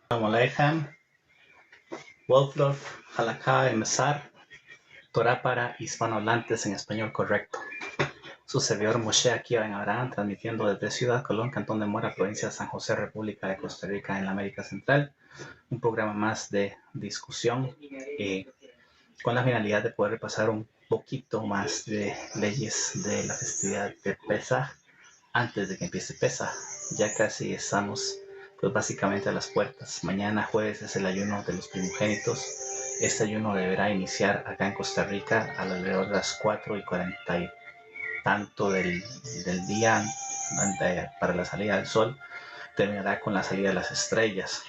Shalom Aleichem, Wolflov, Halakha y Mesar, Torah para hispanohablantes en español correcto. Su servidor Moshe aquí en Abraham, transmitiendo desde Ciudad Colón, Cantón de Mora, provincia de San José, República de Costa Rica, en la América Central. Un programa más de discusión con la finalidad de poder repasar un poquito más de leyes de la festividad de Pesaj antes de que empiece Pesaj. Ya casi estamos pues básicamente a las puertas. Mañana jueves es el ayuno de los primogénitos. Este ayuno deberá iniciar acá en Costa Rica alrededor de las 4:40 y tanto del día para la salida del sol. Terminará con la salida de las estrellas.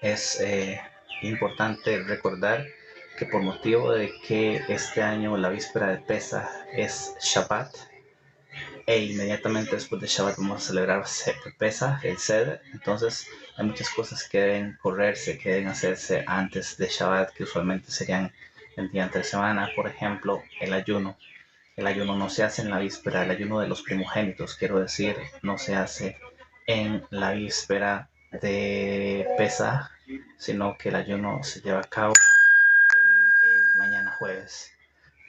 Es importante recordar que por motivo de que este año la víspera de Pesaj es Shabbat, e inmediatamente después de Shabbat vamos a celebrar Pesaj, el Seder. Entonces hay muchas cosas que deben correrse, que deben hacerse antes de Shabbat, que usualmente serían el día entre semana. Por ejemplo, el ayuno. El ayuno no se hace en la víspera, el ayuno de los primogénitos, quiero decir, no se hace en la víspera de Pesaj, sino que el ayuno se lleva a cabo el mañana jueves.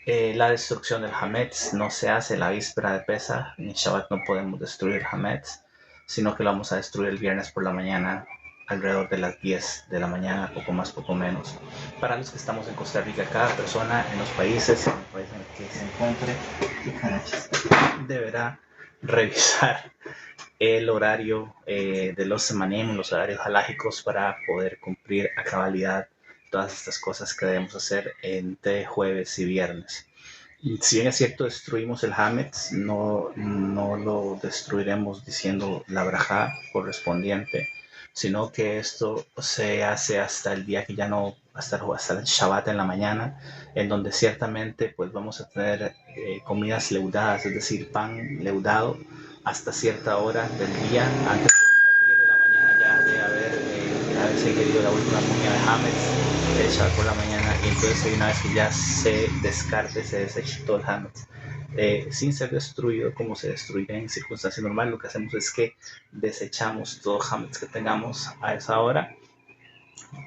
La destrucción del Hametz no se hace la víspera de Pesaj, ni Shabbat no podemos destruir Hametz, sino que lo vamos a destruir el viernes por la mañana, alrededor de las 10 de la mañana, poco más, poco menos. Para los que estamos en Costa Rica, cada persona en los países, en el país en el que se encuentre, deberá revisar el horario de los semanim, los horarios halágicos, para poder cumplir a cabalidad todas estas cosas que debemos hacer entre jueves y viernes. Si bien es cierto, destruimos el Hametz, no lo destruiremos diciendo la brajá correspondiente, sino que esto se hace hasta el día que ya no, hasta el Shabbat en la mañana, en donde ciertamente pues vamos a tener comidas leudadas, es decir, pan leudado hasta cierta hora del día. Antes de las 10 de la mañana ya de haberse ingerido la última comida de Hametz, el Shabbat por la mañana, y entonces una vez que ya se descarte, se deseche todo el Hametz, sin ser destruido como se destruiría en circunstancias normales, lo que hacemos es que desechamos todo Hametz que tengamos a esa hora,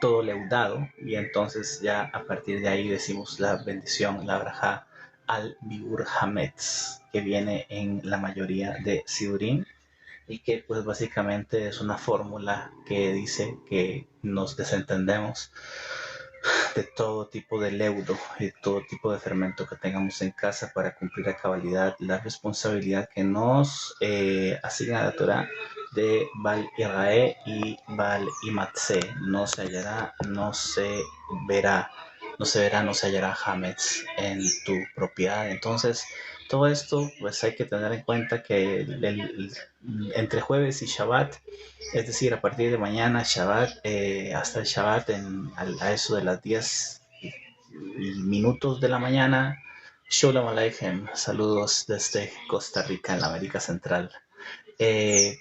todo leudado, y entonces ya a partir de ahí decimos la bendición, la brajá al Biur Hametz, que viene en la mayoría de Sidurim, y que pues básicamente es una fórmula que dice que nos desentendemos de todo tipo de leudo y todo tipo de fermento que tengamos en casa para cumplir a cabalidad la responsabilidad que nos asigna la Torah de Bal Irae y Bal Imatze. No se hallará, no se hallará Hametz en tu propiedad. Entonces, todo esto, pues hay que tener en cuenta que entre jueves y Shabbat, es decir, a partir de mañana, Shabbat, hasta el Shabbat, a eso de las 10 minutos de la mañana. Shalom Aleichem, saludos desde Costa Rica, en la América Central.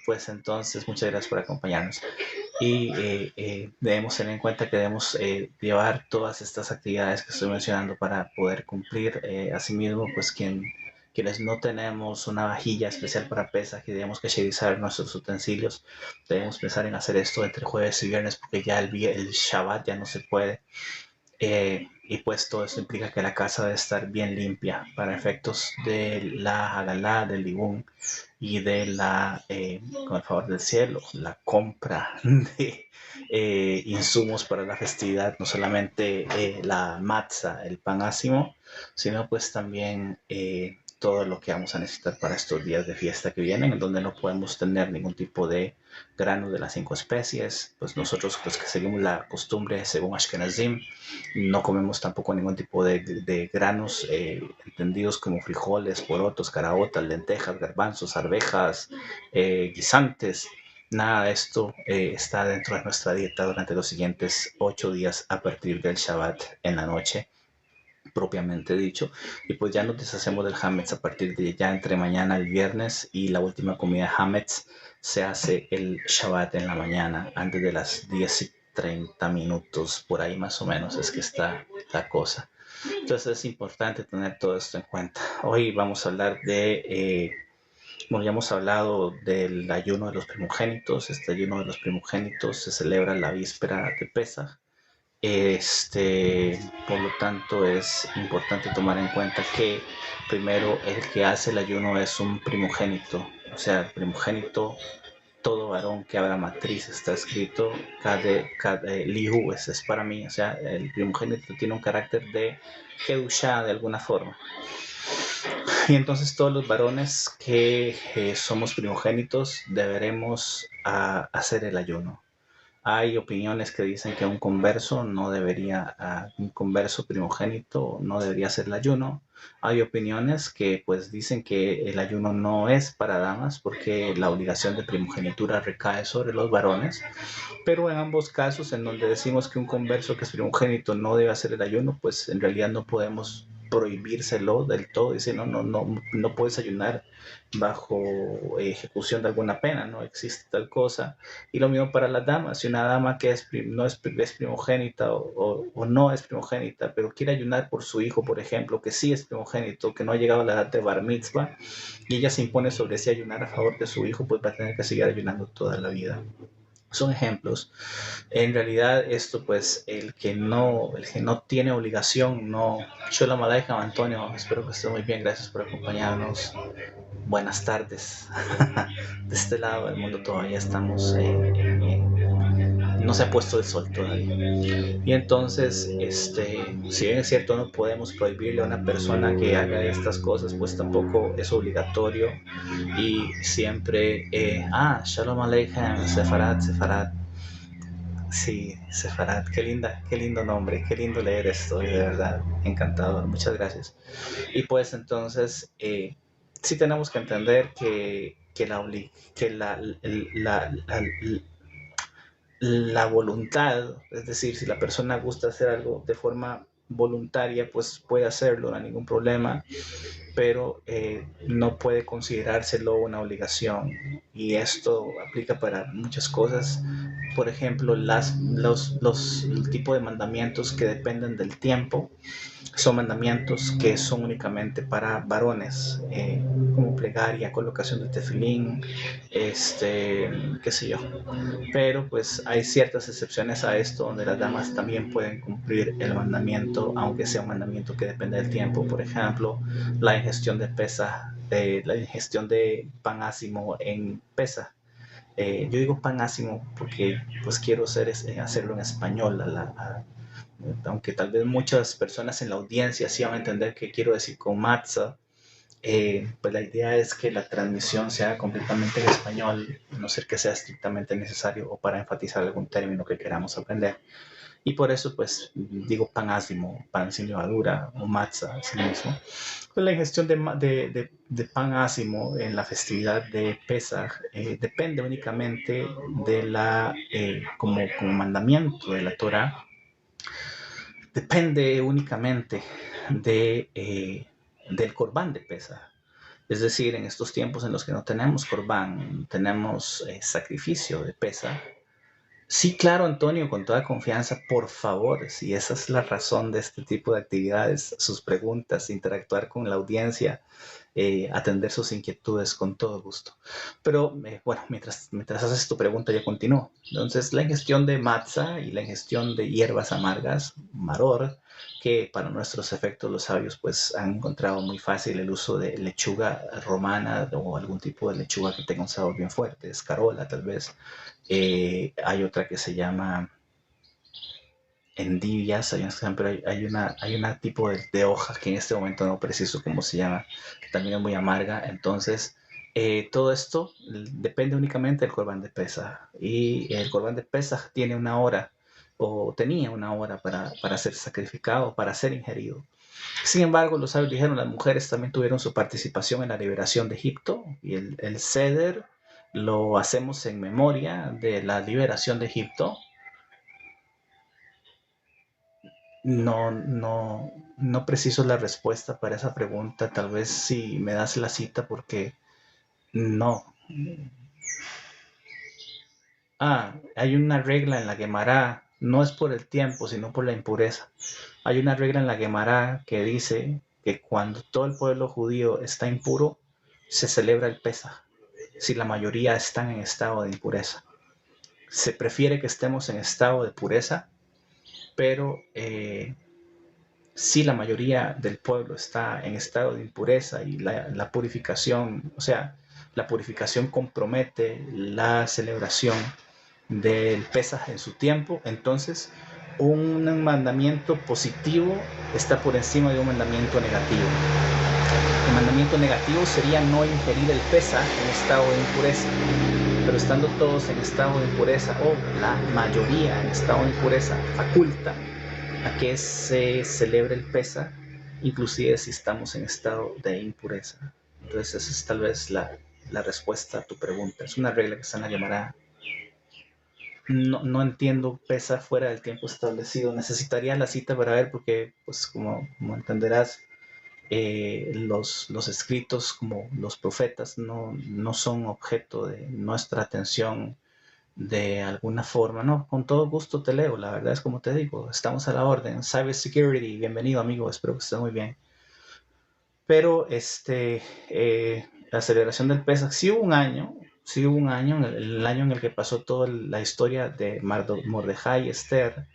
Pues entonces, muchas gracias por acompañarnos. Y debemos tener en cuenta que debemos llevar todas estas actividades que estoy mencionando para poder cumplir. Asimismo, pues quienes no tenemos una vajilla especial para pesas, que debemos cacherizar nuestros utensilios, debemos pensar en hacer esto entre jueves y viernes, porque ya el Shabbat ya no se puede. Y pues todo esto implica que la casa debe estar bien limpia para efectos de la Hagalá, del Libún y de con el favor del cielo, la compra de insumos para la festividad, no solamente la matzah, el pan ácimo, sino pues también todo lo que vamos a necesitar para estos días de fiesta que vienen, en donde no podemos tener ningún tipo de grano de las 5 especies. Pues nosotros, pues que seguimos la costumbre según Ashkenazim, no comemos tampoco ningún tipo de granos entendidos como frijoles, porotos, caraotas, lentejas, garbanzos, arvejas, guisantes. Nada de esto está dentro de nuestra dieta durante los siguientes 8 días a partir del Shabbat en la noche, propiamente dicho. Y pues ya nos deshacemos del Hametz a partir de ya entre mañana el viernes, y la última comida Hametz se hace el Shabbat en la mañana, antes de las 10:30 minutos, por ahí más o menos es que está la cosa. Entonces es importante tener todo esto en cuenta. Hoy vamos a hablar de Bueno, ya hemos hablado del ayuno de los primogénitos. Este ayuno de los primogénitos se celebra la víspera de Pesaj. Por lo tanto, es importante tomar en cuenta que primero el que hace el ayuno es un primogénito. O sea, el primogénito, todo varón que abra matriz, está escrito, lihu es para mí. O sea, el primogénito tiene un carácter de kedushá de alguna forma. Y entonces todos los varones que somos primogénitos deberemos hacer el ayuno. Hay opiniones que dicen que un converso no debería, un converso primogénito no debería hacer el ayuno. Hay opiniones que pues dicen que el ayuno no es para damas porque la obligación de primogenitura recae sobre los varones. Pero en ambos casos, en donde decimos que un converso que es primogénito no debe hacer el ayuno, pues en realidad no podemos prohibírselo del todo, decir no puedes ayunar bajo ejecución de alguna pena, no existe tal cosa. Y lo mismo para las damas, si una dama que no es primogénita o no es primogénita, pero quiere ayunar por su hijo, por ejemplo, que sí es primogénito, que no ha llegado a la edad de bar mitzvah, y ella se impone sobre sí ayunar a favor de su hijo, pues va a tener que seguir ayunando toda la vida. Son ejemplos. En realidad esto pues el que no tiene obligación, no. Shalom Aleichem, Antonio, espero que esté muy bien, gracias por acompañarnos. Buenas tardes. De este lado del mundo todavía estamos, no se ha puesto el sol todavía. Y entonces, si bien es cierto, no podemos prohibirle a una persona que haga estas cosas, pues tampoco es obligatorio. Y siempre, Shalom Aleichem, Sefarad, Sefarad. Sí, Sefarad, qué lindo nombre, qué lindo leer esto, de verdad, encantador, muchas gracias. Y pues entonces, sí tenemos que entender que la voluntad, es decir, si la persona gusta hacer algo de forma voluntaria, pues puede hacerlo, no hay ningún problema, pero no puede considerárselo una obligación. Y esto aplica para muchas cosas. Por ejemplo, el tipo de mandamientos que dependen del tiempo son mandamientos que son únicamente para varones, como plegaria, colocación de tefilín, qué sé yo. Pero pues hay ciertas excepciones a esto donde las damas también pueden cumplir el mandamiento, aunque sea un mandamiento que depende del tiempo. Por ejemplo, la ingestión de la ingestión de pan ácimo en pesa. Yo digo pan ácimo porque pues quiero hacerlo en español, aunque tal vez muchas personas en la audiencia sí van a entender que quiero decir con matzah. Pues la idea es que la transmisión sea completamente en español, a no ser que sea estrictamente necesario o para enfatizar algún término que queramos aprender. Y por eso, pues, digo pan ácimo, pan sin levadura o matzah, es lo mismo. Pues la ingestión de pan ácimo en la festividad de Pesaj depende únicamente como mandamiento de la Torah, depende únicamente del Corbán de Pesaj. Es decir, en estos tiempos en los que no tenemos Corbán, tenemos sacrificio de Pesaj. Sí, claro, Antonio, con toda confianza, por favor, si esa es la razón de este tipo de actividades, sus preguntas, interactuar con la audiencia, atender sus inquietudes con todo gusto. Pero bueno, mientras haces tu pregunta, yo continúo. Entonces, la ingestión de matzah y la ingestión de hierbas amargas, maror, que para nuestros efectos los sabios pues han encontrado muy fácil el uso de lechuga romana o algún tipo de lechuga que tenga un sabor bien fuerte, escarola tal vez. Hay otra que se llama endivias, hay una tipo de hoja que en este momento no preciso cómo se llama, que también es muy amarga. Entonces, todo esto depende únicamente del Corbán de Pesaj. Y el Corbán de Pesaj tiene una hora, o tenía una hora para ser sacrificado, para ser ingerido. Sin embargo, los sabios dijeron, las mujeres también tuvieron su participación en la liberación de Egipto, y el Seder lo hacemos en memoria de la liberación de Egipto. No, no, no preciso la respuesta para esa pregunta. Tal vez si me das la cita porque no. Hay una regla en la Gemara, no es por el tiempo, sino por la impureza. Hay una regla en la Gemara que dice que cuando todo el pueblo judío está impuro, se celebra el Pesaj si la mayoría están en estado de impureza? Se prefiere que estemos en estado de pureza, pero si la mayoría del pueblo está en estado de impureza y la purificación, o sea, la purificación compromete la celebración del Pesaj en su tiempo, entonces un mandamiento positivo está por encima de un mandamiento negativo. El mandamiento negativo sería no ingerir el Pesaj en estado de impureza, pero estando todos en estado de impureza o la mayoría en estado de impureza faculta a que se celebre el Pesaj, inclusive si estamos en estado de impureza. Entonces esa es tal vez la respuesta a tu pregunta. Es una regla que está en la Gemara. No entiendo Pesaj fuera del tiempo establecido. Necesitaría la cita para ver porque, pues como entenderás, los escritos como los profetas no son objeto de nuestra atención de alguna forma. No, con todo gusto te leo, la verdad es como te digo, estamos a la orden. Cyber Security, bienvenido amigo, espero que estés muy bien. Pero la celebración del Pesach sí hubo un año, el año en el que pasó toda la historia de Mordejai y Esther,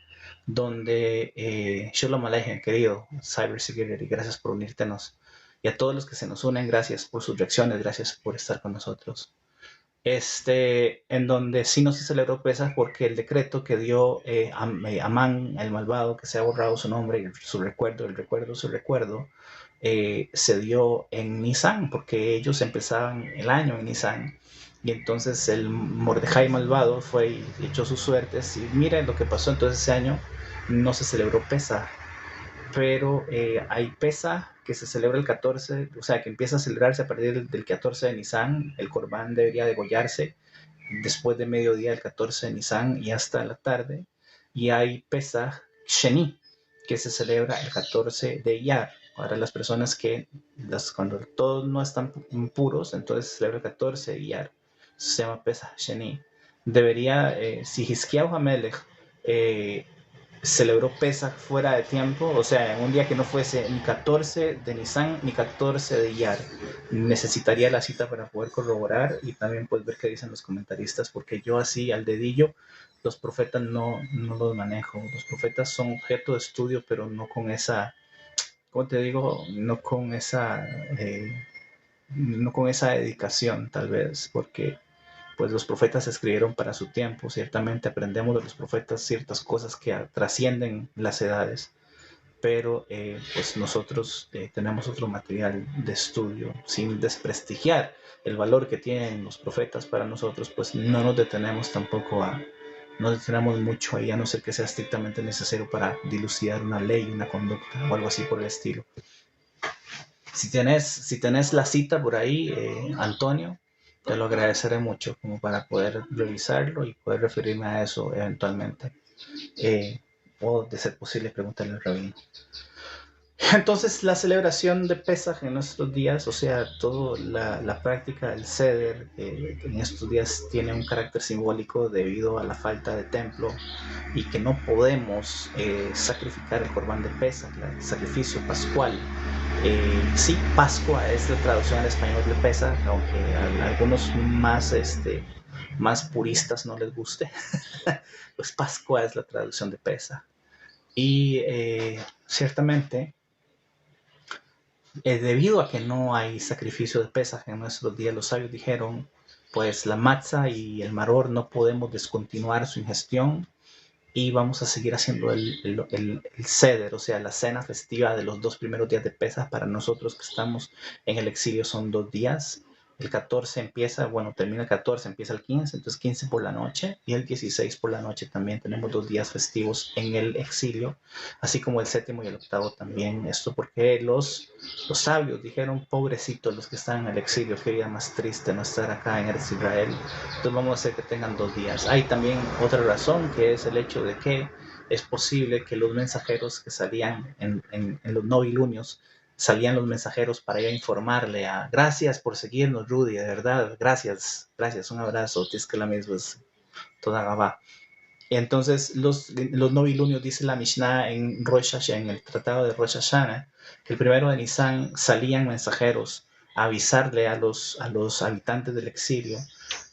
donde Shalom Aleichem, querido Cyber Security, gracias por unírtenos. Y a todos los que se nos unen, gracias por sus reacciones, gracias por estar con nosotros. En donde sí no se celebró Pesaj porque el decreto que dio Amán, el malvado, que se ha borrado su nombre y su recuerdo, se dio en Nisan, porque ellos empezaban el año en Nisan. Y entonces el Mordejai malvado fue y echó sus suertes. Y miren lo que pasó, entonces ese año no se celebró Pesaj, pero hay Pesaj que se celebra el 14, o sea, que empieza a celebrarse a partir del 14 de Nisan. El Corbán debería degollarse después de mediodía del 14 de Nisan y hasta la tarde. Y hay Pesaj Sheni, que se celebra el 14 de Iyar. Para las personas cuando todos no están puros, entonces se celebra el 14 de Iyar. Eso se llama Pesaj Sheni. Debería, si Hizkiyahu HaMelech celebró Pesaj fuera de tiempo, o sea, en un día que no fuese ni 14 de Nisan ni 14 de Iyar, necesitaría la cita para poder corroborar y también pues ver qué dicen los comentaristas, porque yo así al dedillo los profetas no los manejo. Los profetas son objeto de estudio, pero no con esa, ¿cómo te digo? No con esa dedicación, tal vez, porque pues los profetas escribieron para su tiempo. Ciertamente aprendemos de los profetas ciertas cosas que trascienden las edades, pero pues nosotros tenemos otro material de estudio. Sin desprestigiar el valor que tienen los profetas para nosotros, pues no nos detenemos tampoco no detenemos mucho ahí, a no ser que sea estrictamente necesario para dilucidar una ley, una conducta o algo así por el estilo. Si tenés la cita por ahí, Antonio, te lo agradeceré mucho como para poder revisarlo y poder referirme a eso eventualmente. O de ser posible preguntarle al rabino. Entonces la celebración de Pesaj en nuestros días, o sea, toda la práctica del Seder en estos días tiene un carácter simbólico debido a la falta de templo y que no podemos sacrificar el Corbán de Pesaj, el sacrificio pascual. Sí, Pascua es la traducción al español de Pesaj, aunque a algunos más puristas no les guste, pues Pascua es la traducción de Pesaj. Y ciertamente, debido a que no hay sacrificio de Pesaj en nuestros días, los sabios dijeron, pues la matzah y el maror no podemos descontinuar su ingestión y vamos a seguir haciendo el Seder, o sea, la cena festiva de los 2 primeros días de Pesaj. Para nosotros que estamos en el exilio son 2 días. El 14 termina el 14, empieza el 15, entonces 15 por la noche y el 16 por la noche también tenemos 2 días festivos en el exilio, así como el 7º y el 8º también. Esto porque los sabios dijeron, pobrecitos los que están en el exilio, qué vida más triste no estar acá en Eretz Israel, entonces vamos a hacer que tengan 2 días. Hay también otra razón, que es el hecho de que es posible que los mensajeros que salían en los novilunios, salían los mensajeros para ir a informarle gracias por seguirnos, Rudy, de verdad, gracias, un abrazo, es que la misma es toda gabá. Y entonces los novilunios, dice la Mishnah en el tratado de Rosh Hashanah, que el 1 de Nisan salían mensajeros avisarle a los habitantes del exilio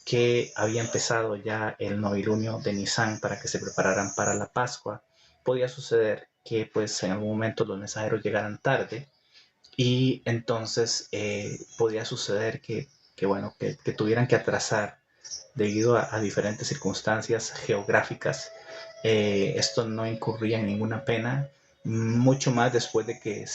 que había empezado ya el novilunio de Nisan para que se prepararan para la Pascua. Podía suceder que pues en algún momento los mensajeros llegaran tarde y entonces podía suceder bueno, que tuvieran que atrasar debido a diferentes circunstancias geográficas. Esto no incurría en ninguna pena, mucho más después de que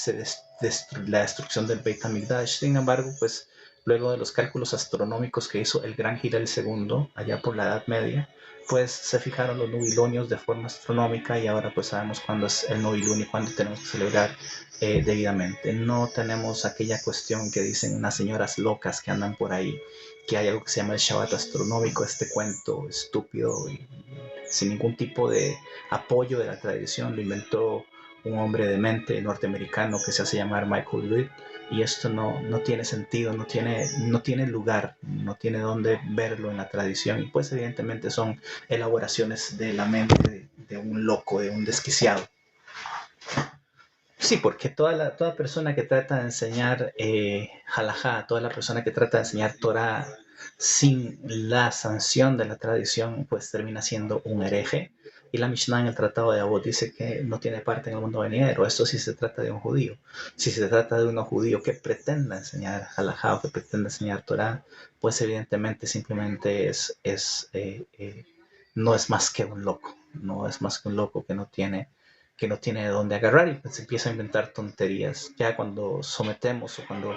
la destrucción del Beit HaMikdash. Sin embargo, pues luego de los cálculos astronómicos que hizo el gran Hillel II allá por la Edad Media, pues se fijaron los nubilonios de forma astronómica y ahora pues sabemos cuándo es el novilunio y cuándo tenemos que celebrar debidamente. No tenemos aquella cuestión que dicen unas señoras locas que andan por ahí, que hay algo que se llama el Shabbat astronómico, este cuento estúpido y sin ningún tipo de apoyo de la tradición. Lo inventó un hombre de mente norteamericano que se hace llamar Michael Lewitt, y esto no tiene sentido, no tiene lugar, no tiene dónde verlo en la tradición, y pues evidentemente son elaboraciones de la mente de un loco, de un desquiciado. Sí, porque toda persona que trata de enseñar halajá, toda la persona que trata de enseñar Torah sin la sanción de la tradición, pues termina siendo un hereje. Y la Mishnah en el Tratado de Avot dice que no tiene parte en el mundo venidero. Esto sí se trata de un judío. Si se trata de un judío que pretenda enseñar halajá o que pretenda enseñar Torah, pues evidentemente simplemente no es más que un loco. No es más que un loco que no tiene de dónde agarrar y pues empieza a inventar tonterías. Ya cuando sometemos o cuando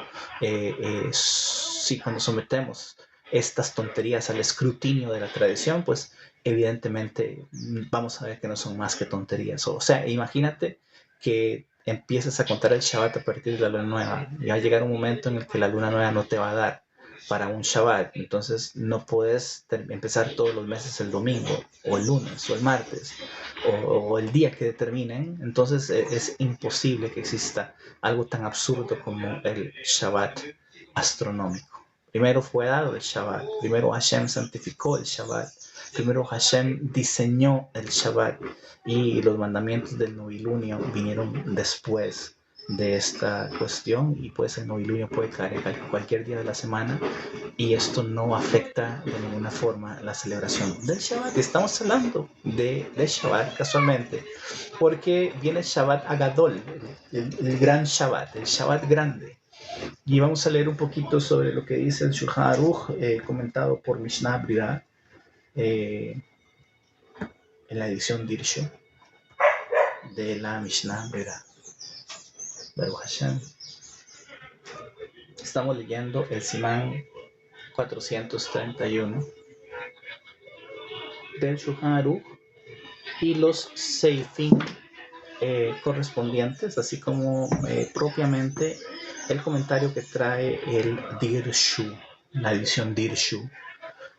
sometemos estas tonterías al escrutinio de la tradición, pues evidentemente vamos a ver que no son más que tonterías. O sea, imagínate que empiezas a contar el Shabbat a partir de la luna nueva y va a llegar un momento en el que la luna nueva no te va a dar para un Shabbat, entonces no puedes empezar todos los meses el domingo o el lunes o el martes o el día que determinen. Entonces es imposible que exista algo tan absurdo como el Shabbat astronómico. Primero fue dado el Shabbat, primero Hashem santificó el Shabbat, primero Hashem diseñó el Shabbat y los mandamientos del novilunio vinieron después de esta cuestión, y pues el novilunio puede caer en cualquier día de la semana y esto no afecta de ninguna forma la celebración del Shabbat. Estamos hablando de Shabbat casualmente porque viene el Shabbat Agadol, el gran Shabbat, el Shabbat grande. Y vamos a leer un poquito sobre lo que dice el Shulchan Aruch, comentado por Mishnah Brida, en la edición Dirshu de la Mishnah Brida. Baruch Hashem. Estamos leyendo el Simán 431 del Shulchan Aruch y los seifim correspondientes, así como propiamente el comentario que trae el Dirshu, la edición Dirshu.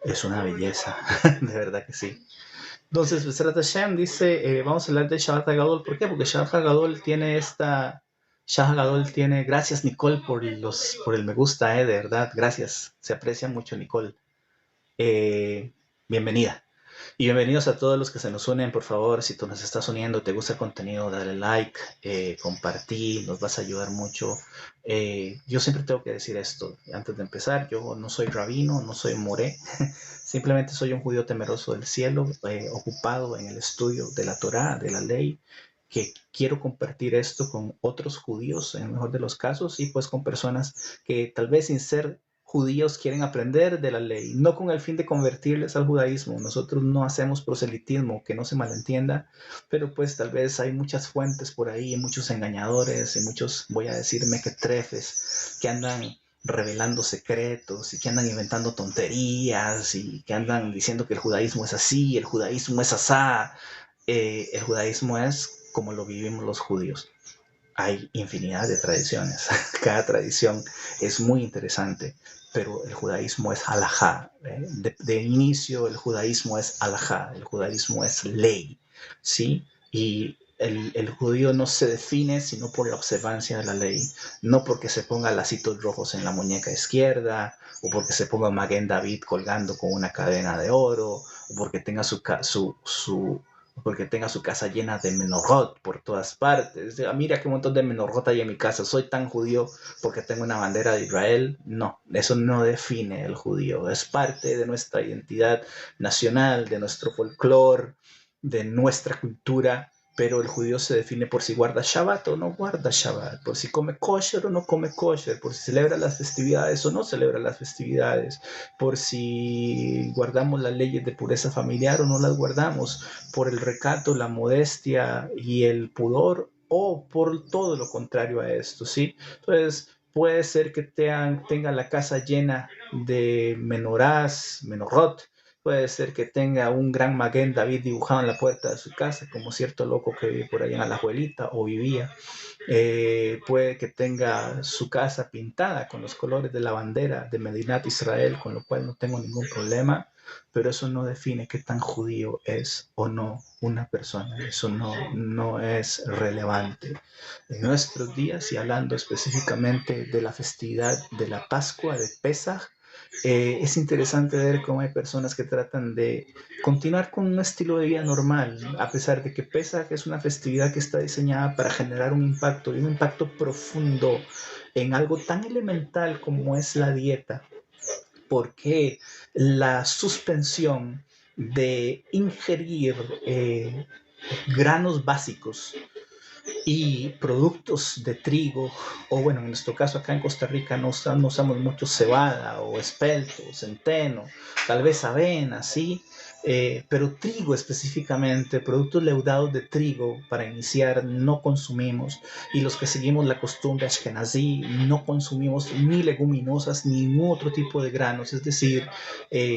Es una belleza, de verdad que sí. Entonces, Besrat Hashem dice, vamos a hablar de Shabbat HaGadol. ¿Por qué? Porque Shabbat HaGadol tiene gracias Nicole por el me gusta, de verdad, gracias, se aprecia mucho Nicole. Bienvenida. Y bienvenidos a todos los que se nos unen. Por favor, si tú nos estás uniendo, te gusta el contenido, dale like, compartí, nos vas a ayudar mucho. Yo siempre tengo que decir esto antes de empezar: yo no soy rabino, no soy moré, simplemente soy un judío temeroso del cielo, ocupado en el estudio de la Torá, de la ley, que quiero compartir esto con otros judíos en el mejor de los casos, y pues con personas que tal vez sin ser judíos quieren aprender de la ley, no con el fin de convertirles al judaísmo. Nosotros no hacemos proselitismo, que no se malentienda, pero pues tal vez hay muchas fuentes por ahí, muchos engañadores y muchos, voy a decir, mequetrefes, que andan revelando secretos y que andan inventando tonterías y que andan diciendo que el judaísmo es así, el judaísmo es asá. El judaísmo es como lo vivimos los judíos. Hay infinidad de tradiciones, cada tradición es muy interesante, pero el judaísmo es halajá. De inicio el judaísmo es halajá, el judaísmo es ley, ¿sí? Y el judío no se define sino por la observancia de la ley, no porque se ponga lacitos rojos en la muñeca izquierda, o porque se ponga Maguen David colgando con una cadena de oro, o porque tenga su porque tenga su casa llena de menorot por todas partes. Mira qué montón de menorot hay en mi casa, soy tan judío porque tengo una bandera de Israel. No, eso no define el judío, es parte de nuestra identidad nacional, de nuestro folclore, de nuestra cultura, pero el judío se define por si guarda Shabbat o no guarda Shabbat, por si come kosher o no come kosher, por si celebra las festividades o no celebra las festividades, por si guardamos las leyes de pureza familiar o no las guardamos, por el recato, la modestia y el pudor, o por todo lo contrario a esto, ¿sí? Entonces, puede ser que tenga la casa llena de menorás, menorot, puede ser que tenga un gran Maguen David dibujado en la puerta de su casa, como cierto loco que vive por ahí en Alajuelita o vivía. Puede que tenga su casa pintada con los colores de la bandera de Medinat Israel, con lo cual no tengo ningún problema, pero eso no define qué tan judío es o no una persona, eso no es relevante. En nuestros días, y hablando específicamente de la festividad de la Pascua, de Pesaj, es interesante ver cómo hay personas que tratan de continuar con un estilo de vida normal, a pesar de que Pesaj es una festividad que está diseñada para generar un impacto y un impacto profundo en algo tan elemental como es la dieta, porque la suspensión de ingerir granos básicos y productos de trigo, o bueno, en nuestro caso acá en Costa Rica no usamos mucho cebada o espelto, centeno, tal vez avena, sí, pero trigo específicamente, productos leudados de trigo para iniciar no consumimos, y los que seguimos la costumbre ashkenazí no consumimos ni leguminosas ni ningún otro tipo de granos, es decir,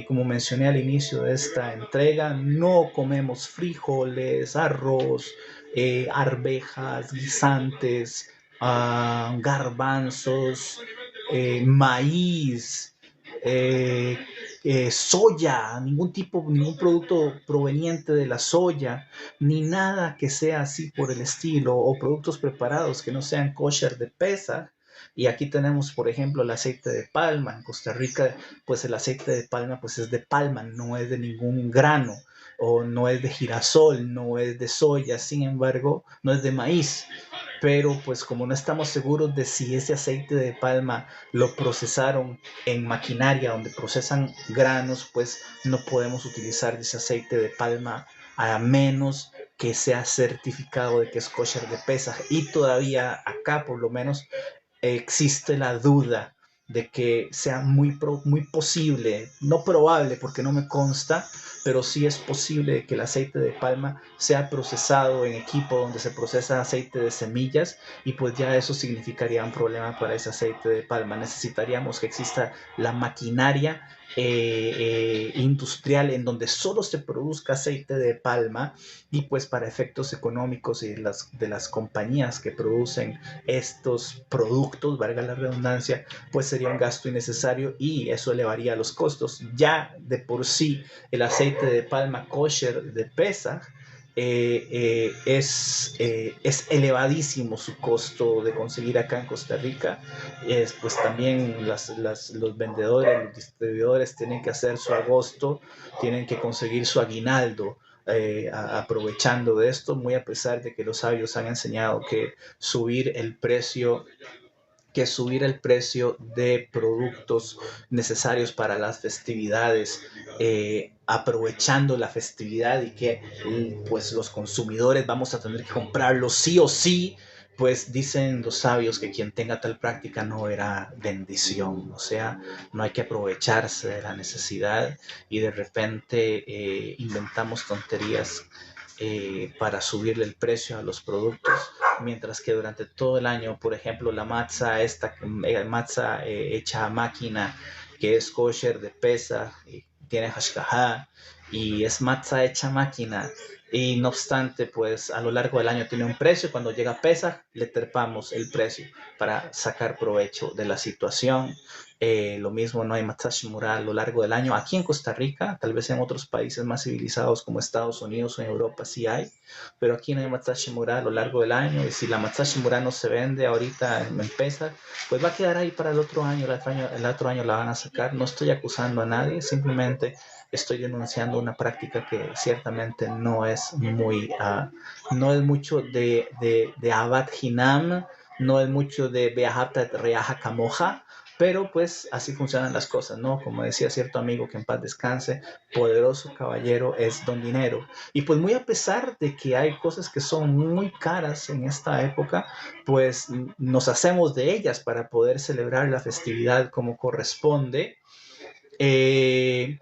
como mencioné al inicio de esta entrega, no comemos frijoles, arroz, arvejas, guisantes, garbanzos, maíz, eh, soya, ningún producto proveniente de la soya, ni nada que sea así por el estilo, o productos preparados que no sean kosher de Pesach. Y aquí tenemos, por ejemplo, el aceite de palma. En Costa Rica, pues el aceite de palma pues es de palma, no es de ningún grano, o no es de girasol, no es de soya, sin embargo, no es de maíz. Pero pues como no estamos seguros de si ese aceite de palma lo procesaron en maquinaria donde procesan granos, pues no podemos utilizar ese aceite de palma a menos que sea certificado de que es kosher de Pesaj. Y todavía acá por lo menos existe la duda de que sea muy posible, no probable porque no me consta, pero sí es posible que el aceite de palma sea procesado en equipo donde se procesa aceite de semillas, y pues ya eso significaría un problema para ese aceite de palma. Necesitaríamos que exista la maquinaria industrial en donde solo se produzca aceite de palma, y pues para efectos económicos y de las compañías que producen estos productos, valga la redundancia, pues sería un gasto innecesario y eso elevaría los costos. Ya de por sí el aceite de palma kosher de Pesaj es elevadísimo su costo de conseguir acá en Costa Rica. Pues también los vendedores, los distribuidores tienen que hacer su agosto, tienen que conseguir su aguinaldo. Aprovechando de esto, muy a pesar de que los sabios han enseñado que subir el precio de productos necesarios para las festividades, aprovechando la festividad, y que pues los consumidores vamos a tener que comprarlo sí o sí, pues dicen los sabios que quien tenga tal práctica no verá bendición. O sea, no hay que aprovecharse de la necesidad y de repente inventamos tonterías para subirle el precio a los productos, mientras que durante todo el año, por ejemplo, la matzah hecha a máquina, que es kosher de Pesach, tiene hashgaha, y es matzah hecha a máquina, y no obstante, pues a lo largo del año tiene un precio. Cuando llega Pesach, le trepamos el precio para sacar provecho de la situación. Lo mismo, no hay matzah shemurah a lo largo del año. Aquí en Costa Rica, tal vez en otros países más civilizados como Estados Unidos o en Europa sí hay, pero aquí no hay matzah shemurah a lo largo del año. Y si la matzah shemurah no se vende ahorita en Pesach, pues va a quedar ahí para el otro año. El otro año la van a sacar. No estoy acusando a nadie, simplemente estoy denunciando una práctica que ciertamente no es no es mucho de Avat Hinam, no es mucho de Beahata Reaja Kamoja, pero pues así funcionan las cosas, ¿no? Como decía cierto amigo que en paz descanse, poderoso caballero es don dinero. Y pues muy a pesar de que hay cosas que son muy caras en esta época, pues nos hacemos de ellas para poder celebrar la festividad como corresponde. Eh,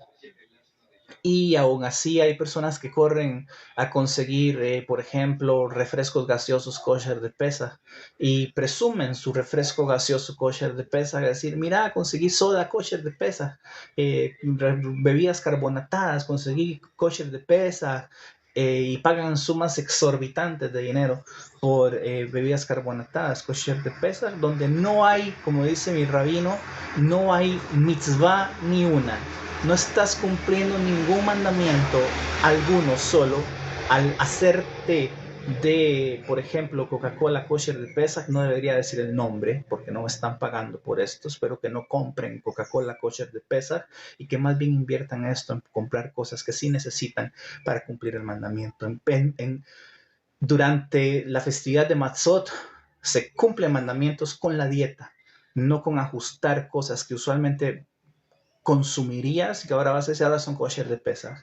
y aún así hay personas que corren a conseguir, por ejemplo, refrescos gaseosos kosher de Pesaj y presumen su refresco gaseoso kosher de Pesaj, es decir, mira, conseguí soda kosher de Pesaj, bebidas carbonatadas, conseguí kosher de Pesaj, y pagan sumas exorbitantes de dinero por bebidas carbonatadas kosher de Pesaj, donde no hay, como dice mi rabino, no hay mitzvah ni una. No estás cumpliendo ningún mandamiento, alguno solo, al hacerte de, por ejemplo, Coca-Cola kosher de Pesach. No debería decir el nombre porque no me están pagando por esto. Espero que no compren Coca-Cola kosher de Pesach y que más bien inviertan esto en comprar cosas que sí necesitan para cumplir el mandamiento. Durante la festividad de Matzot se cumplen mandamientos con la dieta, no con ajustar cosas que usualmente consumirías que ahora vas a decir ahora son kosher de Pesaj.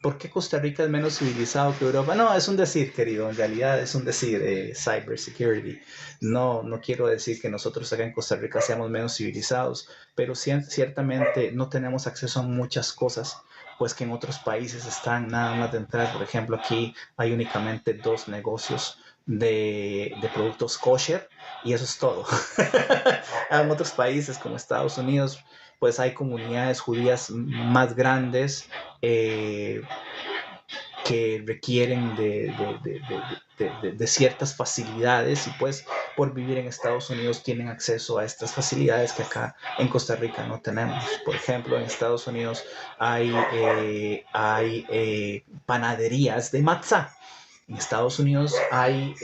¿Por qué Costa Rica es menos civilizado que Europa? No, es un decir, querido, en realidad es un decir, cybersecurity. No, no quiero decir que nosotros acá en Costa Rica seamos menos civilizados, pero ciertamente no tenemos acceso a muchas cosas, pues que en otros países están nada más de entrar. Por ejemplo, aquí hay únicamente 2 negocios de productos kosher y eso es todo. En otros países como Estados Unidos, pues hay comunidades judías más grandes que requieren de ciertas facilidades y pues por vivir en Estados Unidos tienen acceso a estas facilidades que acá en Costa Rica no tenemos. Por ejemplo, en Estados Unidos hay panaderías de matzah. En Estados Unidos hay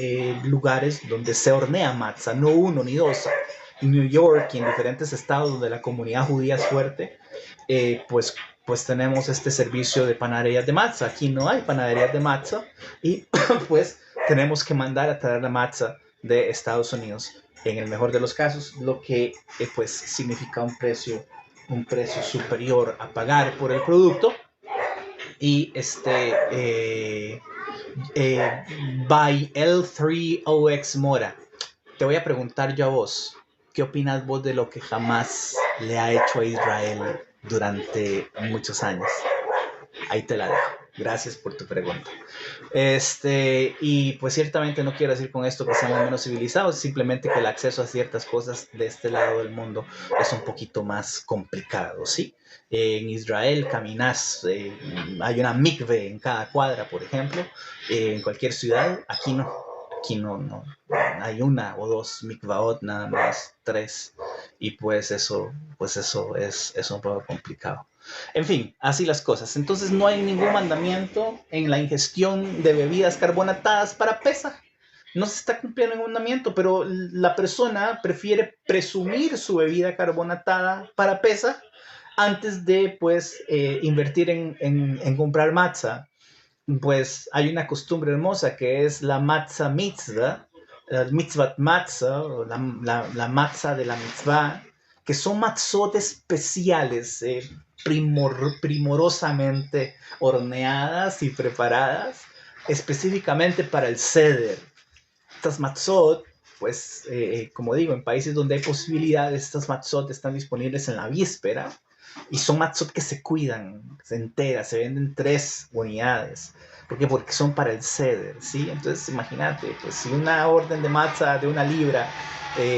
lugares donde se hornea matzah, no uno ni dos. En New York y en diferentes estados donde la comunidad judía es fuerte, pues tenemos este servicio de panaderías de matzah. Aquí no hay panaderías de matzah y pues tenemos que mandar a traer la matzah de Estados Unidos en el mejor de los casos, lo que pues significa un precio superior a pagar por el producto. Y by L3OX Mora, te voy a preguntar yo a vos, ¿qué opinas vos de lo que jamás le ha hecho a Israel durante muchos años? Ahí te la dejo. Gracias por tu pregunta. Y pues ciertamente no quiero decir con esto que seamos menos civilizados, simplemente que el acceso a ciertas cosas de este lado del mundo es un poquito más complicado, ¿sí? En Israel caminas, hay una mikve en cada cuadra, por ejemplo, en cualquier ciudad. Aquí no, hay una o dos mikvaot, nada más, 3, y pues eso es un poco complicado. En fin, así las cosas. Entonces no hay ningún mandamiento en la ingestión de bebidas carbonatadas para Pesaj. No se está cumpliendo ningún mandamiento, pero la persona prefiere presumir su bebida carbonatada para Pesaj antes de, pues, invertir en comprar matzah. Pues hay una costumbre hermosa que es la matzah mitzvah, el mitzvat matzah, o la matzah de la mitzvah, que son matzot especiales, primorosamente horneadas y preparadas específicamente para el seder. Estas matzot, pues, como digo, en países donde hay posibilidades, estas matzot están disponibles en la víspera y son matzot que se cuidan, se enteran, se venden 3 unidades. ¿Por qué? Porque son para el ceder, ¿sí? Entonces, imagínate, pues si una orden de matzah de 1 libra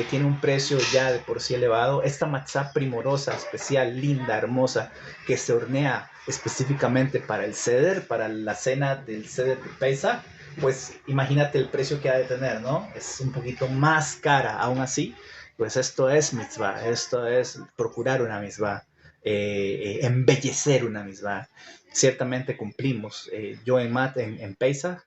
tiene un precio ya de por sí elevado, esta matzah primorosa, especial, linda, hermosa, que se hornea específicamente para el ceder, para la cena del ceder de Pesach, pues imagínate el precio que ha de tener, ¿no? Es un poquito más cara, aún así, pues esto es mitzvah, esto es procurar una mitzvah, embellecer una mitzvah. Ciertamente cumplimos. Yo en Pesach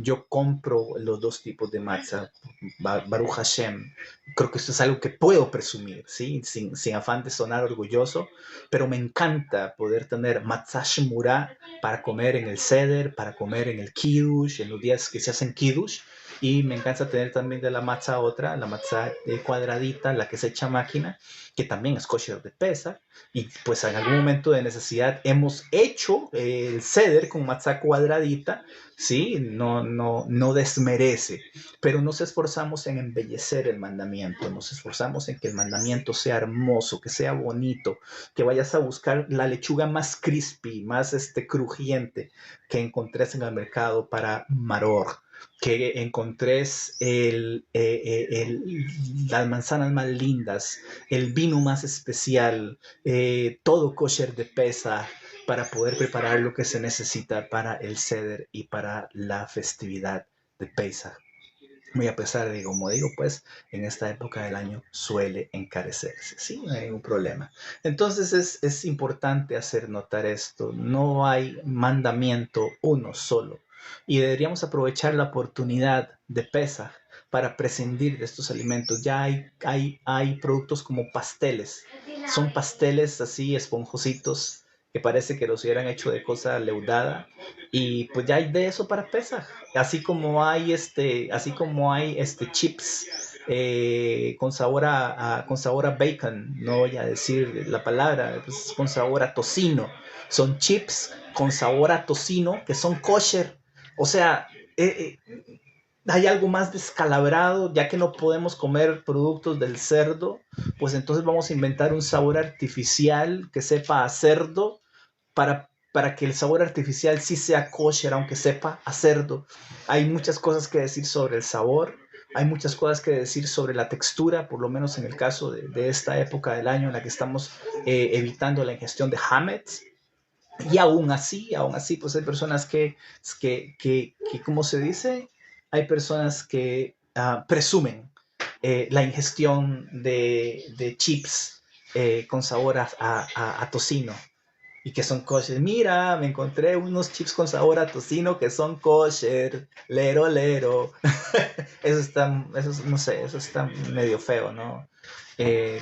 yo compro los dos tipos de matzah, Baruch Hashem. Creo que esto es algo que puedo presumir, ¿sí? Sin afán de sonar orgulloso, pero me encanta poder tener matzah shmura para comer en el Seder, para comer en el Kiddush, en los días que se hacen Kiddush, y me encanta tener también de la matzah otra, la matzah cuadradita, la que se echa a máquina, que también es kosher de pesa, y pues en algún momento de necesidad hemos hecho el Seder con matzah cuadradita, ¿sí? No desmerece, pero nos esforzamos en embellecer el mandamiento, nos esforzamos en que el mandamiento sea hermoso, que sea bonito, que vayas a buscar la lechuga más crispy, más crujiente que encontres en el mercado para maror, que encontres las manzanas más lindas, el vino más especial, todo kosher de pesa, para poder preparar lo que se necesita para el Seder y para la festividad de Pesach. Muy a pesar de, como digo, pues en esta época del año suele encarecerse, ¿sí? No hay ningún problema. Entonces es importante hacer notar esto, no hay mandamiento uno solo y deberíamos aprovechar la oportunidad de Pesach para prescindir de estos alimentos. Ya hay productos como pasteles, son pasteles así esponjositos que parece que los hubieran hecho de cosa leudada y pues ya hay de eso para Pesach, así como hay chips con sabor a bacon, no voy a decir la palabra, pues, con sabor a tocino, son chips con sabor a tocino que son kosher, o sea, hay algo más descalabrado, ya que no podemos comer productos del cerdo, pues entonces vamos a inventar un sabor artificial que sepa a cerdo para que el sabor artificial sí sea kosher, aunque sepa a cerdo. Hay muchas cosas que decir sobre el sabor, hay muchas cosas que decir sobre la textura, por lo menos en el caso de esta época del año en la que estamos evitando la ingestión de hametz. Y aún así, pues hay personas ¿cómo se dice? Hay personas que presumen la ingestión de chips con sabor a tocino y que son kosher. Mira, me encontré unos chips con sabor a tocino que son kosher, lero, lero. No sé, eso está medio feo, ¿no?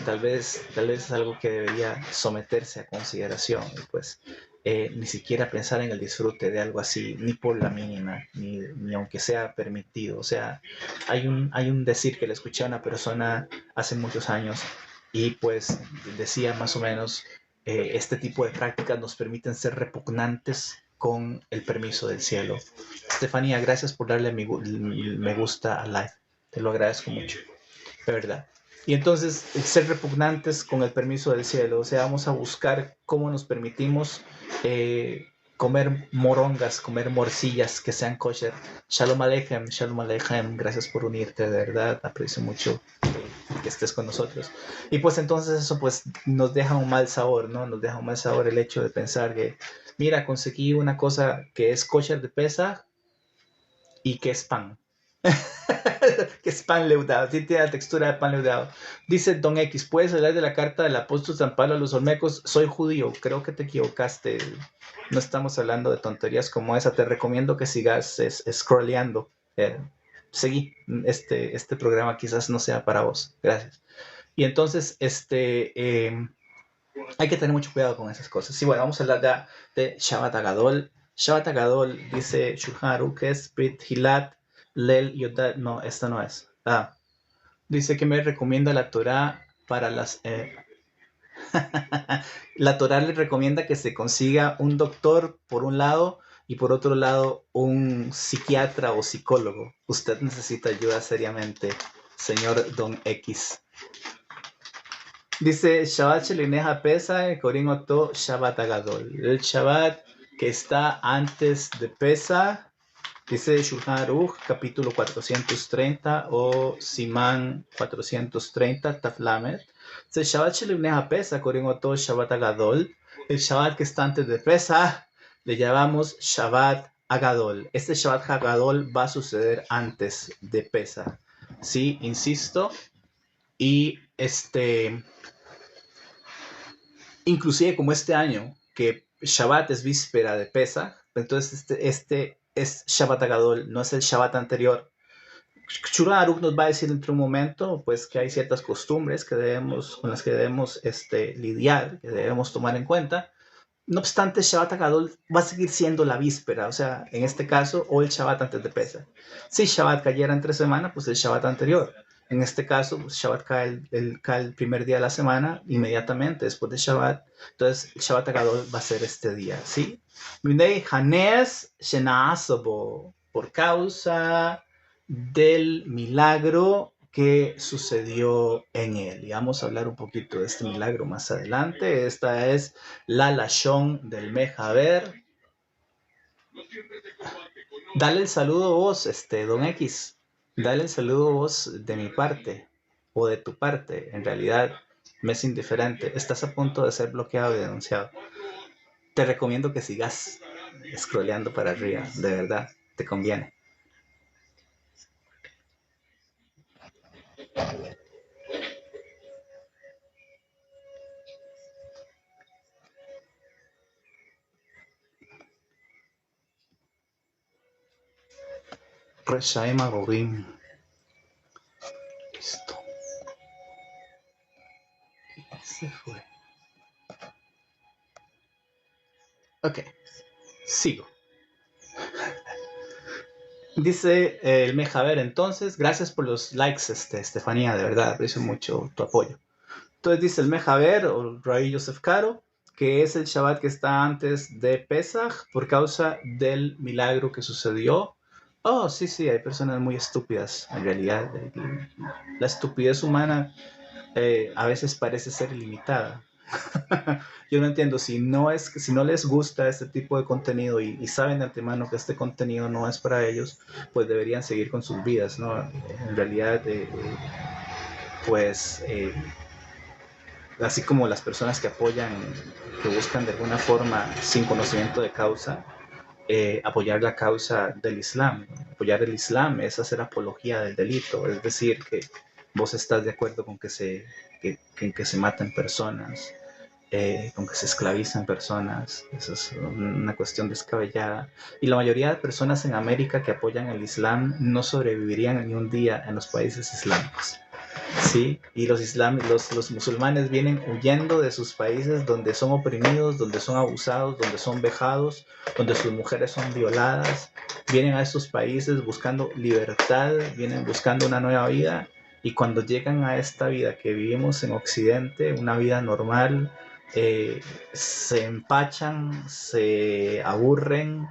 Tal vez es algo que debería someterse a consideración y pues ni siquiera pensar en el disfrute de algo así, ni por la mínima, ni aunque sea permitido. O sea, hay un decir que le escuché a una persona hace muchos años y pues decía más o menos, este tipo de prácticas nos permiten ser repugnantes con el permiso del cielo. Estefanía, gracias por darle me gusta a live. Te lo agradezco mucho, de verdad. Y entonces, ser repugnantes con el permiso del cielo, o sea, vamos a buscar cómo nos permitimos comer morongas, comer morcillas que sean kosher. Shalom Aleichem, gracias por unirte, de verdad, aprecio mucho que estés con nosotros. Y pues entonces eso pues nos deja un mal sabor, ¿no? Nos deja un mal sabor el hecho de pensar que, mira, conseguí una cosa que es kosher de pesa y que es pan. Que es pan leudado, tiene la textura de pan leudado. Dice Don X, ¿puedes hablar de la carta del apóstol San Pablo a los Olmecos? Soy judío, creo que te equivocaste. No estamos hablando de tonterías como esa. Te recomiendo que sigas scrolleando. Seguí, este programa quizás no sea para vos. Gracias. Y entonces, hay que tener mucho cuidado con esas cosas. Sí, bueno, vamos a hablar de Shabbat Agadol. Shabbat Agadol, dice Shulchan Aruch, que es Brit Hilat Lel Yodat. No, esta no es. Dice que me recomienda la Torah para las... la Torah le recomienda que se consiga un doctor por un lado y por otro lado un psiquiatra o psicólogo. Usted necesita ayuda seriamente, señor Don X. Dice Shabbat Shelineja Pesa, Korin Oto Shabbat Agadol. El Shabbat que está antes de Pesa, dice Shulchan Aruch, capítulo 430 o Simán 430, Taflamet. Dice Shabbat Shelineja Pesa, Korin Oto Shabbat Agadol. El Shabbat que está antes de Pesa le llamamos Shabbat Agadol. Este Shabbat Agadol va a suceder antes de Pesa. Sí, insisto. Y inclusive como este año, que Shabbat es víspera de Pesach, entonces es Shabbat Agadol, no es el Shabbat anterior. Shulchan Aruch nos va a decir dentro de un momento pues, que hay ciertas costumbres con las que debemos lidiar, que debemos tomar en cuenta. No obstante, Shabbat Agadol va a seguir siendo la víspera, o sea, en este caso, o el Shabbat antes de Pesach. Si Shabbat cayera entre semana, pues el Shabbat anterior. En este caso, pues Shabbat cae el primer día de la semana, inmediatamente después de Shabbat. Entonces, el Shabbat Agadol va a ser este día, ¿sí? Hanes Shenaasobo, por causa del milagro que sucedió en él. Y vamos a hablar un poquito de este milagro más adelante. Esta es la Lashon del Mejaber. Dale el saludo vos, Don X. Dale el saludo vos de mi parte o de tu parte. En realidad me es indiferente. Estás a punto de ser bloqueado y denunciado. Te recomiendo que sigas scrolleando para arriba. De verdad, te conviene. Reshaim Agorim. Listo. Y se fue. Ok, sigo. Dice el Mejaber entonces, gracias por los likes, Estefanía, de verdad, aprecio mucho tu apoyo. Entonces dice el Mejaber, o Rabbi Yosef Karo, que es el Shabbat que está antes de Pesach por causa del milagro que sucedió. Oh, sí, sí, hay personas muy estúpidas, en realidad. La estupidez humana a veces parece ser ilimitada. Yo no entiendo, si no les gusta este tipo de contenido y saben de antemano que este contenido no es para ellos, pues deberían seguir con sus vidas, ¿no? En realidad, pues, así como las personas que apoyan, que buscan de alguna forma, sin conocimiento de causa, apoyar la causa del Islam. Apoyar el Islam es hacer apología del delito, es decir, que vos estás de acuerdo con que se maten personas, con que se esclavizan personas. Eso es una cuestión descabellada. Y la mayoría de personas en América que apoyan el Islam no sobrevivirían ni un día en los países islámicos. Sí, y los musulmanes vienen huyendo de sus países donde son oprimidos, donde son abusados, donde son vejados, donde sus mujeres son violadas. Vienen a estos países buscando libertad, vienen buscando una nueva vida, y cuando llegan a esta vida que vivimos en Occidente, una vida normal, se empachan, se aburren,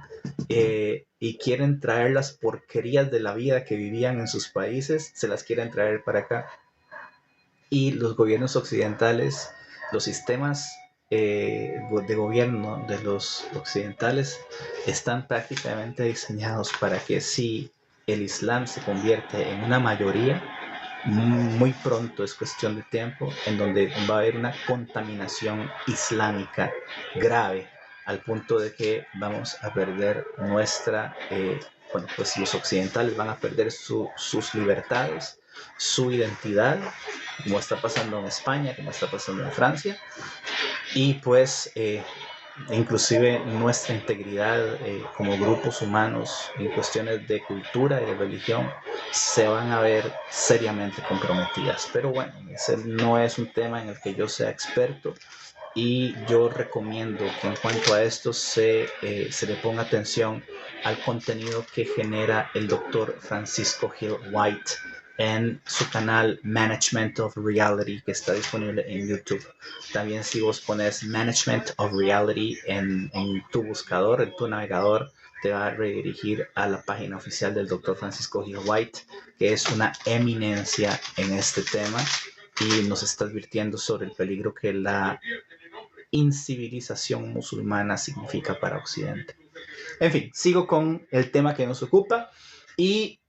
y quieren traer las porquerías de la vida que vivían en sus países, se las quieren traer para acá. Y los gobiernos occidentales, los sistemas de gobierno de los occidentales están prácticamente diseñados para que si el Islam se convierte en una mayoría, muy pronto, es cuestión de tiempo, en donde va a haber una contaminación islámica grave, al punto de que vamos a perder pues los occidentales van a perder sus libertades, su identidad, como está pasando en España, como está pasando en Francia, y pues inclusive nuestra integridad como grupos humanos en cuestiones de cultura y de religión se van a ver seriamente comprometidas. Pero bueno, ese no es un tema en el que yo sea experto, y yo recomiendo que en cuanto a esto se le ponga atención al contenido que genera el doctor Francisco Hill White en su canal Management of Reality, que está disponible en YouTube. También si vos pones Management of Reality en tu buscador, en tu navegador, te va a redirigir a la página oficial del Dr. Francisco Hill White, que es una eminencia en este tema y nos está advirtiendo sobre el peligro que la incivilización musulmana significa para Occidente. En fin, sigo con el tema que nos ocupa, y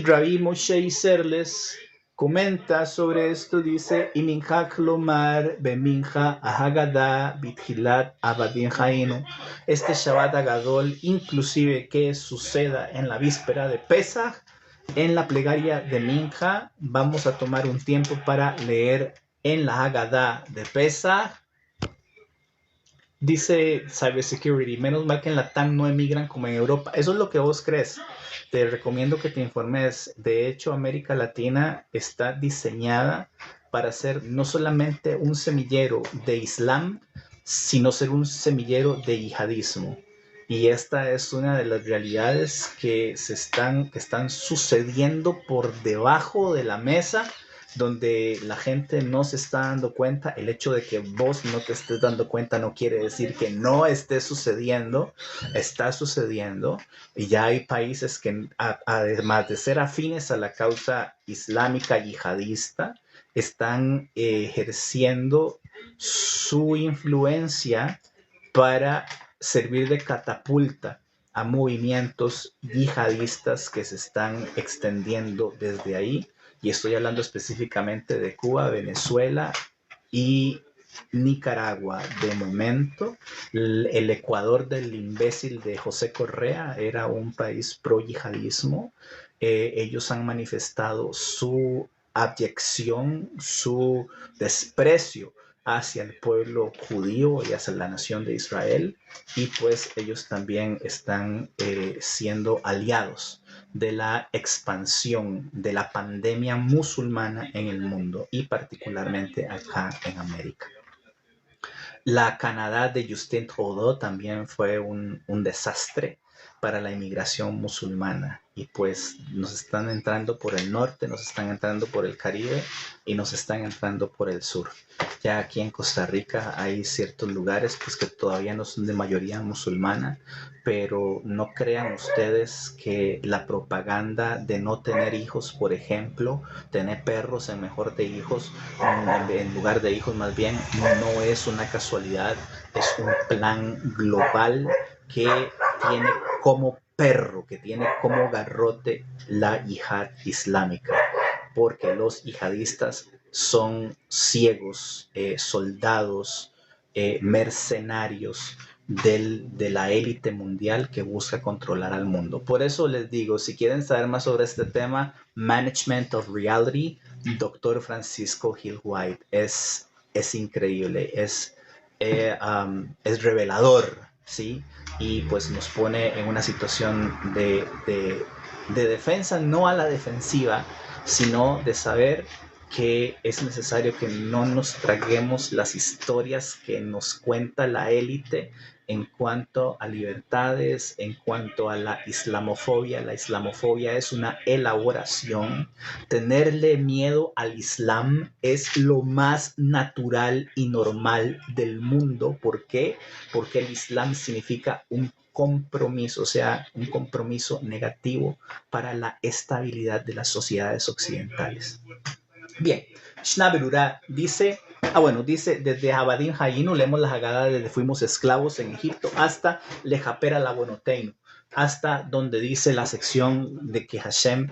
Rabbi Moshe Isserles comenta sobre esto, dice: Iminjak lomar beminja ahagada bithilat abadin jainu. Este Shabbat Agadol, inclusive que suceda en la víspera de Pesach, en la plegaria de Minja, vamos a tomar un tiempo para leer en la Haggadah de Pesach Dice Cybersecurity, menos mal que en Latam no emigran como en Europa. Eso es lo que vos crees. Te recomiendo que te informes. De hecho, América Latina está diseñada para ser no solamente un semillero de Islam, sino ser un semillero de yihadismo. Y esta es una de las realidades que están sucediendo por debajo de la mesa, donde la gente no se está dando cuenta. El hecho de que vos no te estés dando cuenta no quiere decir que no esté sucediendo, está sucediendo. Y ya hay países que, además de ser afines a la causa islámica yihadista, están ejerciendo su influencia para servir de catapulta a movimientos yihadistas que se están extendiendo desde ahí. Y estoy hablando específicamente de Cuba, Venezuela y Nicaragua. De momento, el Ecuador del imbécil de José Correa era un país pro yihadismo. Ellos han manifestado su abyección, su desprecio hacia el pueblo judío y hacia la nación de Israel, y pues ellos también están siendo aliados de la expansión de la pandemia musulmana en el mundo y particularmente acá en América. La Canadá de Justin Trudeau también fue un desastre para la inmigración musulmana, y pues nos están entrando por el norte, nos están entrando por el Caribe y nos están entrando por el sur. Ya aquí en Costa Rica hay ciertos lugares pues que todavía no son de mayoría musulmana, pero no crean ustedes que la propaganda de no tener hijos, por ejemplo, tener perros en mejor de hijos, en lugar de hijos más bien, no es una casualidad, es un plan global que tiene como perro, que tiene como garrote la yihad islámica, porque los yihadistas son ciegos, soldados, mercenarios de la élite mundial que busca controlar al mundo. Por eso les digo, si quieren saber más sobre este tema, Management of Reality, Dr. Francisco Hill White, es increíble, es revelador, ¿sí? Y pues nos pone en una situación de defensa, no a la defensiva, sino de saber que es necesario que no nos traguemos las historias que nos cuenta la élite en cuanto a libertades, en cuanto a la islamofobia. La islamofobia es una elaboración. Tenerle miedo al Islam es lo más natural y normal del mundo. ¿Por qué? Porque el Islam significa un compromiso, o sea, un compromiso negativo para la estabilidad de las sociedades occidentales. Bien, Schnaberura dice, dice, desde Abadín Hayinu leemos la Haggadah desde fuimos esclavos en Egipto hasta Lejapera la Bonoteinu, hasta donde dice la sección de que Hashem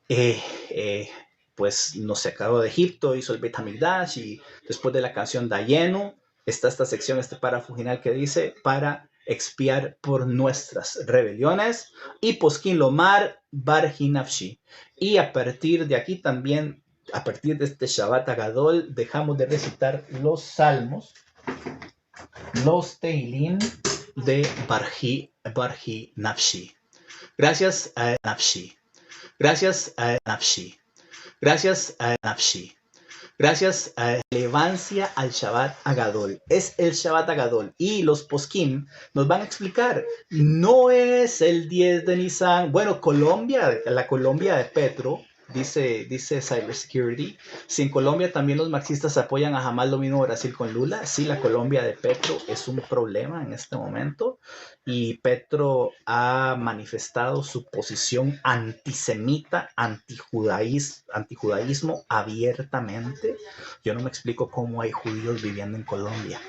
eh, eh, pues nos sacó de Egipto, hizo el Bet Hamikdash, y después de la canción Dayenu está esta sección, este párrafo final que dice, para expiar por nuestras rebeliones, y Poskin Lomar Bar Hinafshi. Y a partir de aquí también, a partir de este Shabbat Agadol, dejamos de recitar los salmos, los Teilim de Barhi Nafshi. Gracias a Nafshi. Gracias a Nafshi. Gracias a Nafshi. Gracias a relevancia al Shabbat Agadol. Es el Shabbat Agadol. Y los poskim nos van a explicar. No es el 10 de Nisan. Bueno, Colombia, la Colombia de Petro, dice Cybersecurity. Si en Colombia también los marxistas apoyan a jamás lo mismo Brasil con Lula. Sí, la Colombia de Petro es un problema en este momento. Y Petro ha manifestado su posición antisemita, antijudaísmo abiertamente. Yo no me explico cómo hay judíos viviendo en Colombia.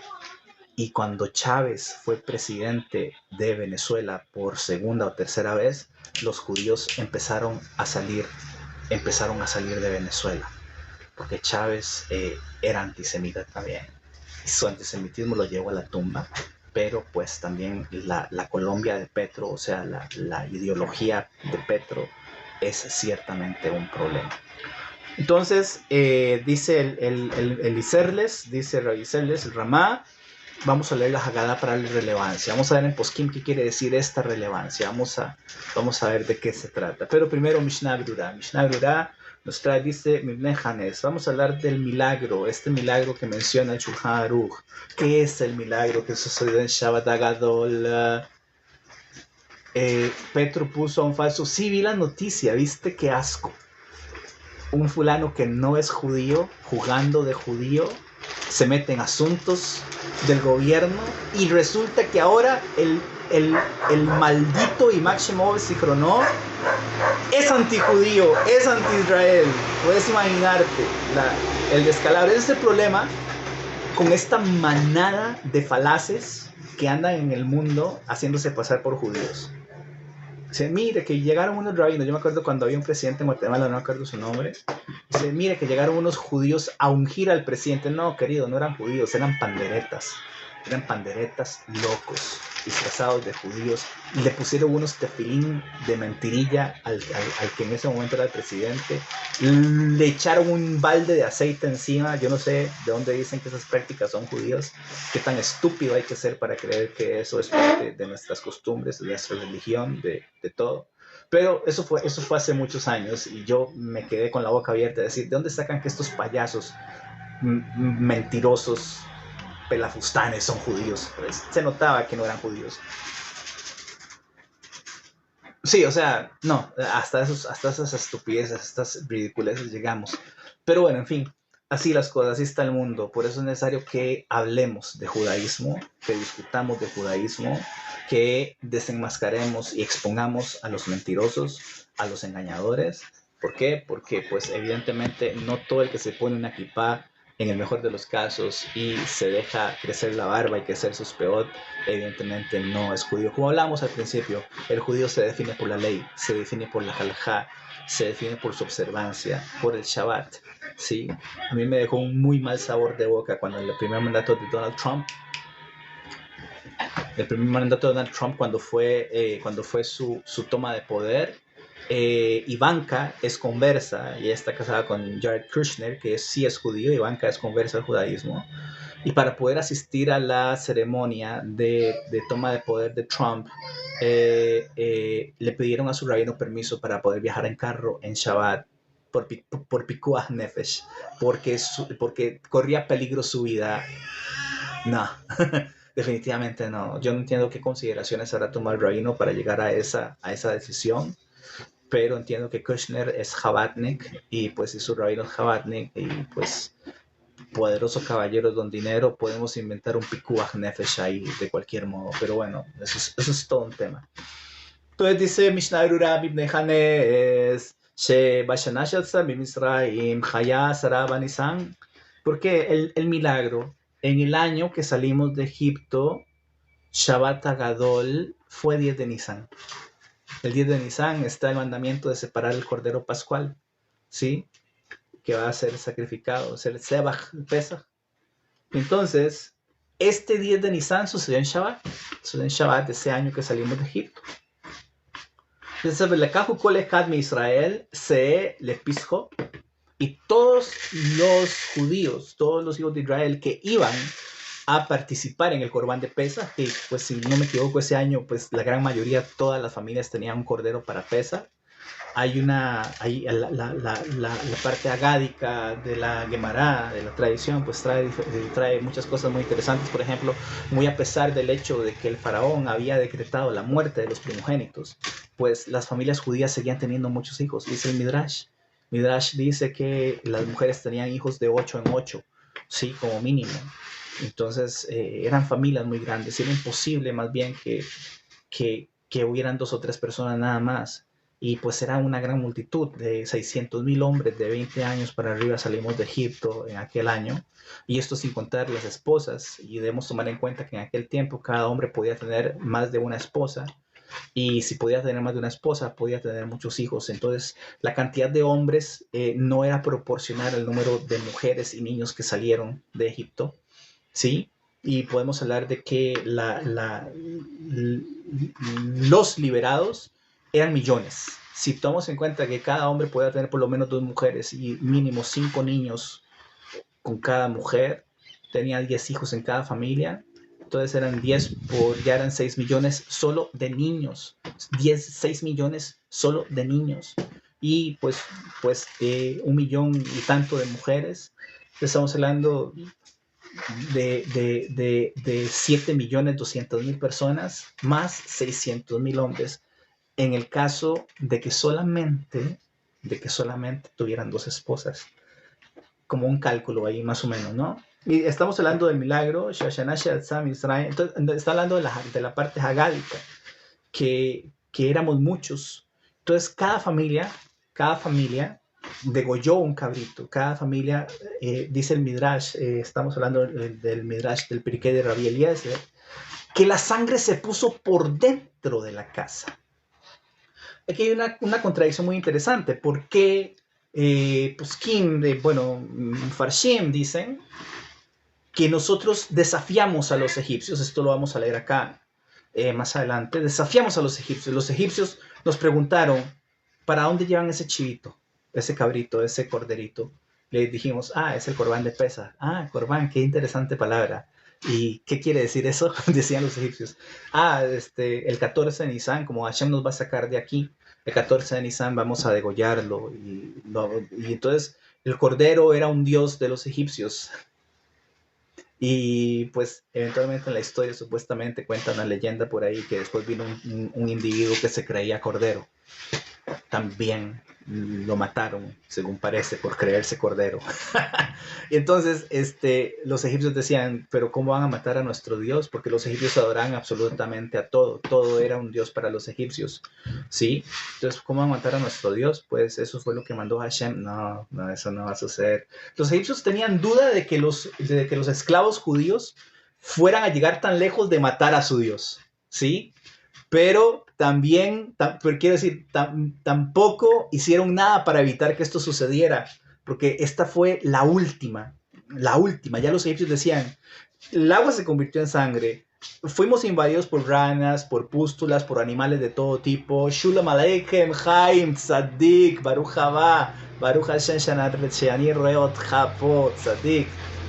Y cuando Chávez fue presidente de Venezuela por segunda o tercera vez, los judíos empezaron a salir de Venezuela, porque Chávez era antisemita también. Y su antisemitismo lo llevó a la tumba. Pero pues también la Colombia de Petro, o sea, la ideología de Petro es ciertamente un problema. Entonces, dice el Iserles, dice Rabbi Iserles, el Ramá, vamos a leer la Haggadah para darle relevancia. Vamos a ver en Poskim qué quiere decir esta relevancia. Vamos a ver de qué se trata. Pero primero Mishnah Berurah. Mishnah Berurah nos trae, dice, Mibnei Hanes. Vamos a hablar del milagro, este milagro que menciona el Shulchan Aruch. ¿Qué es el milagro que sucedió en Shabbat Agadol? Petro puso a un falso. Sí, vi la noticia, ¿viste? Qué asco. Un fulano que no es judío, jugando de judío, se mete en asuntos del gobierno y resulta que ahora el maldito Imam Shimon Zichrono es antijudío, es anti-Israel. Puedes imaginarte el descalabro. Ese es el problema con esta manada de falaces que andan en el mundo haciéndose pasar por judíos. Dice, mire que llegaron unos rabinos. Yo me acuerdo cuando había un presidente en Guatemala, no me acuerdo su nombre. Dice, mire que llegaron unos judíos a ungir al presidente. No, querido, no eran judíos, eran panderetas. Eran panderetas locos, disfrazados de judíos. Y le pusieron unos tefilín de mentirilla al que en ese momento era el presidente. Le echaron un balde de aceite encima. Yo no sé de dónde dicen que esas prácticas son judíos. Qué tan estúpido hay que ser para creer que eso es parte de nuestras costumbres, de nuestra religión, de todo. Pero eso fue hace muchos años y yo me quedé con la boca abierta de decir, ¿de dónde sacan que estos payasos mentirosos, pelafustanes son judíos? Pues se notaba que no eran judíos. Sí, o sea, no, hasta esas estupideces, estas ridiculeces llegamos. Pero bueno, en fin, así las cosas, así está el mundo. Por eso es necesario que hablemos de judaísmo, que discutamos de judaísmo, que desenmascaremos y expongamos a los mentirosos, a los engañadores. ¿Por qué? Porque pues evidentemente no todo el que se pone una kipá, en el mejor de los casos, y se deja crecer la barba y crecer sus peot, evidentemente no es judío. Como hablamos al principio, el judío se define por la ley, se define por la halajá, se define por su observancia, por el Shabbat, ¿sí? A mí me dejó un muy mal sabor de boca cuando en el primer mandato de Donald Trump, cuando fue su toma de poder, Ivanka es conversa y está casada con Jared Kushner, que sí es judío. Ivanka es conversa al judaísmo. Y para poder asistir a la ceremonia de toma de poder de Trump, le pidieron a su rabino permiso para poder viajar en carro en Shabbat por Pikuach Nefesh, porque corría peligro su vida. No, definitivamente no. Yo no entiendo qué consideraciones habrá tomado el rabino para llegar a esa decisión, pero entiendo que Kushner es Jabatnik y pues si su rabino es Jabatnik y pues poderoso caballero don dinero, podemos inventar un Pikuach Nefesh ahí de cualquier modo. Pero bueno, eso es todo un tema. Entonces dice Mishnah Berurah Mibnei Hanes Shebashana Shalza Bimisraim Chaya Sara Banisan. Porque el milagro, en el año que salimos de Egipto, Shabbat Agadol fue 10 de Nisan. El 10 de Nisan está el mandamiento de separar el cordero pascual, ¿sí? Que va a ser sacrificado, es el Sebach, el Pesach. Entonces, este 10 de Nisan sucedió en Shabbat, ese año que salimos de Egipto. Entonces, Israel se le pisó, y todos los judíos, todos los hijos de Israel que iban a participar en el Corbán de Pesach, que pues si no me equivoco ese año, pues la gran mayoría, todas las familias tenían un cordero para Pesach. Hay la parte agádica de la Gemara, de la tradición, pues trae muchas cosas muy interesantes. Por ejemplo, muy a pesar del hecho de que el faraón había decretado la muerte de los primogénitos, pues las familias judías seguían teniendo muchos hijos. Dice el Midrash. Midrash dice que las mujeres tenían hijos de 8 en 8, sí, como mínimo. Entonces eran familias muy grandes. Era imposible más bien que hubieran 2 o 3 personas nada más. Y pues era una gran multitud, de 600,000 hombres de 20 años para arriba salimos de Egipto en aquel año. Y esto sin contar las esposas. Y debemos tomar en cuenta que en aquel tiempo cada hombre podía tener más de una esposa. Y si podía tener más de una esposa, podía tener muchos hijos. Entonces, la cantidad de hombres no era proporcional al número de mujeres y niños que salieron de Egipto, ¿sí? Y podemos hablar de que los liberados eran millones. Si tomamos en cuenta que cada hombre podía tener por lo menos 2 mujeres y mínimo 5 niños con cada mujer, tenía 10 hijos en cada familia, entonces eran 10 por, ya eran 6 millones solo de niños. 6 millones solo de niños. Y pues 1 millón y tanto de mujeres. Estamos hablando de 7.200.000 personas, más 600.000 hombres, en el caso de que solamente tuvieran 2 esposas, como un cálculo ahí más o menos, ¿no? Y estamos hablando del milagro, Shoshana Sheatzam Israel, entonces está hablando de la parte hagádica, que éramos muchos. Entonces cada familia degolló un cabrito, cada familia, dice el Midrash, estamos hablando del Midrash del Pirkei de Rabbi Eliezer, que la sangre se puso por dentro de la casa. Aquí hay una contradicción muy interesante, porque Poskim, Farshim dicen que nosotros desafiamos a los egipcios, esto lo vamos a leer acá más adelante, desafiamos a los egipcios nos preguntaron, ¿para dónde llevan ese chivito, ese cabrito, ese corderito? Le dijimos, es el corbán de Pesa. Corbán, qué interesante palabra. ¿Y qué quiere decir eso? Decían los egipcios. El 14 de Nisan, como Hashem nos va a sacar de aquí, el 14 de Nisan vamos a degollarlo. Y entonces el cordero era un dios de los egipcios. Y pues eventualmente en la historia supuestamente cuenta una leyenda por ahí que después vino un individuo que se creía cordero. También lo mataron, según parece, por creerse cordero. Y entonces los egipcios decían, pero ¿cómo van a matar a nuestro Dios? Porque los egipcios adoraban absolutamente a todo. Todo era un Dios para los egipcios. ¿Sí? Entonces, ¿cómo van a matar a nuestro Dios? Pues eso fue lo que mandó Hashem. No, eso no va a suceder. Los egipcios tenían duda de que los esclavos judíos fueran a llegar tan lejos de matar a su Dios. ¿Sí? Pero también, pero quiero decir, tampoco hicieron nada para evitar que esto sucediera, porque esta fue la última, ya los egipcios decían, el agua se convirtió en sangre, fuimos invadidos por ranas, por pústulas, por animales de todo tipo, Shulam Aleichem, Chaim, Tzadik, Baruch Haba, Baruch Hashem Sheani Reot, Chapo, Tzadik,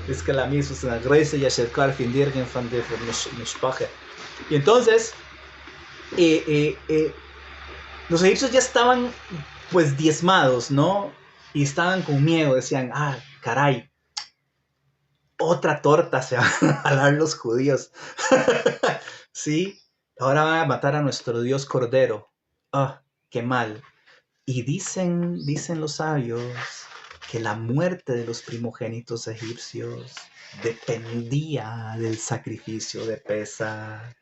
es que la misma es una grecia y acercar fin dirgen fan de Mishpache. Y entonces, los egipcios ya estaban pues diezmados, ¿no? Y estaban con miedo, decían, caray, otra torta se van a dar los judíos. Sí, ahora van a matar a nuestro Dios Cordero. Qué mal. Y dicen los sabios que la muerte de los primogénitos egipcios dependía del sacrificio de Pesach.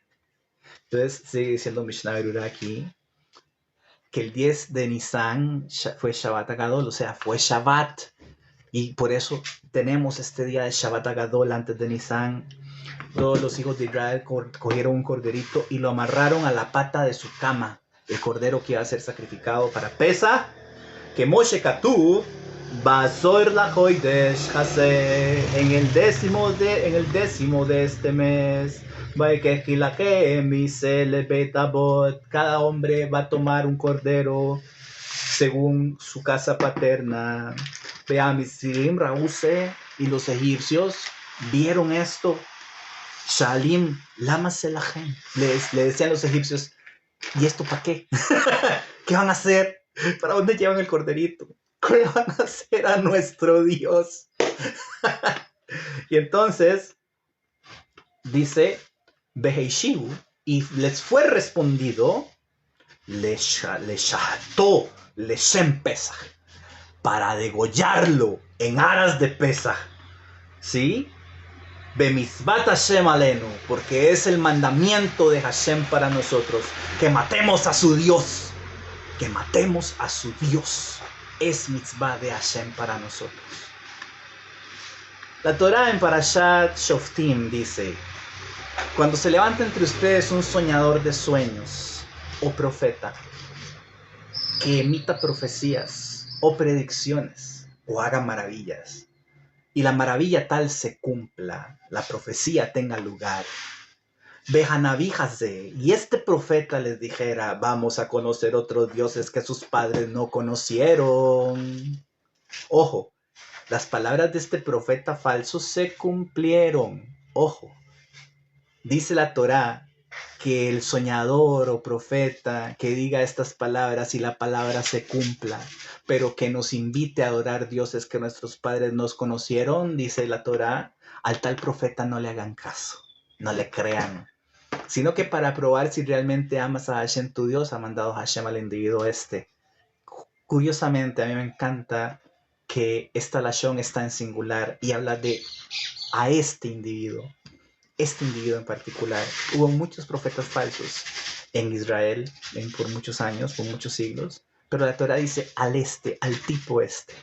Entonces sigue diciendo Mishnah Berurah aquí que el 10 de Nisan fue Shabbat Agadol, o sea, fue Shabbat. Y por eso tenemos este día de Shabbat Agadol antes de Nisan. Todos los hijos de Israel cogieron un corderito y lo amarraron a la pata de su cama. El cordero que iba a ser sacrificado para Pesach, que Moshe Katuv, Basor la Hoidesh Hase, en el décimo de este mes. Cada hombre va a tomar un cordero según su casa paterna. Y los egipcios vieron esto. Shalim, lama selahem. Le decían los egipcios, ¿y esto para qué? ¿Qué van a hacer? ¿Para dónde llevan el corderito? ¿Qué van a hacer a nuestro Dios? Y entonces dice Beheishiu, y les fue respondido, le shaható leshem Pesach, para degollarlo en aras de Pesach, ¿sí? Bemizbat Hashem alenu, porque es el mandamiento de Hashem para nosotros, que matemos a su Dios, es mitzvah de Hashem para nosotros. La Torah en Parashat Shoftim dice, cuando se levanta entre ustedes un soñador de sueños o profeta que emita profecías o predicciones o haga maravillas, y la maravilla tal se cumpla, la profecía tenga lugar, y este profeta les dijera, vamos a conocer otros dioses que sus padres no conocieron. Ojo, las palabras de este profeta falso se cumplieron. Ojo. Dice la Torá que el soñador o profeta que diga estas palabras y la palabra se cumpla, pero que nos invite a adorar dioses que nuestros padres nos conocieron, dice la Torá, al tal profeta no le hagan caso, no le crean, sino que para probar si realmente amas a Hashem tu Dios, ha mandado Hashem al individuo este. Curiosamente, a mí me encanta que esta lashon está en singular y habla de a este individuo en particular. Hubo muchos profetas falsos en Israel por muchos años, por muchos siglos, pero la Torah dice al tipo este.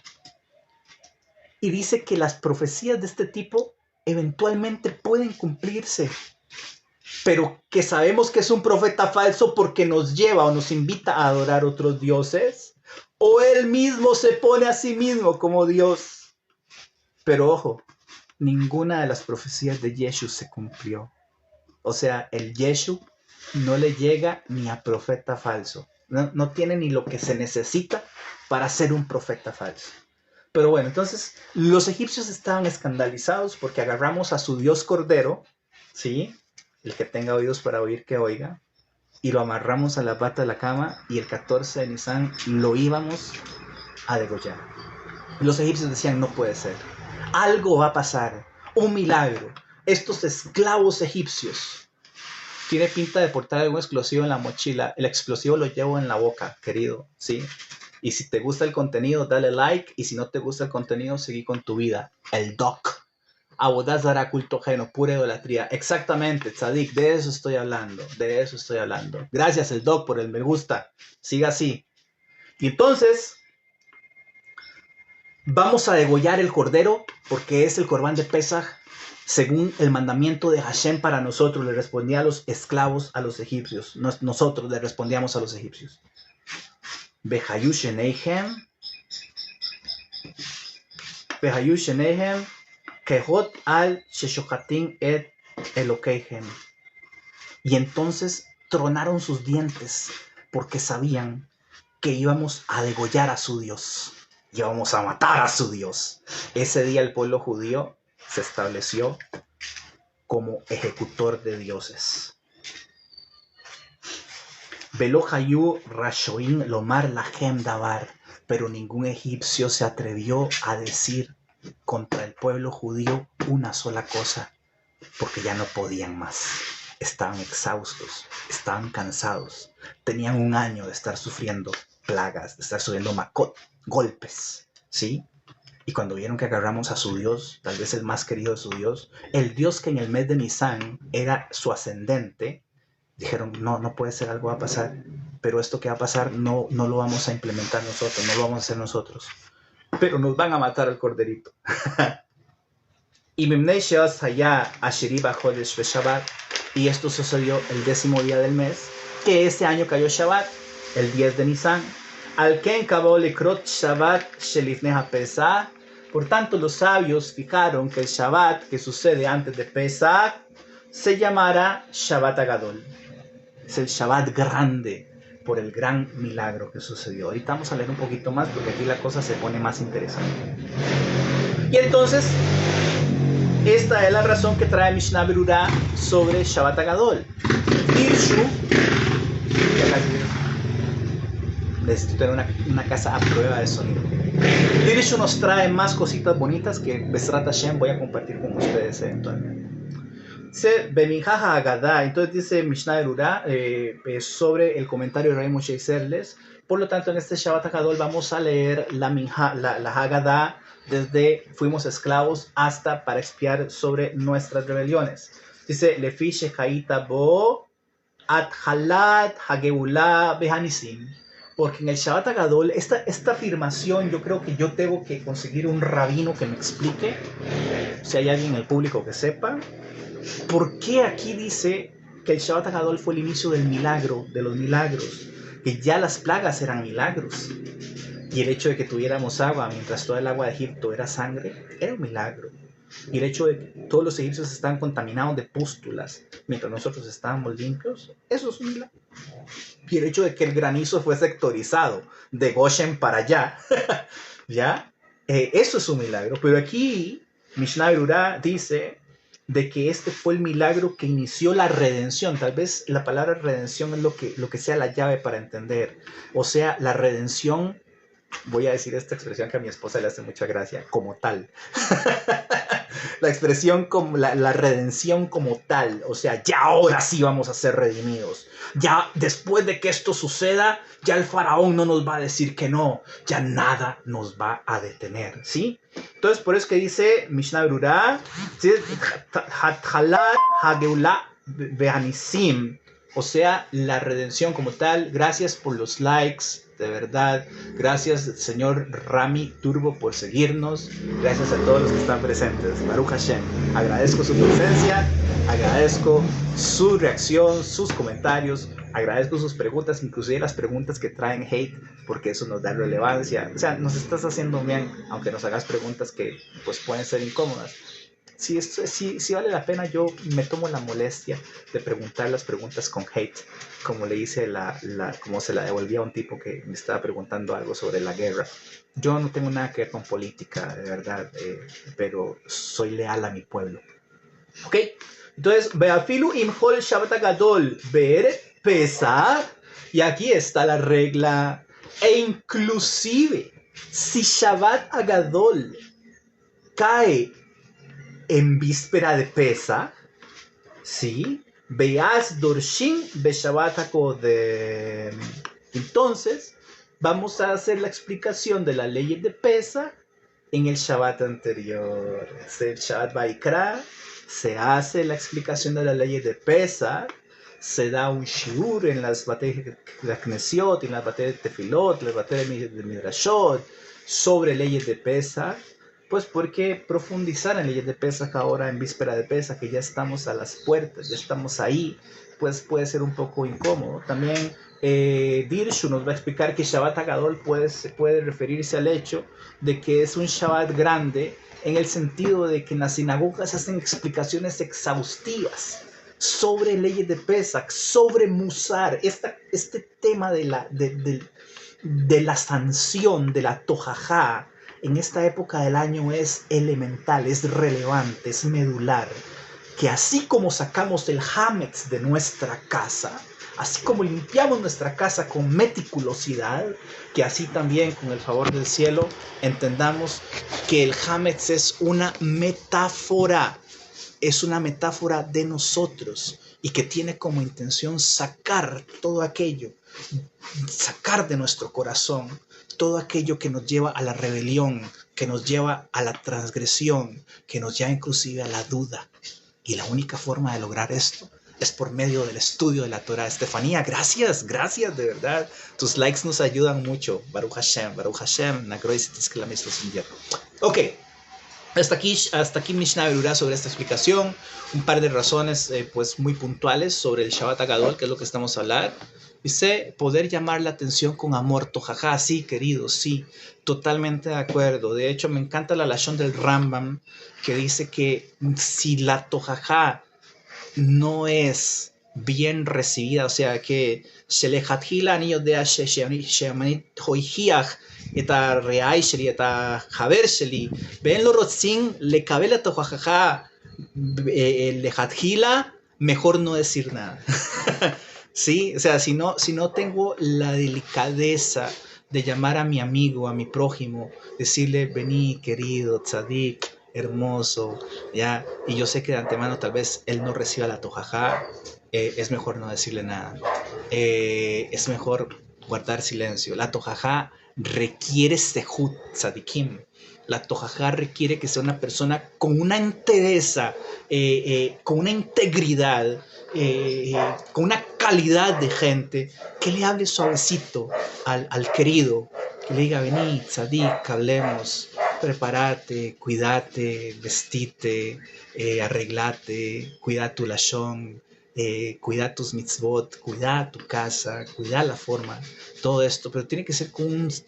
Y dice que las profecías de este tipo eventualmente pueden cumplirse, pero que sabemos que es un profeta falso porque nos lleva o nos invita a adorar otros dioses, o él mismo se pone a sí mismo como Dios. Pero ojo, ninguna de las profecías de Yeshu se cumplió. O sea, el Yeshu no le llega ni a profeta falso. No tiene ni lo que se necesita para ser un profeta falso. Pero bueno, entonces los egipcios estaban escandalizados porque agarramos a su dios cordero, ¿sí? El que tenga oídos para oír, que oiga, y lo amarramos a la pata de la cama y el 14 de Nisan lo íbamos a degollar. Los egipcios decían, no puede ser. Algo va a pasar, un milagro. Estos esclavos egipcios tiene pinta de portar algún explosivo en la mochila. El explosivo lo llevo en la boca, querido, ¿sí? Y si te gusta el contenido, dale like. Y si no te gusta el contenido, seguí con tu vida. El doc. Abodazara, culto ajeno, pura idolatría. Exactamente, Tzadik, de eso estoy hablando. De eso estoy hablando. Gracias, el doc, por el me gusta. Siga así. Y entonces, vamos a degollar el cordero, porque es el corbán de Pesaj, según el mandamiento de Hashem para nosotros. Le respondía a los esclavos, a los egipcios. Nosotros le respondíamos a los egipcios. Behayu Sheneihem, Kehot al Sheshochatim et Elokeihem. Y entonces tronaron sus dientes, porque sabían que íbamos a degollar a su Dios. Íbamos a matar a su Dios. Ese día el pueblo judío se estableció como ejecutor de dioses. Velo hayu rashoin lomar lahem davar, pero ningún egipcio se atrevió a decir contra el pueblo judío una sola cosa, porque ya no podían más. Estaban exhaustos, estaban cansados, tenían un año de estar sufriendo plagas, de estar sufriendo golpes, ¿sí? Y cuando vieron que agarramos a su Dios, tal vez el más querido de su Dios, el Dios que en el mes de Nisan era su ascendente, dijeron, no puede ser, algo va a pasar, pero esto que va a pasar no lo vamos a implementar nosotros, no lo vamos a hacer nosotros, pero nos van a matar al corderito. Y Mimnei Sheas Hayá Asheri Bajodesh Shabbat, y esto sucedió el 10º día del mes, que ese año cayó Shabbat, el 10 de Nisan. Al Ken Kabo Lekrot Shabbat Shelifnei HaPesach. Por tanto, los sabios fijaron que el Shabbat que sucede antes de Pesach se llamará Shabbat Agadol. Es el Shabbat grande por el gran milagro que sucedió. Ahorita vamos a leer un poquito más porque aquí la cosa se pone más interesante. Y entonces, esta es la razón que trae Mishnah Berurah sobre Shabbat Agadol. Dirshu, necesito tener una casa a prueba de sonido. Dirshu nos trae más cositas bonitas que Besrat Hashem voy a compartir con ustedes eventualmente. Dice Beminjaja Agadá, entonces dice Mishnah Berurah sobre el comentario de Rey Moshe Serles. Por lo tanto, en este Shabbat Agadol vamos a leer la Agadá desde fuimos esclavos hasta para expiar sobre nuestras rebeliones. Dice Lefi Shechaita Bo Athalat Hageulah Behanisim. Porque en el Shabbat Agadol, esta afirmación, yo creo que yo tengo que conseguir un rabino que me explique, si hay alguien en el público que sepa, ¿por qué aquí dice que el Shabbat Agadol fue el inicio del milagro, de los milagros? Que ya las plagas eran milagros. Y el hecho de que tuviéramos agua mientras toda el agua de Egipto era sangre, era un milagro. Y el hecho de que todos los egipcios estaban contaminados de pústulas mientras nosotros estábamos limpios, eso es un milagro. Y el hecho de que el granizo fue sectorizado de Goshen para allá, ¿ya? Eso es un milagro. Pero aquí Mishnah Berurah dice, de que este fue el milagro que inició la redención. Tal vez la palabra redención es lo que sea la llave para entender. O sea, la redención, voy a decir esta expresión que a mi esposa le hace mucha gracia, como tal. La expresión como la redención como tal. O sea, ya ahora sí vamos a ser redimidos. Ya después de que esto suceda, ya el faraón no nos va a decir que no. Ya nada nos va a detener. ¿Sí? Entonces, por eso que dice Mishnah Berurah, ¿sí? Hathalat Hageulah Behanisim. O sea, la redención como tal. Gracias por los likes. De verdad, gracias señor Rami Turbo por seguirnos, gracias a todos los que están presentes, Baruch Hashem, agradezco su presencia, agradezco su reacción, sus comentarios, agradezco sus preguntas, inclusive las preguntas que traen hate, porque eso nos da relevancia, o sea, nos estás haciendo bien, aunque nos hagas preguntas que pues pueden ser incómodas. Si vale la pena, yo me tomo la molestia de preguntar las preguntas con hate, como le hice como se la devolví a un tipo que me estaba preguntando algo sobre la guerra. Yo no tengo nada que ver con política, de verdad, pero soy leal a mi pueblo. ¿Ok? Entonces, Beafilu imhol Shabbat Agadol Be'eret Pesach, y aquí está la regla, e inclusive si Shabbat Agadol cae en víspera de Pesach, ¿sí? Beas Dorshin Beshabbat HaKodem. Entonces, vamos a hacer la explicación de la ley de Pesach en el Shabbat anterior. Es el Shabbat Vaikra, se hace la explicación de la ley de Pesach, se da un shiur en las batallas de Knesiot, en las batallas de Tefilot, en las batallas de Midrashot, sobre leyes de Pesach. Pues porque profundizar en leyes de Pesach ahora en víspera de Pesach, que ya estamos a las puertas, ya estamos ahí, pues puede ser un poco incómodo. También Dirshu nos va a explicar que Shabbat Agadol puede referirse al hecho de que es un Shabbat grande, en el sentido de que en las sinagogas hacen explicaciones exhaustivas sobre leyes de Pesach, sobre Musar, este tema de la sanción, de la tojajá, en esta época del año es elemental, es relevante, es medular. Que así como sacamos el hametz de nuestra casa, así como limpiamos nuestra casa con meticulosidad, que así también con el favor del cielo entendamos que el hametz es una metáfora de nosotros y que tiene como intención sacar todo aquello, sacar de nuestro corazón todo aquello que nos lleva a la rebelión, que nos lleva a la transgresión, que nos lleva inclusive a la duda. Y la única forma de lograr esto es por medio del estudio de la Torah. Estefanía, gracias, de verdad. Tus likes nos ayudan mucho. Baruch Hashem, Nagrois invierno. Ok, hasta aquí Mishnah Berurah sobre esta explicación. Un par de razones pues muy puntuales sobre el Shabbat Agadol, que es lo que estamos a hablar. Dice, poder llamar la atención con amor, tojajá, sí, querido, sí, totalmente de acuerdo. De hecho, me encanta la lashon del Rambam, que dice que si la tojajá no es bien recibida, o sea, que שלכתחילה אני יודע שאני הוכיח את הרעי שלי, את החבר שלי, ואין לו רוצים לקבל את ההוכחה לכתחילה, mejor no decir nada. ¿Sí? O sea, si no tengo la delicadeza de llamar a mi amigo, a mi prójimo, decirle, vení, querido, tzadik, hermoso, ¿ya? Y yo sé que de antemano tal vez él no reciba la tojajá, es mejor no decirle nada. Es mejor guardar silencio. La tojajá requiere sehut tzadikim. La tojajá requiere que sea una persona con una entereza, con una integridad, con una calidad de gente, que le hable suavecito al querido, que le diga, vení, tzadik, hablemos, prepárate, cuídate, vestite, arreglate, cuida tu lashon, cuida tus mitzvot, cuida tu casa, cuida la forma, todo esto, pero tiene que ser con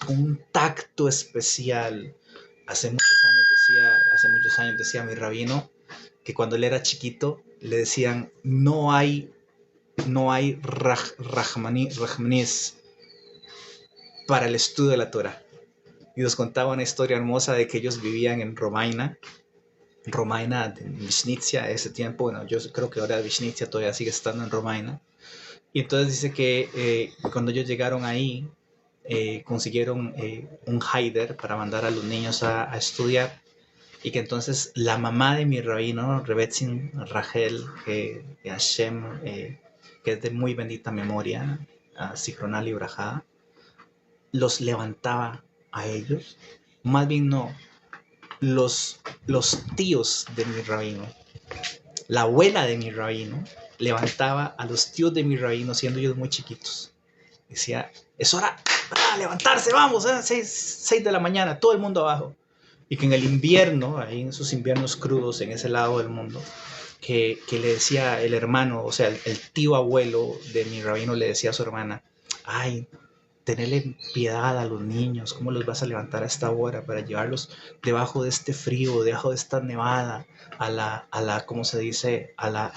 un tacto especial. Hace muchos años decía mi rabino que cuando él era chiquito le decían, no hay Rahmanis para el estudio de la Torah. Y nos contaba una historia hermosa de que ellos vivían en Romaina Romaina de Vishnitsia, ese tiempo, bueno, yo creo que ahora Vishnitsia todavía sigue estando en Romaina. Y entonces dice que cuando ellos llegaron ahí, consiguieron un Haider para mandar a los niños a estudiar, y que entonces la mamá de mi rabino, Rebetzin Rachel Hashem, que es de muy bendita memoria, Sichronal y Brajá, los levantaba a ellos, más bien no, los tíos de mi rabino, la abuela de mi rabino, levantaba a los tíos de mi rabino siendo ellos muy chiquitos. Decía, es hora levantarse, vamos, 6 de la mañana, todo el mundo abajo. Y que en el invierno, ahí en esos inviernos crudos en ese lado del mundo, que le decía el hermano, o sea, el tío abuelo de mi rabino le decía a su hermana, ay, tenerle piedad a los niños, ¿cómo los vas a levantar a esta hora para llevarlos debajo de este frío, debajo de esta nevada, ¿cómo se dice? Al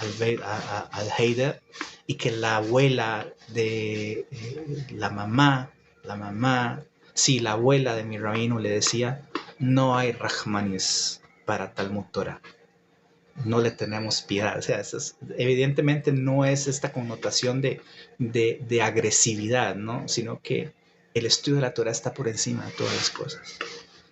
Heider? Y que la abuela de sí, la abuela de mi rabino le decía, no hay Rahmanes para Talmud Torah, no le tenemos piedad. O sea, evidentemente no es esta connotación de agresividad, ¿no? Sino que el estudio de la Torah está por encima de todas las cosas.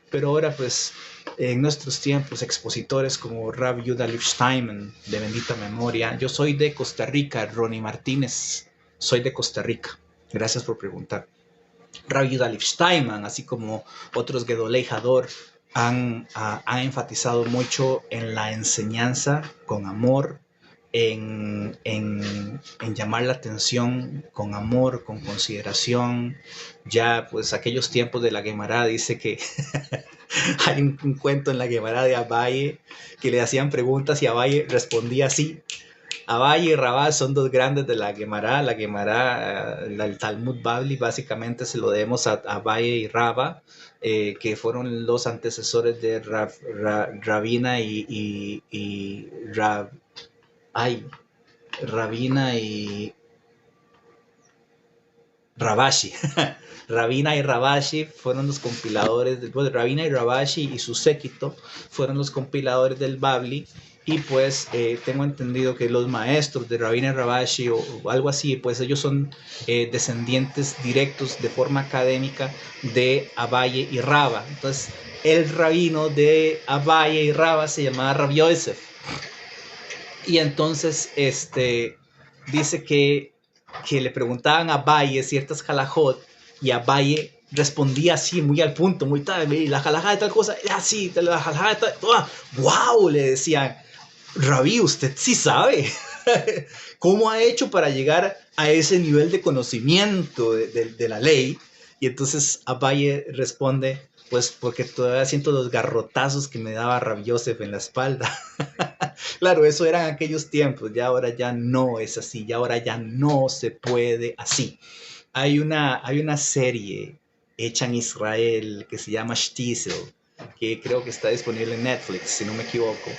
Pero ahora, pues, en nuestros tiempos, expositores como Rav Yuda Lifsteinman, de bendita memoria. Yo soy de Costa Rica, Ronnie Martínez, soy de Costa Rica. Gracias por preguntar. Rav Yuda Lifsteinman, así como otros Gedolei Hador, han enfatizado mucho en la enseñanza con amor, en llamar la atención con amor, con consideración. Ya, pues, aquellos tiempos de la Gemara dice que hay un cuento en la Gemara de Abaye que le hacían preguntas y Abaye respondía así. Abaye y Rabá son dos grandes de la Gemara. La Gemara, el Talmud Babli, básicamente se lo debemos a Abaye y Rabá, que fueron los antecesores de Rabina y Rabina y Rabashi. Rabina y Rabashi fueron los compiladores, Rabina y Rabashi y su séquito fueron los compiladores del Babli. Y pues tengo entendido que los maestros de Rabina y Rabashi o algo así, pues ellos son descendientes directos de forma académica de Abaye y Raba. Entonces el rabino de Abaye y Raba se llamaba Rabbi Yosef. Y entonces dice que le preguntaban a Abaye ciertas halajot y Abaye respondía así, muy al punto, muy tal, y la halajá de tal cosa, así, la halajá de tal, wow, le decían, Rabí, usted sí sabe. ¿Cómo ha hecho para llegar a ese nivel de conocimiento de la ley? Y entonces Abaye responde, pues porque todavía siento los garrotazos que me daba Rabbi Yosef en la espalda. Claro, eso eran aquellos tiempos, ya ahora ya no es así, ya ahora ya no se puede así. Hay una serie hecha en Israel que se llama Shtisel, que creo que está disponible en Netflix, si no me equivoco.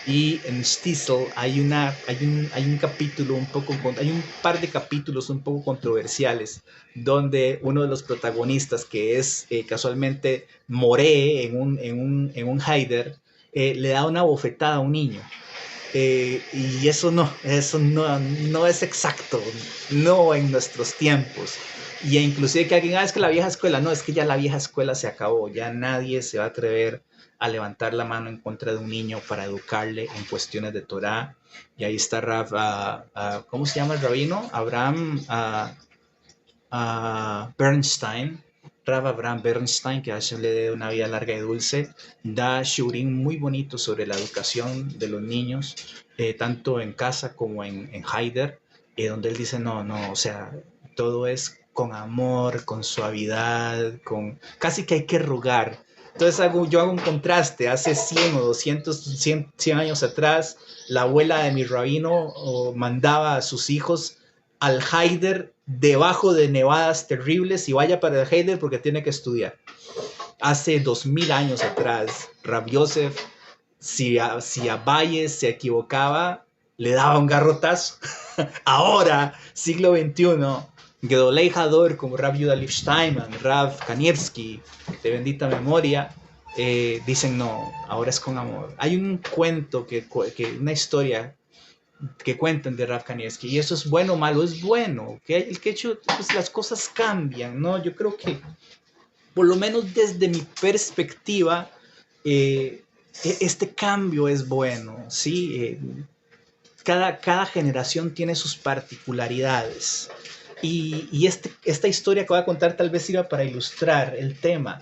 Y en Shtisel hay un capítulo hay un par de capítulos un poco controversiales, donde uno de los protagonistas, que es casualmente Moré en un Haider, le da una bofetada a un niño. Y eso no es exacto, no en nuestros tiempos. Y inclusive que alguien, es que la vieja escuela, no, es que ya la vieja escuela se acabó, ya nadie se va a atrever a levantar la mano en contra de un niño para educarle en cuestiones de Torah. Y ahí está ¿cómo se llama el rabino? Abraham Bernstein, Rav Abraham Bernstein, que Hashem le dé una vida larga y dulce, da shurim muy bonito sobre la educación de los niños, tanto en casa como en Haider, donde él dice, no, o sea, todo es con amor, con suavidad, casi que hay que rogar. Entonces yo hago un contraste. Hace 100 o 200, 100 años atrás, la abuela de mi rabino mandaba a sus hijos al Haider debajo de nevadas terribles y vaya para el Haider porque tiene que estudiar. Hace 2000 años atrás, Rabbi Yosef, si Abaye se equivocaba, le daba un garrotazo. Ahora, siglo XXI, Gedolei Hador como Rav Yuda Lifsteinman, Rav Kanievski, de bendita memoria, dicen no, ahora es con amor. Hay un cuento, una historia que cuentan de Rav Kanievski, y eso es bueno o malo, es bueno, que el que hecho, pues las cosas cambian, ¿no? Yo creo que, por lo menos desde mi perspectiva, este cambio es bueno, ¿sí? Cada generación tiene sus particularidades. Esta historia que voy a contar tal vez sirva para ilustrar el tema.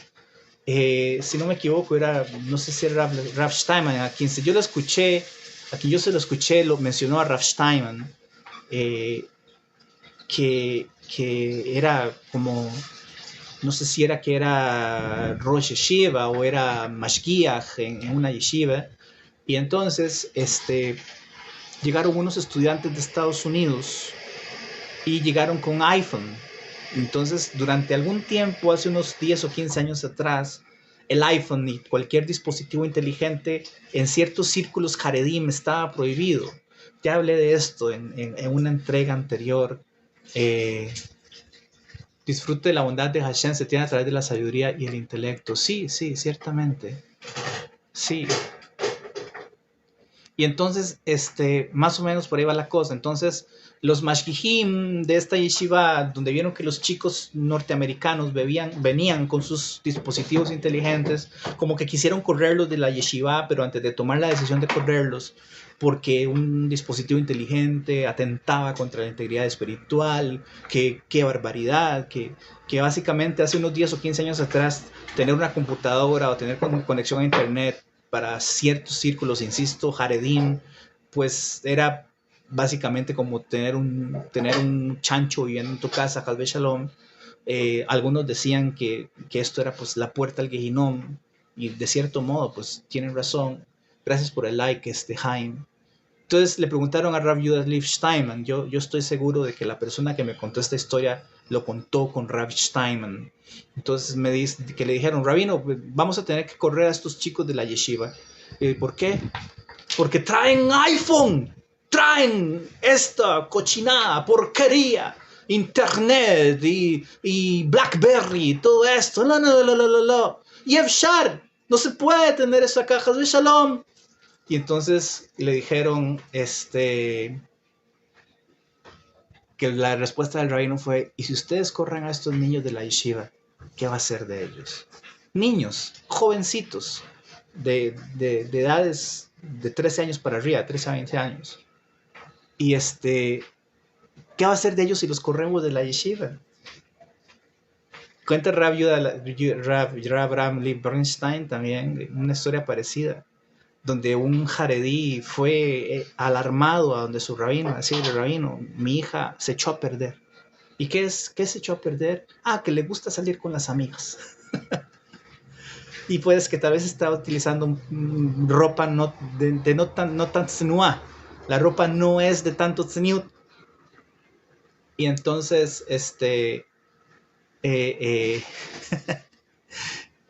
Si no me equivoco, no sé si era Rav Steinman, yo lo escuché, a quien yo se lo escuché, lo mencionó a Rav Steinman, que era como, no sé si era que era Rosh Yeshiva o era Mashgiach en una yeshiva, y entonces llegaron unos estudiantes de Estados Unidos y llegaron con iPhone. Entonces, durante algún tiempo, hace unos 10 o 15 años atrás, el iPhone y cualquier dispositivo inteligente en ciertos círculos Haredim estaba prohibido. Ya hablé de esto en una entrega anterior. Disfrute de la bondad de Hashem se tiene a través de la sabiduría y el intelecto. Sí, sí, ciertamente. Sí. Y entonces, más o menos por ahí va la cosa. Entonces, los mashgihim de esta yeshiva, donde vieron que los chicos norteamericanos venían con sus dispositivos inteligentes, como que quisieron correrlos de la yeshiva, pero antes de tomar la decisión de correrlos, porque un dispositivo inteligente atentaba contra la integridad espiritual, qué barbaridad, que básicamente hace unos 10 o 15 años atrás, tener una computadora o tener conexión a internet para ciertos círculos, insisto, Haredim, pues era básicamente como tener un chancho viviendo en tu casa, Halbe Shalom. Algunos decían que esto era pues la puerta al Gehinnom, y de cierto modo pues tienen razón. Gracias por el like, Jaime. Entonces le preguntaron a Rav Yudas Leif Steinman. Yo estoy seguro de que la persona que me contó esta historia lo contó con Rav Steinman. Entonces me dice que le dijeron, Rabino, vamos a tener que correr a estos chicos de la yeshiva. ¿Por qué? Porque traen iPhone, traen esta cochinada, porquería, internet y BlackBerry, todo esto. No. Y Efshar, no se puede tener esa caja de Shalom. Y entonces le dijeron que la respuesta del rabino fue, ¿y si ustedes corren a estos niños de la yeshiva, qué va a ser de ellos? Niños, jovencitos, de edades de 13 años para arriba, 13 a 20 años. Y ¿qué va a ser de ellos si los corremos de la yeshiva? Cuenta Rav Abraham Lee Bernstein también una historia parecida, donde un jaredí fue alarmado a donde su rabino, a decirle, rabino, mi hija se echó a perder. ¿Y qué se echó a perder? Ah, que le gusta salir con las amigas. Y pues que tal vez estaba utilizando ropa no tan tznua. La ropa no es de tanto tzniut. Y entonces,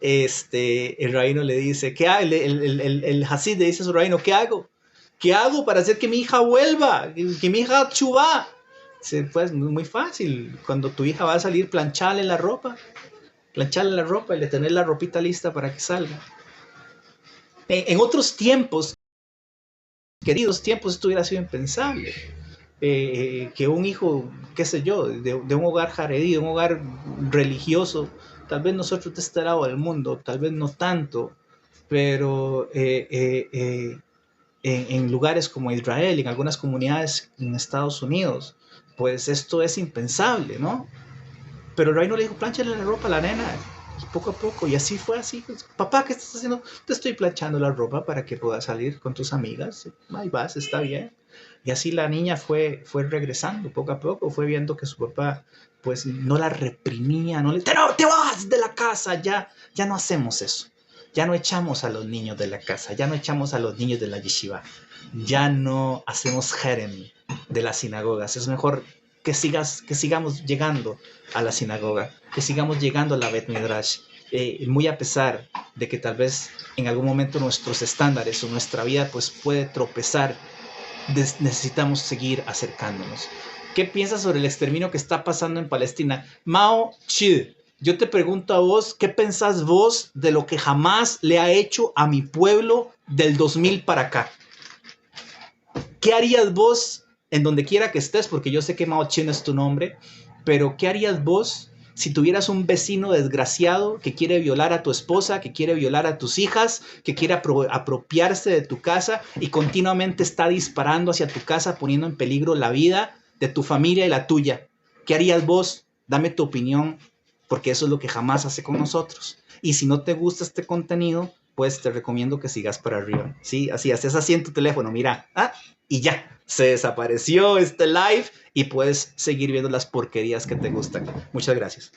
el rabino le dice, ¿qué hago? El Hasid le dice a su rabino, ¿qué hago? ¿Qué hago para hacer que mi hija vuelva? Que mi hija chubá. Pues muy fácil. Cuando tu hija va a salir, plancharle la ropa y le tener la ropita lista para que salga. En otros tiempos, queridos tiempos, esto hubiera sido impensable. Que un hijo, qué sé yo, de un hogar jaredí, de un hogar religioso, tal vez nosotros de este lado del mundo, tal vez no tanto, pero en lugares como Israel, en algunas comunidades en Estados Unidos, pues esto es impensable, ¿no? Pero el reino le dijo, plánchale la ropa a la nena, y poco a poco, y así fue así. Papá, ¿qué estás haciendo? Te estoy planchando la ropa para que puedas salir con tus amigas. Ahí vas, está bien. Y así la niña fue regresando poco a poco, fue viendo que su papá pues no la reprimía, no le te vas de la casa, ya no hacemos eso. Ya no echamos a los niños de la casa, ya no echamos a los niños de la yeshiva, ya no hacemos jerem de las sinagogas. Es mejor que sigamos llegando a la sinagoga, que sigamos llegando a la Bet Midrash, muy a pesar de que tal vez en algún momento nuestros estándares o nuestra vida pues puede tropezar, necesitamos seguir acercándonos. ¿Qué piensas sobre el exterminio que está pasando en Palestina? Mao Chi, Yo te pregunto a vos, ¿qué pensás vos de lo que jamás le ha hecho a mi pueblo del 2000 para acá? ¿Qué harías vos en donde quiera que estés? Porque yo sé que Mao Chin es tu nombre, pero ¿qué harías vos si tuvieras un vecino desgraciado que quiere violar a tu esposa, que quiere violar a tus hijas, que quiere apropiarse de tu casa y continuamente está disparando hacia tu casa, poniendo en peligro la vida de tu familia y la tuya? ¿Qué harías vos? Dame tu opinión, porque eso es lo que jamás hace con nosotros. Y si no te gusta este contenido, pues te recomiendo que sigas para arriba. Sí, así, haces así en tu teléfono, mira, y ya, se desapareció este live y puedes seguir viendo las porquerías que te gustan. Muchas gracias.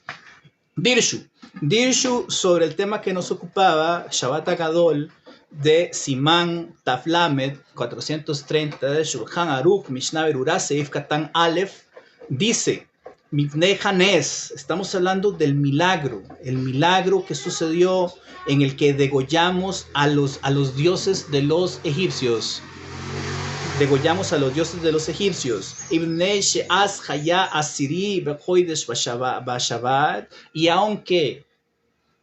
Dirshu sobre el tema que nos ocupaba, Shabbat Agadol, de Simán Taflamed 430 de Shulchan Aruch, Mishnah Berurah, Seif Katan Aleph, dice: Mivnei Hanes, estamos hablando del milagro, el milagro que sucedió en el que degollamos a los dioses de los egipcios. Degollamos a los dioses de los egipcios. Y aunque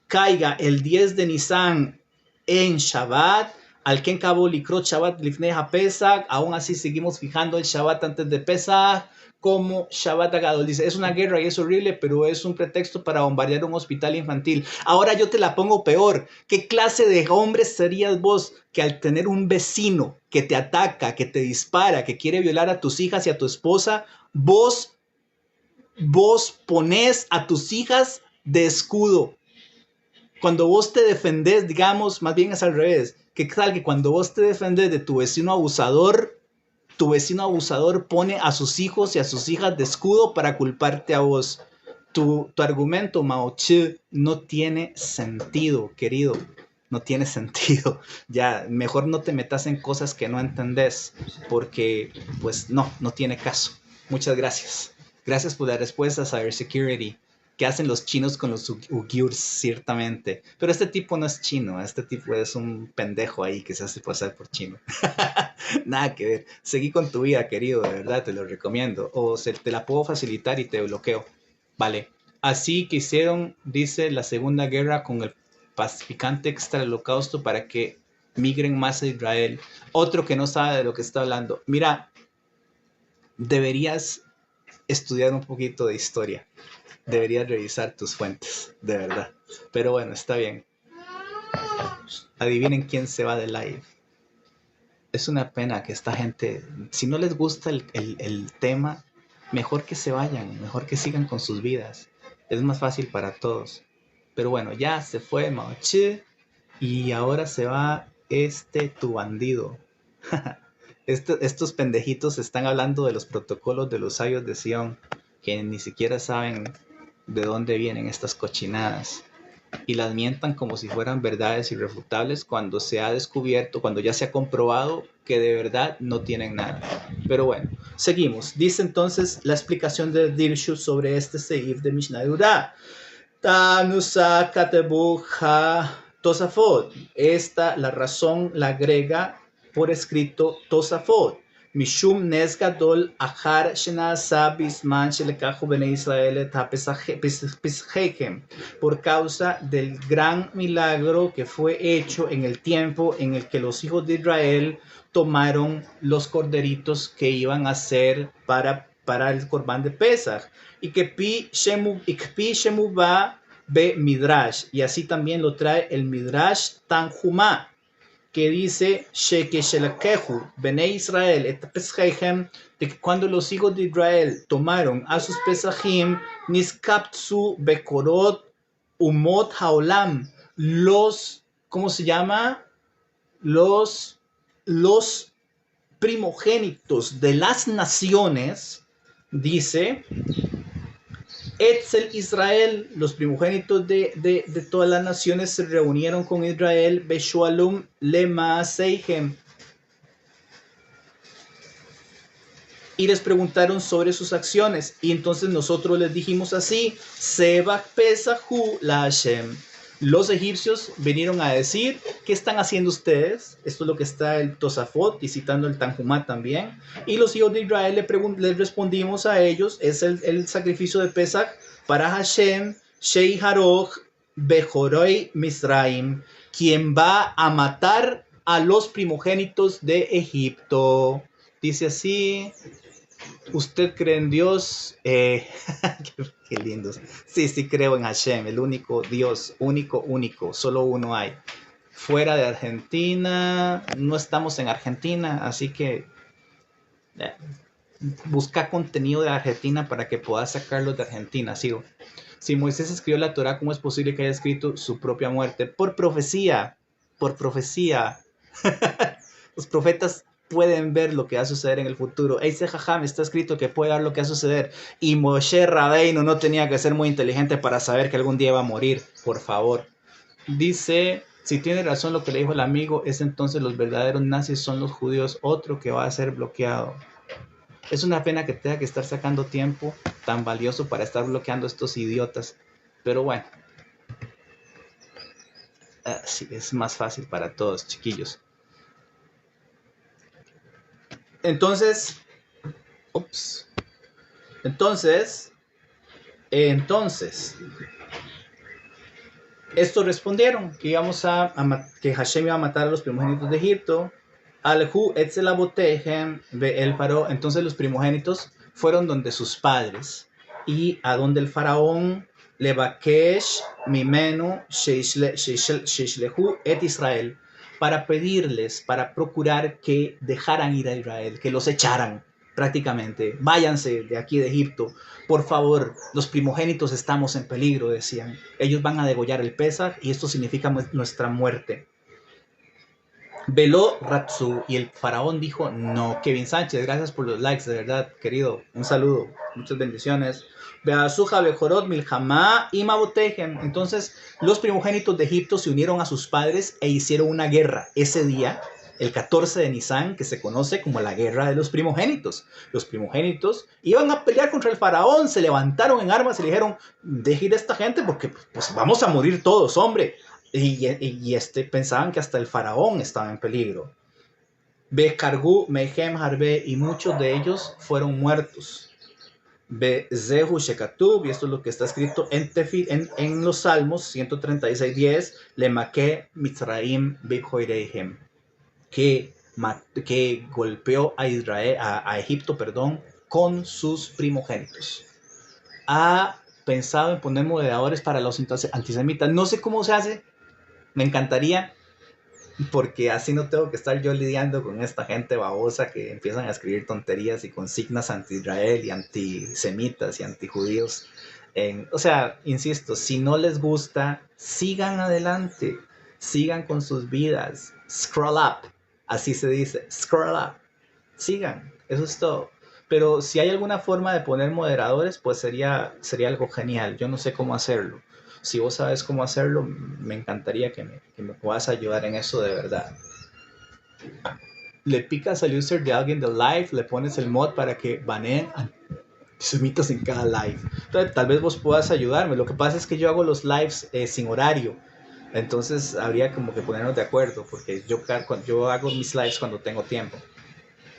caiga el 10 de Nisan en Shabbat, al Ken Kabo Likrot Shabbat Lifnei HaPesach, aún así seguimos fijando el Shabbat antes de Pesach como Shabbat Agadol. Dice, es una guerra y es horrible, pero es un pretexto para bombardear un hospital infantil. Ahora yo te la pongo peor. ¿Qué clase de hombre serías vos que al tener un vecino que te ataca, que te dispara, que quiere violar a tus hijas y a tu esposa, vos ponés a tus hijas de escudo? Cuando vos te defendés, digamos, más bien es al revés. ¿Qué tal que cuando vos te defendés de tu vecino abusador pone a sus hijos y a sus hijas de escudo para culparte a vos? Tu argumento, Mao Che, no tiene sentido, querido. No tiene sentido. Ya, mejor no te metas en cosas que no entendés, porque, pues, no tiene caso. Muchas gracias. Gracias por la respuesta, Cybersecurity. ¿Qué hacen los chinos con los uigures? Ciertamente. Pero este tipo no es chino. Este tipo es un pendejo ahí que se hace pasar por chino. Nada que ver. Seguí con tu vida, querido. De verdad, te lo recomiendo. O te la puedo facilitar y te bloqueo. Vale. Así que hicieron, dice, la Segunda Guerra con el pacificante extra del Holocausto para que migren más a Israel. Otro que no sabe de lo que está hablando. Mira, deberías estudiar un poquito de historia. Deberías revisar tus fuentes, de verdad. Pero bueno, está bien. Adivinen quién se va de live. Es una pena que esta gente, si no les gusta el tema, mejor que se vayan, mejor que sigan con sus vidas. Es más fácil para todos. Pero bueno, ya se fue Mao Che y ahora se va tu bandido. Estos pendejitos están hablando de los protocolos de los sabios de Sion, que ni siquiera saben de dónde vienen estas cochinadas y las mientan como si fueran verdades irrefutables cuando se ha descubierto, cuando ya se ha comprobado que de verdad no tienen nada. Pero bueno, seguimos. Dice entonces la explicación de Dirshu sobre este seif de Mishnah Berurah. Tanusa katebuja Tosafot. La razón la agrega por escrito Tosafot. Mishum nes gadol achar shenasa bisman shelekahu bene Israel et haPesachechem, por causa del gran milagro que fue hecho en el tiempo en el que los hijos de Israel tomaron los corderitos que iban a hacer para el Corbán de Pesach, y que pi shemu va be midrash, y así también lo trae el midrash Tanjumá, que dice Sheke Shelakehu Bene Israel et Pesachim, de que cuando los hijos de Israel tomaron a sus Pesachim, Niskaptsu Bekorot Umot Haolam, ¿cómo se llama? Los primogénitos de las naciones, dice Etzel Israel, los primogénitos de todas las naciones se reunieron con Israel, Beshualum Lema Seihem, y les preguntaron sobre sus acciones, y entonces nosotros les dijimos así: Sebach Pesahu la Hashem. Los egipcios vinieron a decir: ¿qué están haciendo ustedes? Esto es lo que está el Tosafot, y citando el Tanjumá también. Y los hijos de Israel les respondimos a ellos: es el sacrificio de Pesach para Hashem, Sheiharoj Bejoroi Misraim, quien va a matar a los primogénitos de Egipto. Dice así, ¿usted cree en Dios? Qué lindos. Sí, sí creo en Hashem, el único Dios, único, solo uno hay. Fuera de Argentina, no estamos en Argentina, así que busca contenido de Argentina para que puedas sacarlo de Argentina. Sigo. Si Moisés escribió la Torá, ¿cómo es posible que haya escrito su propia muerte? Por profecía, por profecía. Los profetas pueden ver lo que va a suceder en el futuro. Eise Jajam, está escrito que puede ver lo que va a suceder. Y Moshe Rabbeinu no tenía que ser muy inteligente para saber que algún día iba a morir. Por favor. Dice, si tiene razón lo que le dijo el amigo, es entonces los verdaderos nazis son los judíos, otro que va a ser bloqueado. Es una pena que tenga que estar sacando tiempo tan valioso para estar bloqueando a estos idiotas. Pero bueno, sí, es más fácil para todos, chiquillos. Entonces, estos respondieron que que Hashem iba a matar a los primogénitos de Egipto. Alhu etzelabotehem ve el faraón. Entonces los primogénitos fueron donde sus padres y a donde el faraón levakesh mimenu sheishlehu et Israel, para pedirles, para procurar que dejaran ir a Israel, que los echaran prácticamente. Váyanse de aquí de Egipto. Por favor, los primogénitos estamos en peligro, decían. Ellos van a degollar el Pesaj y esto significa nuestra muerte. Veló Ratsu y el faraón dijo no. Kevin Sánchez, gracias por los likes, de verdad, querido. Un saludo, muchas bendiciones. Beazuja Bejorot Milhamá y Mabotejem. Entonces, los primogénitos de Egipto se unieron a sus padres e hicieron una guerra ese día, el 14 de Nisan, que se conoce como la guerra de los primogénitos. Los primogénitos iban a pelear contra el faraón, se levantaron en armas y le dijeron, deje ir a esta gente porque pues vamos a morir todos, hombre. Y pensaban que hasta el faraón estaba en peligro. Bekargu Mehem Harbe, y muchos de ellos fueron muertos. Bezehu Shekatub, y esto es lo que está escrito en los Salmos 136:10, Lemake Mitzraim Bibhoireihem, que golpeó a Israel, a Egipto, perdón, con sus primogénitos. Ha pensado en poner moderadores para los antisemitas. No sé cómo se hace. Me encantaría, porque así no tengo que estar yo lidiando con esta gente babosa que empiezan a escribir tonterías y consignas anti-Israel y antisemitas y antijudíos. O sea, insisto, si no les gusta, sigan adelante, sigan con sus vidas, scroll up, así se dice, scroll up, sigan, eso es todo. Pero si hay alguna forma de poner moderadores, pues sería algo genial. Yo no sé cómo hacerlo. Si vos sabes cómo hacerlo, me encantaría que me puedas ayudar en eso de verdad. Le picas al user de alguien de live, le pones el mod para que baneen antisemitas en cada live. Entonces, tal vez vos puedas ayudarme. Lo que pasa es que yo hago los lives sin horario. Entonces habría como que ponernos de acuerdo, porque yo hago mis lives cuando tengo tiempo.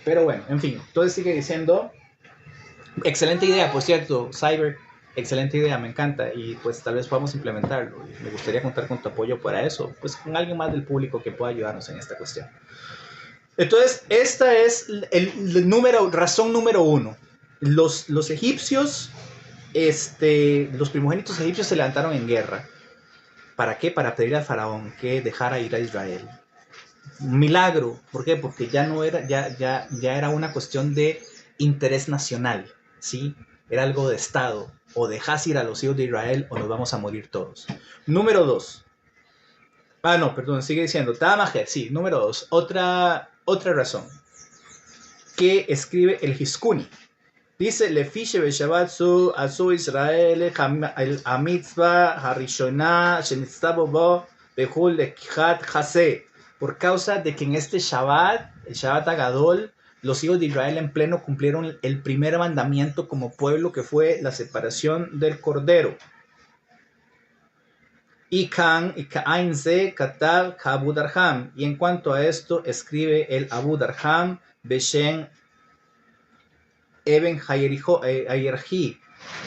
Pero bueno, en fin. Entonces sigue diciendo, excelente idea, por cierto, Cyber. Excelente idea, me encanta, y pues tal vez podamos implementarlo. Me gustaría contar con tu apoyo para eso, pues con alguien más del público que pueda ayudarnos en esta cuestión. Entonces, esta es razón número 1. Los egipcios, los primogénitos egipcios se levantaron en guerra. ¿Para qué? Para pedir al faraón que dejara ir a Israel. Un milagro. ¿Por qué? Porque ya era una cuestión de interés nacional, ¿sí? Era algo de Estado. O dejas ir a los hijos de Israel o nos vamos a morir todos. Número 2. Sigue diciendo. Tamajer, sí, número 2. Otra razón. Que escribe el Hiskuni. Dice, Lefiche Beshabat su Israel, a mitzvah, harishonah, shenitztabobo, behul lekichat hase. Por causa de que en este Shabbat, el Shabbat Agadol, los hijos de Israel en pleno cumplieron el primer mandamiento como pueblo, que fue la separación del cordero. Y Kainze Katal Abu Darham. Y en cuanto a esto, escribe el Abu Darham Beshen Eben Hayerji.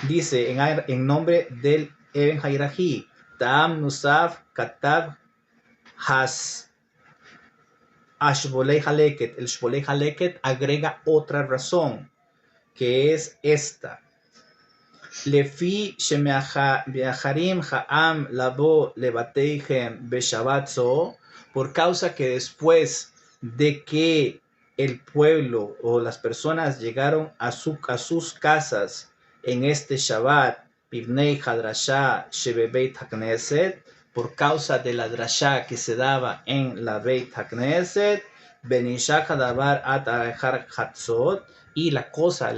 Dice en nombre del Eben Hairahi, Tam Nusaf, Katab, Has. Ashbolei Haleket. El Shbolei Haleket agrega otra razón, que es esta. Lefi shemeacharim ha'am labo lebateihem beshabatzo, por causa que después de que el pueblo o las personas llegaron a sus casas en este Shabbat, Pibnei Hadrashá Shebebeit HaKnesset, por causa de la drashá que se daba en la Beit HaKnesset, Benishak Hadabar At Ahar Hatzot, y la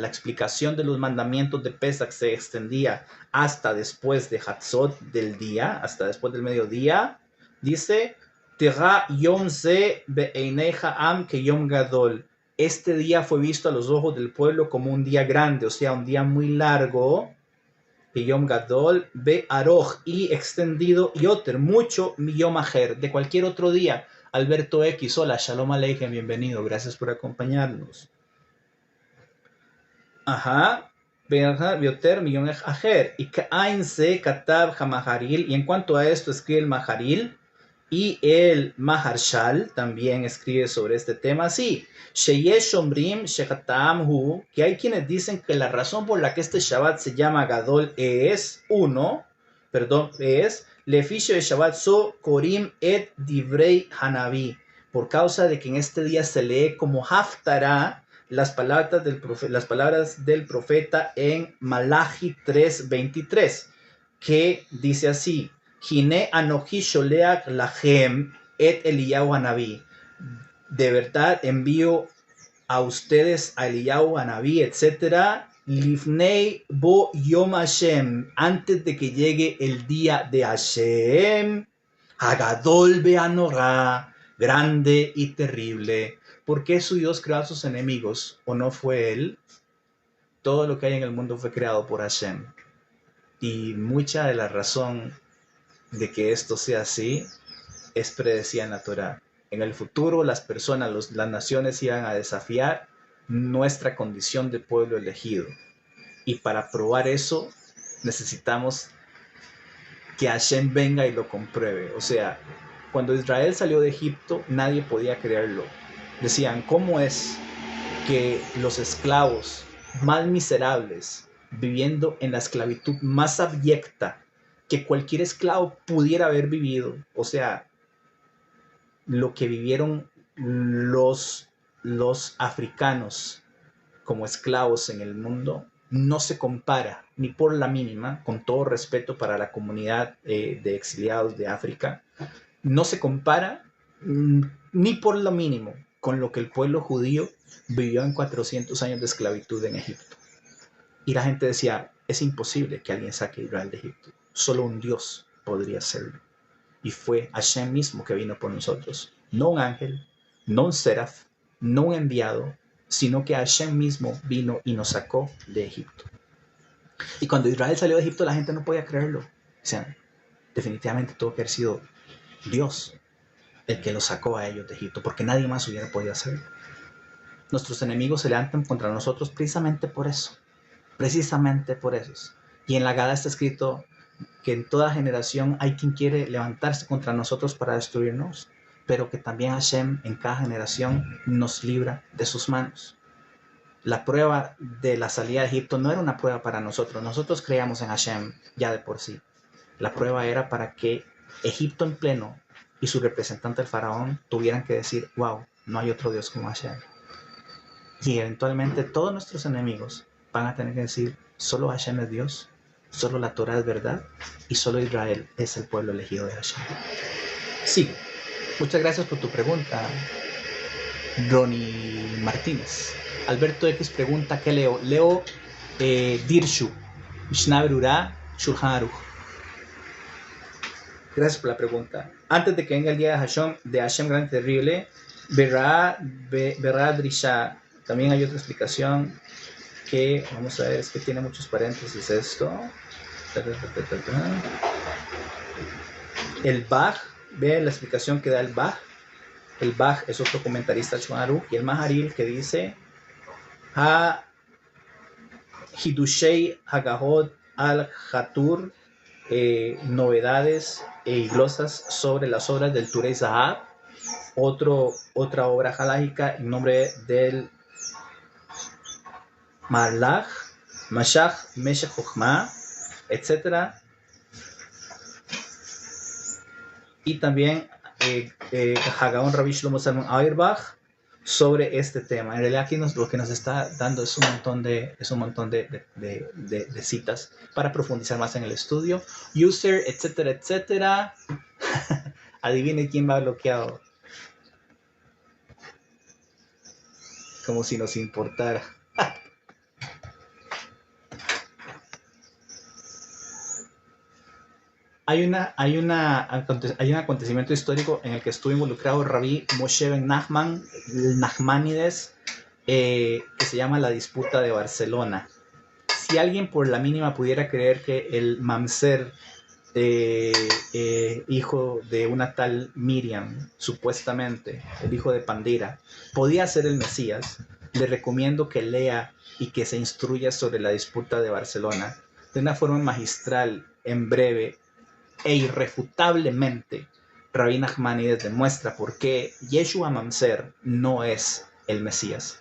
explicación de los mandamientos de Pesach se extendía hasta después de Hatzot del día, hasta después del mediodía. Dice, Tera Yom Ze Be'eineja Am que Yom Gadol. Este día fue visto a los ojos del pueblo como un día grande, o sea, un día muy largo. Que Yom Gadol Be Aroj, y extendido Yoter, mucho Yom Ajer, de cualquier otro día. Alberto X, hola, Shalom Aleichem, bienvenido, gracias por acompañarnos. Ajá, Bioter Millón Ajer, y Kain se Katab Hamaharil, y en cuanto a esto escribe el Maharil, y el Maharshal también escribe sobre este tema así, Sheyesh Omrim Shechatam Hu, que hay quienes dicen que la razón por la que este Shabbat se llama Gadol es Lefishe Shabbat So Korim Et Divrei Hanavi, por causa de que en este día se lee como Haftarah las palabras del profeta en Malachi 3:23, que dice así, Hine anochi sholeach lachem et Eliyahu Hanavi, de verdad envío a ustedes a Eliyahu Hanavi, etc., Lifnei bo yom Hashem, antes de que llegue el día de Hashem, Hagadol beanorá, grande y terrible. ¿Por qué su Dios creó a sus enemigos? ¿O no fue Él? Todo lo que hay en el mundo fue creado por Hashem. Y mucha de la razón de que esto sea así es predecida en la Torah. En el futuro las personas, las naciones iban a desafiar nuestra condición de pueblo elegido. Y para probar eso necesitamos que Hashem venga y lo compruebe. O sea, cuando Israel salió de Egipto, nadie podía creerlo. Decían, ¿cómo es que los esclavos más miserables, viviendo en la esclavitud más abyecta que cualquier esclavo pudiera haber vivido, o sea, lo que vivieron los africanos como esclavos en el mundo, no se compara ni por la mínima, con todo respeto para la comunidad de exiliados de África, no se compara ni por lo mínimo con lo que el pueblo judío vivió en 400 años de esclavitud en Egipto. Y la gente decía, es imposible que alguien saque a Israel de Egipto, solo un Dios podría hacerlo. Y fue Hashem mismo que vino por nosotros, no un ángel, no un seraf, no un enviado, sino que Hashem mismo vino y nos sacó de Egipto. Y cuando Israel salió de Egipto, la gente no podía creerlo. O sea, definitivamente tuvo que haber sido Dios el que los sacó a ellos de Egipto, porque nadie más hubiera podido hacerlo. Nuestros enemigos se levantan contra nosotros precisamente por eso. Y en la Haggadah está escrito que en toda generación hay quien quiere levantarse contra nosotros para destruirnos, pero que también Hashem en cada generación nos libra de sus manos. La prueba de la salida de Egipto no era una prueba para nosotros. Nosotros creíamos en Hashem ya de por sí. La prueba era para que Egipto en pleno y su representante el faraón tuvieran que decir, wow, no hay otro Dios como Hashem. Y eventualmente todos nuestros enemigos van a tener que decir, solo Hashem es Dios, solo la Torah es verdad y solo Israel es el pueblo elegido de Hashem. Sí, muchas gracias por tu pregunta, Ronnie Martínez. Alberto X pregunta, ¿qué leo? Leo Dirshu, Mishnah Berurah, Shulchan Aruch. Gracias por la pregunta. Antes de que venga el día de Hashem grande y terrible, Berá Drisha. También hay otra explicación que, vamos a ver, es que tiene muchos paréntesis esto. El Bach, ve la explicación que da el Bach. El Bach es otro comentarista Shulchan y el Maharil que dice Ha Hidushei Hagahot al Hatur novedades y glosas sobre las obras del Turei Zahab, otra obra halágica en nombre del Marlaj, Mashach, Meshech Chochmah, etc. Y también Hagaón Rabbi Shlomo Zalman Auerbach sobre este tema. En realidad aquí lo que nos está dando es un montón de citas para profundizar más en el estudio. User, etcétera, etcétera. Adivine quién va bloqueado. Como si nos importara. Hay un acontecimiento histórico en el que estuvo involucrado Rabbi Moshe ben Nachman, el Nachmanides, que se llama la disputa de Barcelona. Si alguien por la mínima pudiera creer que el Mamzer, hijo de una tal Miriam, supuestamente, el hijo de Pandira, podía ser el Mesías, le recomiendo que lea y que se instruya sobre la disputa de Barcelona de una forma magistral, en breve e irrefutablemente. Rabbi Nachmanides demuestra por qué Yeshua Mamzer no es el Mesías.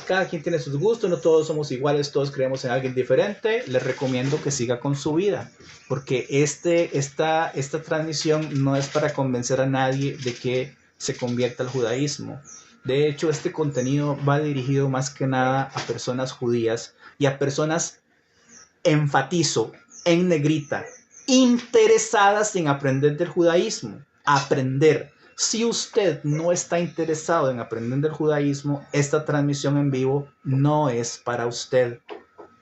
Cada quien tiene sus gustos, no todos somos iguales, todos creemos en alguien diferente. Les recomiendo que siga con su vida, porque esta transmisión no es para convencer a nadie de que se convierta al judaísmo. De hecho, este contenido va dirigido más que nada a personas judías y a personas, enfatizo, en negrita, interesadas en aprender del judaísmo. Aprender. Si usted no está interesado en aprender del judaísmo, esta transmisión en vivo no es para usted.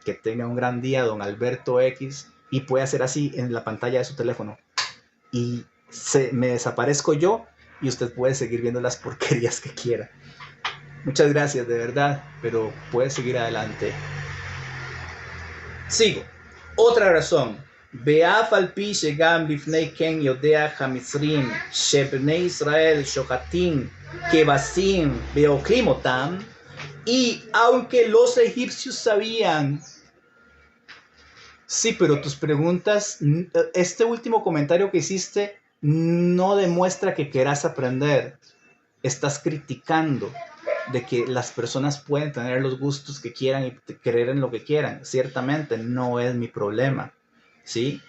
Que tenga un gran día, don Alberto X, y puede hacer así en la pantalla de su teléfono. Y me desaparezco yo y usted puede seguir viendo las porquerías que quiera. Muchas gracias, de verdad, pero puede seguir adelante. Sigo. Otra razón. ואף על פי שגם לפני כן יודע המצרים שבני ישראל שוחטים כבשים ואוכלים אותם, y aunque los egipcios sabían. Sí, pero tus preguntas, este último comentario que hiciste no demuestra que quieras aprender. Estás criticando de que las personas pueden tener los gustos que quieran y creer en lo que quieran. Ciertamente no es mi problema, ¿sí?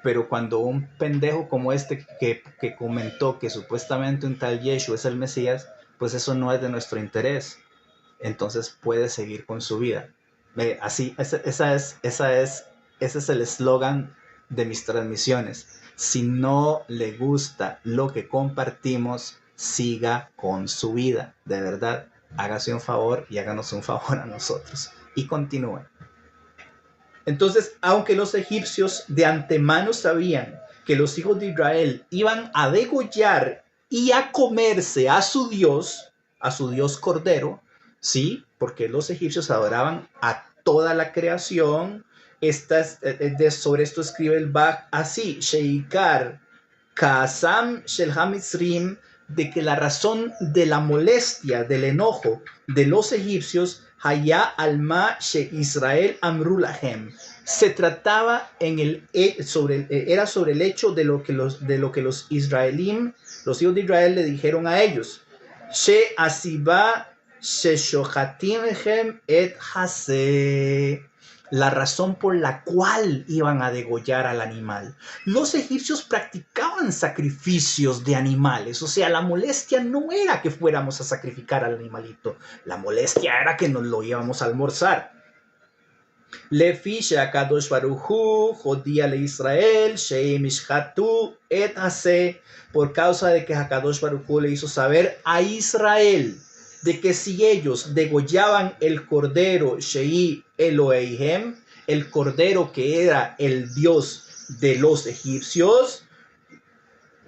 Pero cuando un pendejo como este que comentó que supuestamente un tal Yeshua es el Mesías, pues eso no es de nuestro interés. Entonces puede seguir con su vida. Así, ese es el eslogan de mis transmisiones. Si no le gusta lo que compartimos, siga con su vida. De verdad, hágase un favor y háganos un favor a nosotros. Y continúe. Entonces, aunque los egipcios de antemano sabían que los hijos de Israel iban a degollar y a comerse a su Dios Cordero, ¿sí? Porque los egipcios adoraban a toda la creación. Sobre esto escribe el Bach así: Sheikar Kaasam Shel HaMitzrim, de que la razón de la molestia, del enojo de los egipcios, Haya alma she Israel amru lahem, se trataba era sobre el hecho de lo que los israelíes, los hijos de Israel, le dijeron a ellos: She asiba she shochatimhem et hase, la razón por la cual iban a degollar al animal. Los egipcios practicaban sacrificios de animales, o sea, la molestia no era que fuéramos a sacrificar al animalito, la molestia era que nos lo íbamos a almorzar. Lefi she'akadosh baruch hu jodía le Israel she'im ishchatu et hase, por causa de que Hakadosh Baruch Hu le hizo saber a Israel de que si ellos degollaban el cordero Shei Eloheihem, el cordero que era el Dios de los egipcios,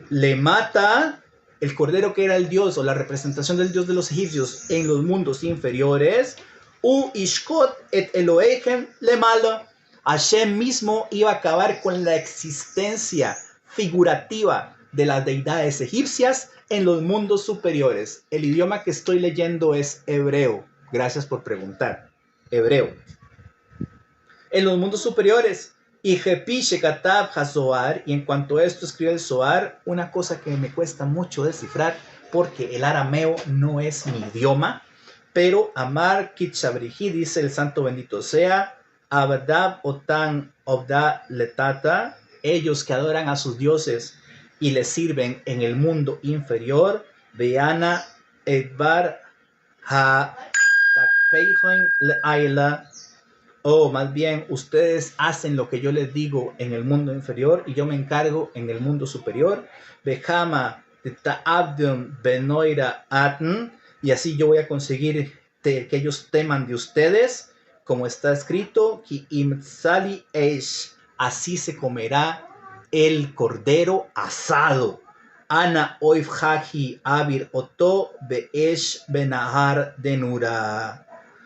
le mata, el cordero que era el Dios o la representación del Dios de los egipcios en los mundos inferiores, U Ishkot et Eloheihem le mala, Hashem mismo iba a acabar con la existencia figurativa de las deidades egipcias en los mundos superiores. El idioma que estoy leyendo es hebreo. Gracias por preguntar. Hebreo. En los mundos superiores, Y Jepi Shekatab Hazoar, y en cuanto a esto escribe el Zohar, una cosa que me cuesta mucho descifrar, porque el arameo no es mi idioma, pero Amar Kitchabrihi, dice el santo bendito sea, Abadab Otan Obda Letata, ellos que adoran a sus dioses y les sirven en el mundo inferior, Veana Edbar Ha Takpeihoin Leaila, o más bien, ustedes hacen lo que yo les digo en el mundo inferior y yo me encargo en el mundo superior. Bejama ta'abdum benoira atn, y así yo voy a conseguir que ellos teman de ustedes, como está escrito, ki imtsali eish, así se comerá el cordero asado. Ana oif haji abir oto beesh benahar denura.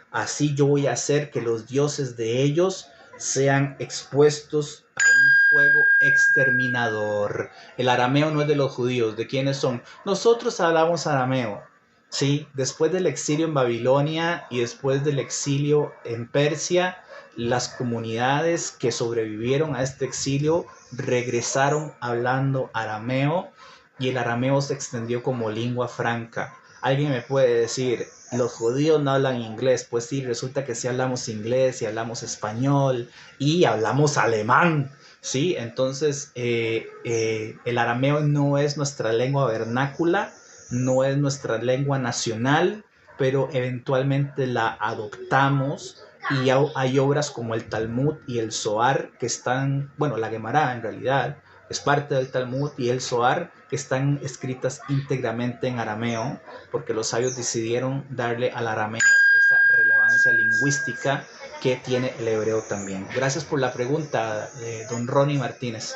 Así yo voy a hacer que los dioses de ellos sean expuestos a un fuego exterminador. El arameo no es de los judíos. ¿De quiénes son? Nosotros hablamos arameo. Sí, después del exilio en Babilonia y después del exilio en Persia, las comunidades que sobrevivieron a este exilio regresaron hablando arameo y el arameo se extendió como lengua franca. Alguien me puede decir, los judíos no hablan inglés. Pues sí, resulta que sí hablamos inglés y hablamos español y hablamos alemán. Sí, entonces el arameo no es nuestra lengua vernácula, no es nuestra lengua nacional, pero eventualmente la adoptamos y hay obras como el Talmud y el Zohar que están, bueno, la Gemara en realidad es parte del Talmud y el Zohar que están escritas íntegramente en arameo, porque los sabios decidieron darle al arameo esa relevancia lingüística que tiene el hebreo también. Gracias por la pregunta, don Ronnie Martínez.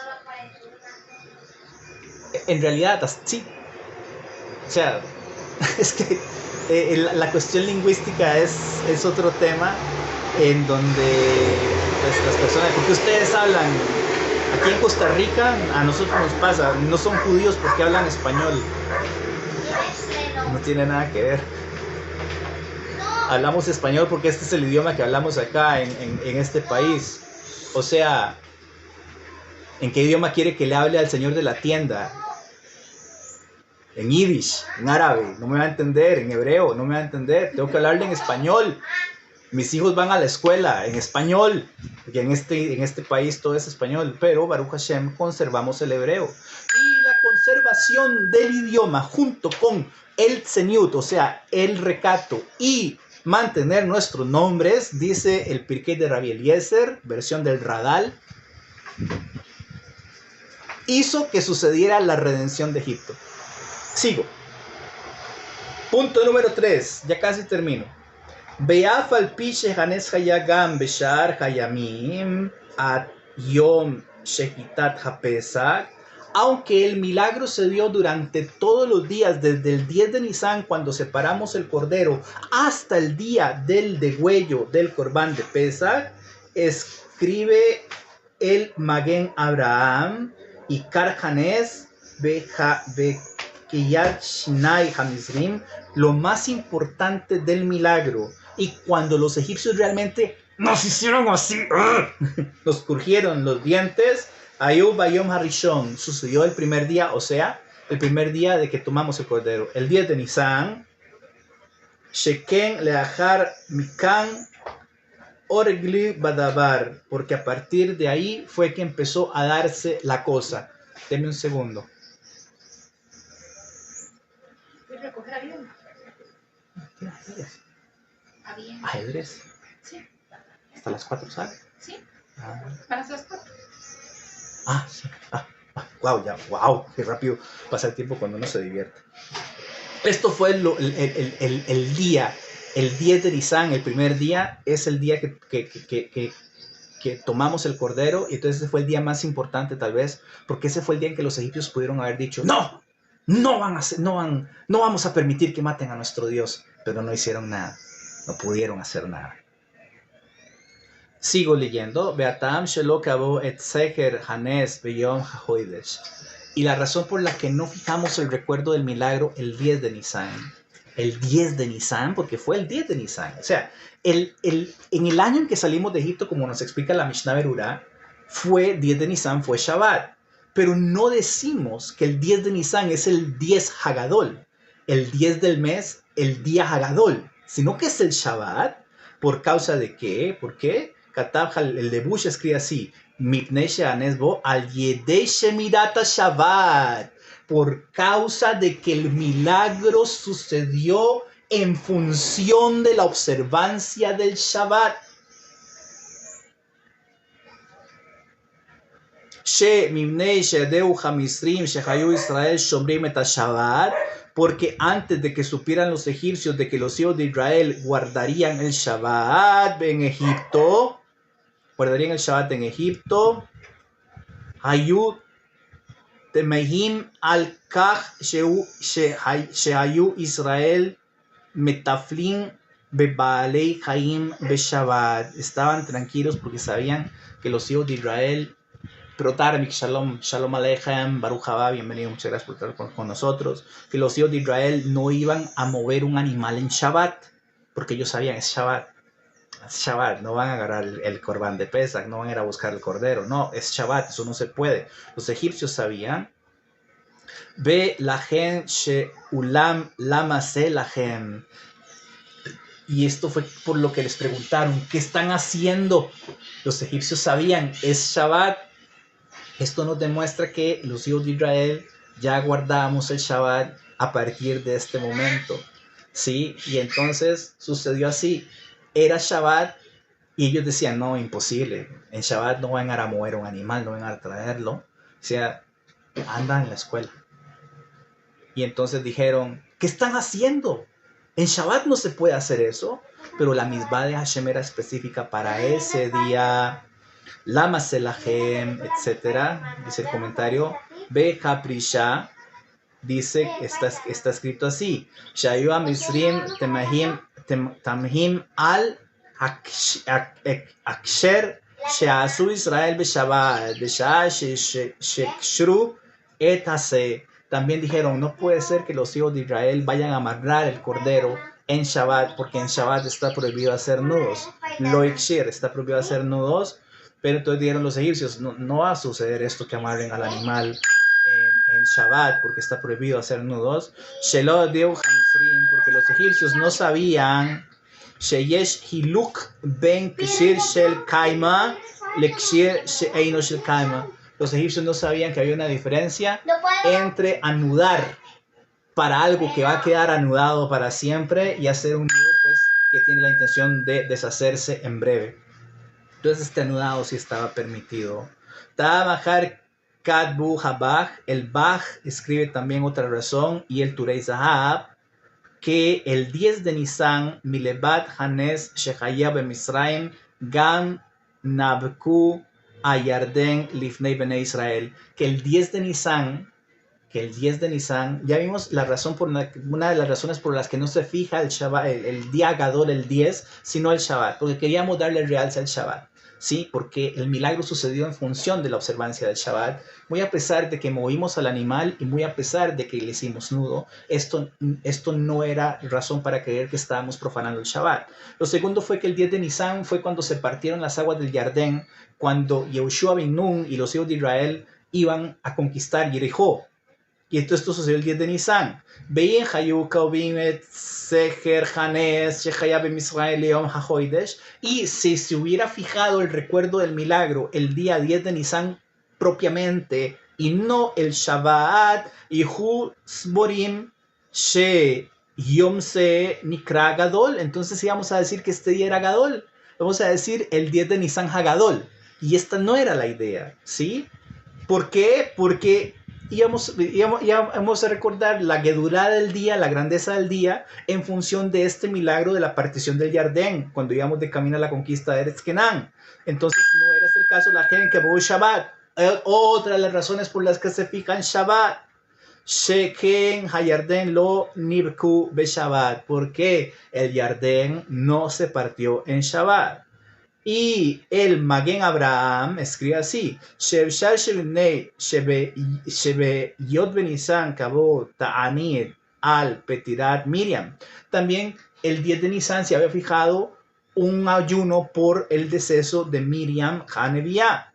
En realidad, sí. O sea, es que la cuestión lingüística es otro tema en donde pues, las personas, porque ustedes hablan, aquí en Costa Rica a nosotros nos pasa, no son judíos porque hablan español, no tiene nada que ver. Hablamos español porque este es el idioma que hablamos acá en este país. O sea, ¿en qué idioma quiere que le hable al señor de la tienda? En yiddish, en árabe, no me va a entender, en hebreo, no me va a entender, tengo que hablarle en español. Mis hijos van a la escuela en español, porque en este país todo es español, pero Baruch Hashem conservamos el hebreo. Y la conservación del idioma junto con el tzeniut, o sea, el recato y mantener nuestros nombres, dice el Pirkei de Rabbi Eliezer, versión del Radal, hizo que sucediera la redención de Egipto. Sigo. Punto número 3, ya casi termino. Be'af al pi shehanes hayagam beshar hayamim at yom shehitat hapesach, aunque el milagro se dio durante todos los días, desde el 10 de Nisan, cuando separamos el cordero, hasta el día del degüello del Corbán de Pesach, escribe el Maguen Abraham y Karhanes Bekiyat Shinai Hamizrim, lo más importante del milagro. Y cuando los egipcios realmente nos hicieron así, nos crujieron los dientes, Ayub Bayom Harishon, sucedió el primer día, o sea, el primer día de que tomamos el cordero, el 10 de Nisan, Sheken Leahar Mikan Orgli Badabar, porque a partir de ahí fue que empezó a darse la cosa. Deme un segundo. ¿Voy a recoger avión? ¿Tiene ajedrez? ¿Avión? ¿Ajedrez? Sí. ¿Hasta las 4 sale? Sí. Ah, Para las 4. sí. Wow, ya, wow, qué rápido pasa el tiempo cuando uno se divierte. Esto fue el día, el 10 de Nisan, el primer día, es el día que tomamos el cordero, y entonces ese fue el día más importante tal vez, porque ese fue el día en que los egipcios pudieron haber dicho, no vamos a permitir que maten a nuestro Dios, pero no hicieron nada, no pudieron hacer nada. Sigo leyendo. Beatam shelo kabo et seher hanes beyom hahoidesh. Y la razón por la que no fijamos el recuerdo del milagro el 10 de Nisan. El 10 de Nisan, porque fue el 10 de Nisan. O sea, en el año en que salimos de Egipto, como nos explica la Mishnah Berurá, 10 de Nisan fue Shabbat. Pero no decimos que el 10 de Nisan es el 10 Hagadol, el 10 del mes, el día Hagadol, sino que es el Shabbat. ¿Por causa de qué? ¿Por qué? Katab, el de Bush escribe así, Mipnei she'anesbo al yedei shemirata Shabbat, por causa de que el milagro sucedió en función de la observancia del Shabbat. Porque antes de que supieran los egipcios de que los hijos de Israel guardarían el Shabbat en Egipto, Hayu temehim al kach shehayu Israel metaflin bebalei chaim beshabbat. Estaban tranquilos porque sabían que los hijos de Israel, pero Tarmik, Shalom Aleichem, Baruch Haba, bienvenido, muchas gracias por estar con nosotros, que los hijos de Israel no iban a mover un animal en Shabbat, porque ellos sabían, es Shabbat, no van a agarrar el corbán de Pesach, no van a ir a buscar el cordero, no, es Shabbat, eso no se puede. Los egipcios sabían, Ve lahem she ulam lama se lahem. Y esto fue por lo que les preguntaron, ¿qué están haciendo? Los egipcios sabían, es Shabbat. Esto nos demuestra que los hijos de Israel ya guardábamos el Shabbat a partir de este momento, ¿sí? Y entonces sucedió así, era Shabbat y ellos decían, no, imposible, en Shabbat no van a mover un animal, no van a traerlo, o sea, andan en la escuela. Y entonces dijeron, ¿qué están haciendo? En Shabbat no se puede hacer eso, pero la misbah de Hashem era específica para ese día. Lama selahem, etcétera, dice el comentario. Be Kaprisha, dice, está escrito así. Shayu Misrim tamhim al aksher sheasu Israel beshabbat besha shekshru etase. También dijeron, no puede ser que los hijos de Israel vayan a amarrar el cordero en Shabbat, porque en Shabbat está prohibido hacer nudos. Lo ikshir, está prohibido hacer nudos. Pero entonces dijeron los egipcios, no va a suceder esto que amarren al animal en Shabbat, porque está prohibido hacer nudos. Shelo deu hamisrim, porque los egipcios no sabían. Sheyesh hiluk ben kshir shel kaima lekshir she'eino shel kaima. Los egipcios no sabían que había una diferencia entre anudar para algo que va a quedar anudado para siempre y hacer un nudo pues, que tiene la intención de deshacerse en breve. Entonces este anudado sí estaba permitido. Tabahar Kadbu Habaj, el Baj escribe también otra razón, y el Turei Zahab, que el 10 de Nisan, Milebat Hanes Shechaya Bemisraim, Gam Nabku Ayarden Lifnei Bene Israel, que el 10 de Nisan, ya vimos la razón una de las razones por las que no se fija el Shabbat, el día Gadol, el 10, sino el Shabbat, porque queríamos darle realce al Shabbat, ¿sí? Porque el milagro sucedió en función de la observancia del Shabbat, muy a pesar de que movimos al animal y muy a pesar de que le hicimos nudo, esto no era razón para creer que estábamos profanando el Shabbat. Lo segundo fue que el 10 de Nisan fue cuando se partieron las aguas del Jardén, cuando Yehoshua ben Nun y los hijos de Israel iban a conquistar Jericó. Y esto sucedió el 10 de Nisan. Y si se hubiera fijado el recuerdo del milagro el día 10 de Nisan propiamente y no el Shabbat, entonces íbamos a decir que este día era Gadol. Vamos a decir el 10 de Nisan Hagadol. Y esta no era la idea, ¿sí? ¿Por qué? Porque íbamos a recordar la gedurá del día, la grandeza del día, en función de este milagro de la partición del Jardín, cuando íbamos de camino a la conquista de Eretz Kenán. Entonces no era este el caso la gente que hubo Shabbat. Otra de las razones por las que se fija en Shabbat. Sheken Hayarden lo nirku be Shabbat, porque el Jardín no se partió en Shabbat. Y el Maguen Abraham escribe así: Shevshar Shebnei Shebe Yod Benisan Kabo Ta'anid al Petirat Miriam. También el 10 de Nisan se había fijado un ayuno por el deceso de Miriam Hanevia.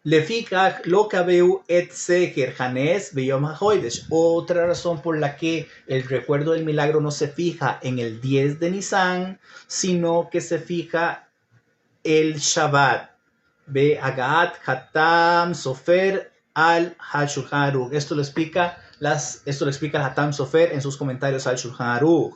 Lefikach lo kabeu et seher hanes beyom hahoidesh. Otra razón por la que el recuerdo del milagro no se fija en el 10 de Nisan, sino que se fija el Shabbat. Be Agat Hatam Sofer al Shulchan Aruch. Esto lo explica el Hatam Sofer en sus comentarios al Shulchan Aruch.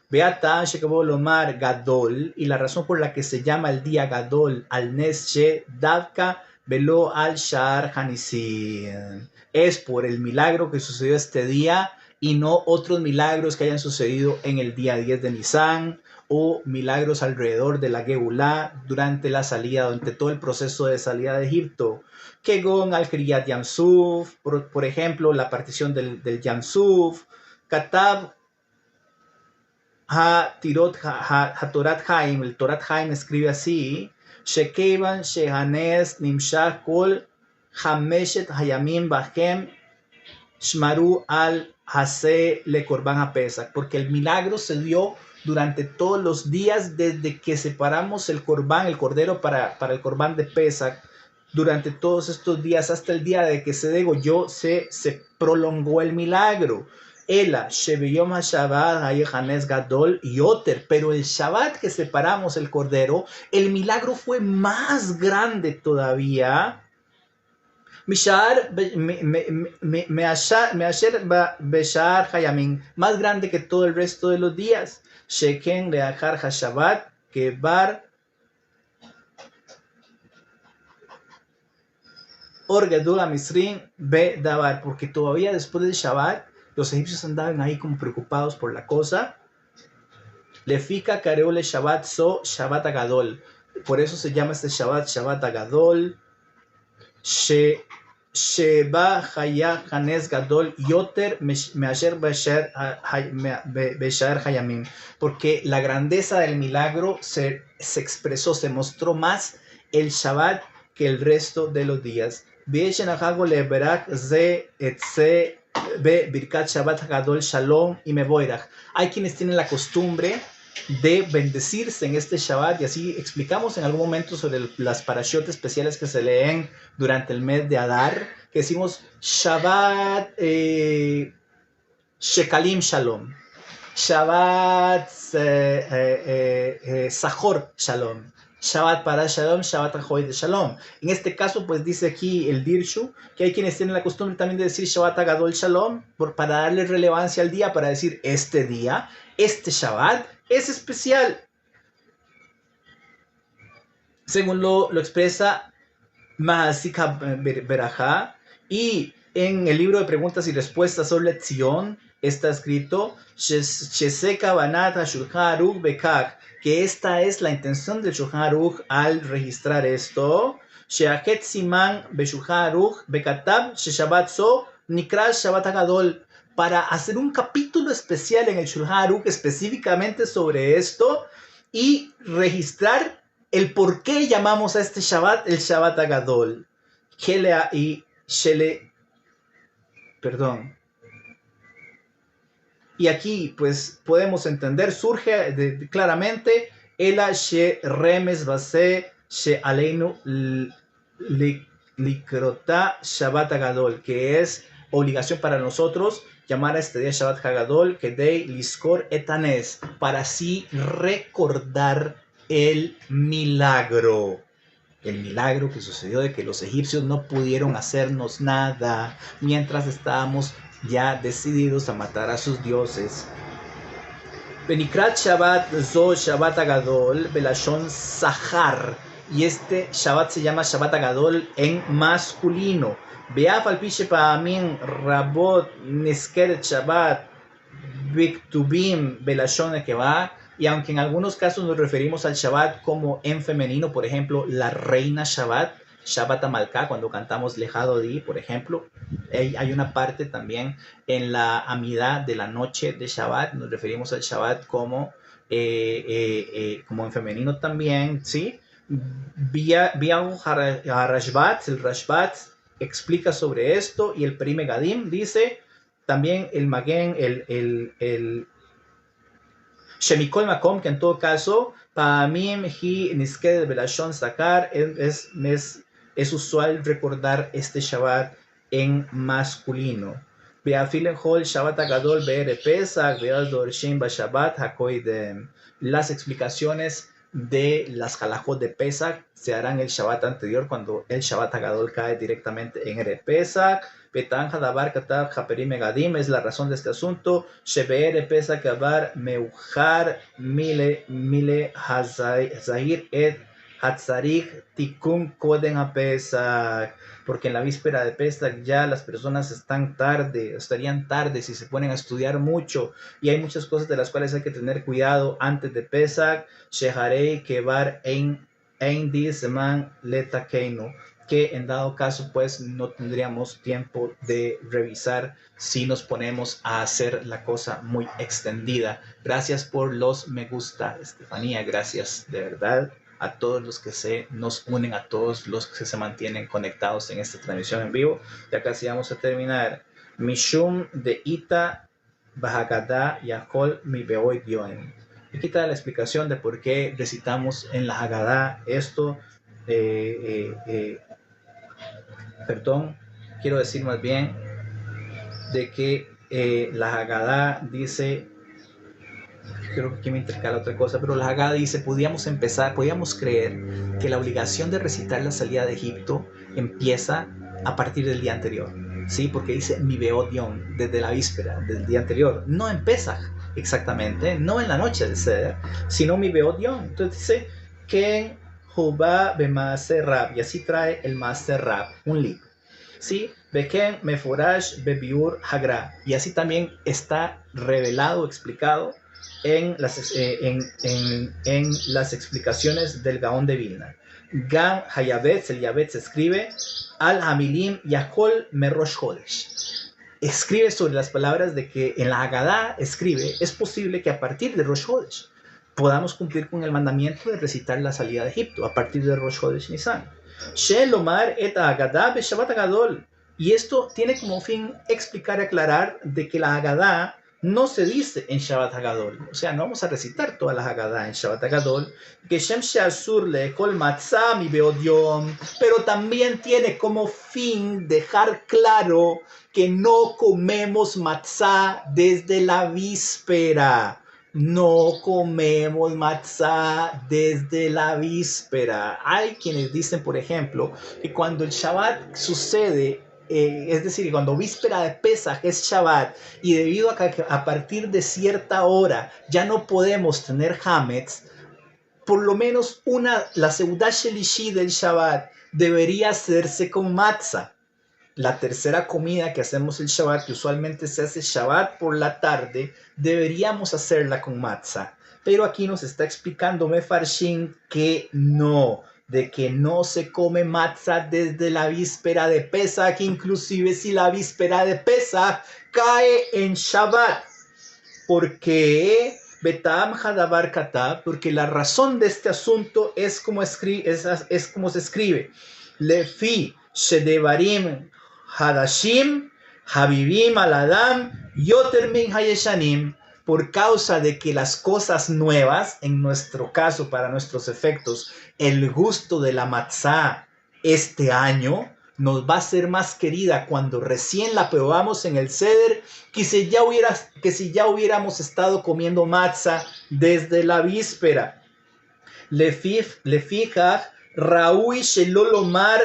Beata Shekabo Lomar Gadol, y la razón por la que se llama el día Gadol al Neshe Davka Velo al Shar Hanisin, es por el milagro que sucedió este día y no otros milagros que hayan sucedido en el día 10 de Nisan o milagros alrededor de la Geulá durante la salida, durante todo el proceso de salida de Egipto. Kegon al Kriyat Yamsuf, por ejemplo, la partición del Yamsuf, Katab Torat Haim, el Torat Haim escribe así: Shekevan Shehanes Nimshach Kol Hameshet Hayamim Bahem Shmaru al Hase Le Korban HaPesach, porque el milagro se dio durante todos los días desde que separamos el Korban, el cordero para el Korban de Pesach. Durante todos estos días hasta el día de que se degolló se prolongó el milagro. Ela, Shebeyom HaShabbat Hayehanes Gadol Yoter, pero el Shabbat que separamos el cordero, el milagro fue más grande todavía. Mishar Measher Beshar Hayamin, más grande que todo el resto de los días. Sheken Leachar HaShabbat Kebar Orgadul Misrin Be Dabar, porque todavía después del Shabbat los egipcios andaban ahí como preocupados por la cosa. Lefika Kareole Shabbat So Shabbat Agadol, por eso se llama este Shabbat Shabbat Agadol. Sheba Haya Hanes Gadol Yoter Measher Beshar Hayamim, porque la grandeza del milagro se expresó, se mostró más el Shabbat que el resto de los días. Birkat Shabbat Gadol Shalom y Mevoirach. Hay quienes tienen la costumbre de bendecirse en este Shabbat, y así explicamos en algún momento sobre las parashot especiales que se leen durante el mes de Adar, que decimos Shabbat Shekalim Shalom, Shabbat Sahor Shalom, Shabbat para Shalom, Shabbat Ahoy de Shalom. En este caso, pues dice aquí el Dirshu que hay quienes tienen la costumbre también de decir Shabbat Agadol Shalom para darle relevancia al día, para decir este día, este Shabbat es especial. Según lo expresa Mahasika Berajá, y en el libro de preguntas y respuestas sobre Tzion está escrito Sheseka Banat HaShulchan Aruch Bekach, que esta es la intención del Shulchan Aruch al registrar esto. Sheachet Siman Beshulchan Aruch Bekatab Sheshabat So Nikra Shabbat Agadol, para hacer un capítulo especial en el Shulchan Aruch específicamente sobre esto y registrar el por qué llamamos a este Shabbat el Shabbat Agadol. Y aquí pues podemos entender, surge claramente Ela she remes base she aleinu likrota Shabbat Agadol, que es obligación para nosotros llamar a este día Shabbat Hagadol, que de Liskor etanes, para así recordar el milagro. El milagro que sucedió de que los egipcios no pudieron hacernos nada mientras estábamos ya decididos a matar a sus dioses. Benikrat Shabbat Zo Shabbat Agadol Belashon Sahar, y este Shabbat se llama Shabbat Agadol en masculino. Beaf al piche pa'amin rabot niskeret Shabbat biktubim belashon nekeva, y aunque en algunos casos nos referimos al Shabbat como en femenino, por ejemplo, la reina Shabbat, Shabbat Amalcá, cuando cantamos Lejado Di, por ejemplo, hay una parte también en la Amidá de la noche de Shabbat, nos referimos al Shabbat como en femenino también, ¿sí? Vía Rashbat, el Rashbat explica sobre esto, y el Pri Megadim dice también el Magen, el Shemikol Makom, que en todo caso, Pa'amim hi nisked belashon sakar, es es usual recordar este Shabbat en masculino. Beafilen Hol Shabbat Agadol Be'er Pesach Be'al Dorshin Shabbat Hakoidem. Las explicaciones de las halajot de Pesach se harán el Shabbat anterior, cuando el Shabbat Agadol cae directamente en el Pesach. Betan Hadabar Katab Haperim Megadim es la razón de este asunto. Shebe'er Pesach Abar Meujar Mile Hazahir Et Hatzarik Tikkun Koden HaPesach, porque en la víspera de Pesach ya las personas estarían tarde si se ponen a estudiar mucho, y hay muchas cosas de las cuales hay que tener cuidado antes de Pesach. Sheharei Kebar Ein Di Seman Letakeinu, que en dado caso pues no tendríamos tiempo de revisar si nos ponemos a hacer la cosa muy extendida. Gracias por los me gusta, Estefanía, gracias de verdad a todos los que nos unen, a todos los que se mantienen conectados en esta transmisión en vivo. Ya casi vamos a terminar. Mishum de Ita Bahagada Yahol Mi Beoy Dioen. Aquí está la explicación de por qué recitamos en la Haggadah esto. Perdón, quiero decir más bien de que la Haggadah dice, creo que aquí me intercala otra cosa, pero la Haggadah dice, podíamos creer que la obligación de recitar la salida de Egipto empieza a partir del día anterior, ¿sí? Porque dice mi beodion, desde la víspera, del día anterior, no en Pesach exactamente, no en la noche del Seder, sino mi beodion. Entonces dice que Jubá Bemaaser Rab, y así trae el Maaser Rab, un libro, ¿sí? Beken Meforash Bebiur Hagra, y así también está revelado, explicado en las explicaciones del Gaón de Vilna. Gam Hayabetz, el Yabetz escribe Al Hamilim Yahol Merosh Hodesh. Escribe sobre las palabras de que en la Haggadah escribe, es posible que a partir de Rosh Hodesh podamos cumplir con el mandamiento de recitar la salida de Egipto, a partir de Rosh Hodesh Nisan. Shelomar et Haggadah be Shabbat Agadol. Y esto tiene como fin explicar y aclarar de que la Haggadah no se dice en Shabbat Hagadol, o sea, no vamos a recitar toda la Haggadah en Shabbat Hagadol, que Shem Sheasur Le'echol Matzah Mi Beodiom, pero también tiene como fin dejar claro que no comemos matzah desde la víspera. No comemos matzah desde la víspera. Hay quienes dicen, por ejemplo, que cuando el Shabbat sucede, es decir, cuando víspera de Pesach es Shabbat, y debido a que a partir de cierta hora ya no podemos tener Hametz, por lo menos la Seudah Shelishi del Shabbat debería hacerse con matzah. La tercera comida que hacemos el Shabbat, que usualmente se hace Shabbat por la tarde, deberíamos hacerla con matzah. Pero aquí nos está explicando Mefarshin que no, de que no se come matzah desde la víspera de Pesach, inclusive si la víspera de Pesach cae en Shabbat. ¿Por qué? Betam Hadabar Katab, porque la razón de este asunto es como se escribe. Lefi Shedevarim Hadashim Habibim Aladam Yoter Min Hayeshanim, por causa de que las cosas nuevas, en nuestro caso, para nuestros efectos, el gusto de la matzá este año nos va a ser más querida cuando recién la probamos en el Seder, que si ya hubiéramos estado comiendo matzá desde la víspera. Lefikach Raúi Shelolomar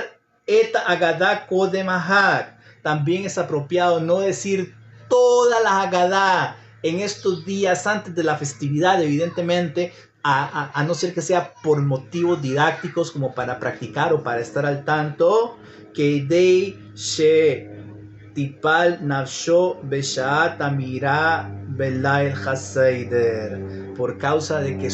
Et Haggadah Kodem Ahag. También es apropiado no decir toda la Haggadah en estos días antes de la festividad, evidentemente, a no ser que sea por motivos didácticos, como para practicar o para estar al tanto, que Dei She Tipal Nafsho Beshaat Amira Belail Haseider, por causa de que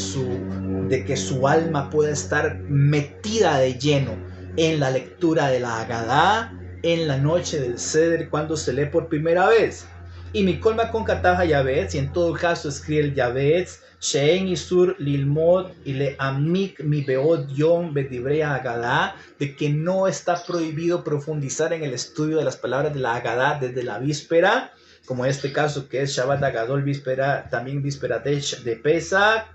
su alma pueda estar metida de lleno en la lectura de la Haggadah en la noche del Seder, cuando se lee por primera vez. Y mi colma con Kataja Yavetz, y en todo caso escribe el Yavetz, Shein Isur Lilmod y le Amik mi Beod Yom Bedivrei Haggadah, de que no está prohibido profundizar en el estudio de las palabras de la Haggadah desde la víspera, como en este caso que es Shabbat Hagadol, víspera, también víspera de Pesach,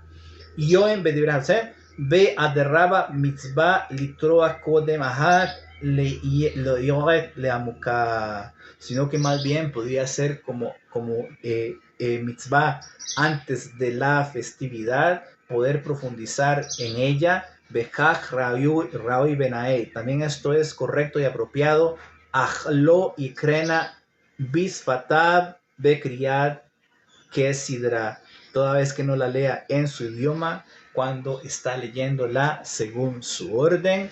Yom Bedivrei Haggadah, Ve Aderraba Mitzvah Litroa Kodem Ahag le amuka, sino que más bien podría ser como mitzvah antes de la festividad, poder profundizar en ella. Bekach Raui Benae. También esto es correcto y apropiado. Ajlo y Krena Bisfatab Bekriyad Kesidra. Toda vez que no la lea en su idioma, cuando está leyéndola según su orden.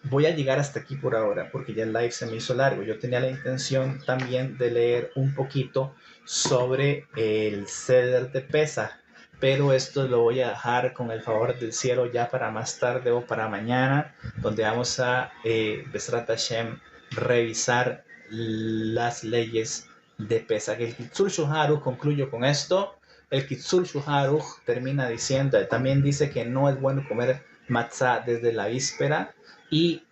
Voy a llegar hasta aquí por ahora porque ya el live se me hizo largo. Yo tenía la intención también de leer un poquito sobre el Seder de Pesaj, pero esto lo voy a dejar con el favor del cielo ya para más tarde o para mañana, donde vamos a, Besrat Hashem, revisar las leyes de Pesaj. El Kitzur Shulchan Aruch, concluyo con esto. El Kitzur Shulchan Aruch termina diciendo, también dice que no es bueno comer matzah desde la víspera. Y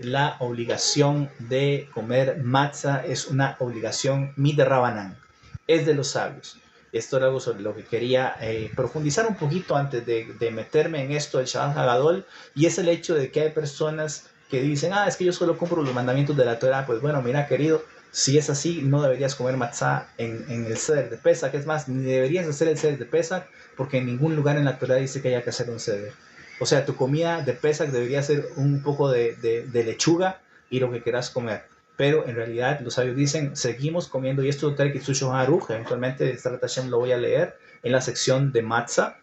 la obligación de comer matzah es una obligación midrabanan, es de los sabios. Esto era algo sobre lo que quería profundizar un poquito antes de meterme en esto del Shabbat Hagadol, y es el hecho de que hay personas que dicen, es que yo solo cumplo los mandamientos de la Torah. Pues bueno, mira, querido, si es así, no deberías comer matzah en el Seder de Pesach. Es más, ni deberías hacer el Seder de Pesach, porque en ningún lugar en la Torah dice que haya que hacer un Seder. O sea, tu comida de Pesach debería ser un poco de lechuga y lo que quieras comer. Pero en realidad los sabios dicen, seguimos comiendo, y esto de Kitzur Shulchan Aruch, eventualmente Besrat Hashem lo voy a leer en la sección de matzah,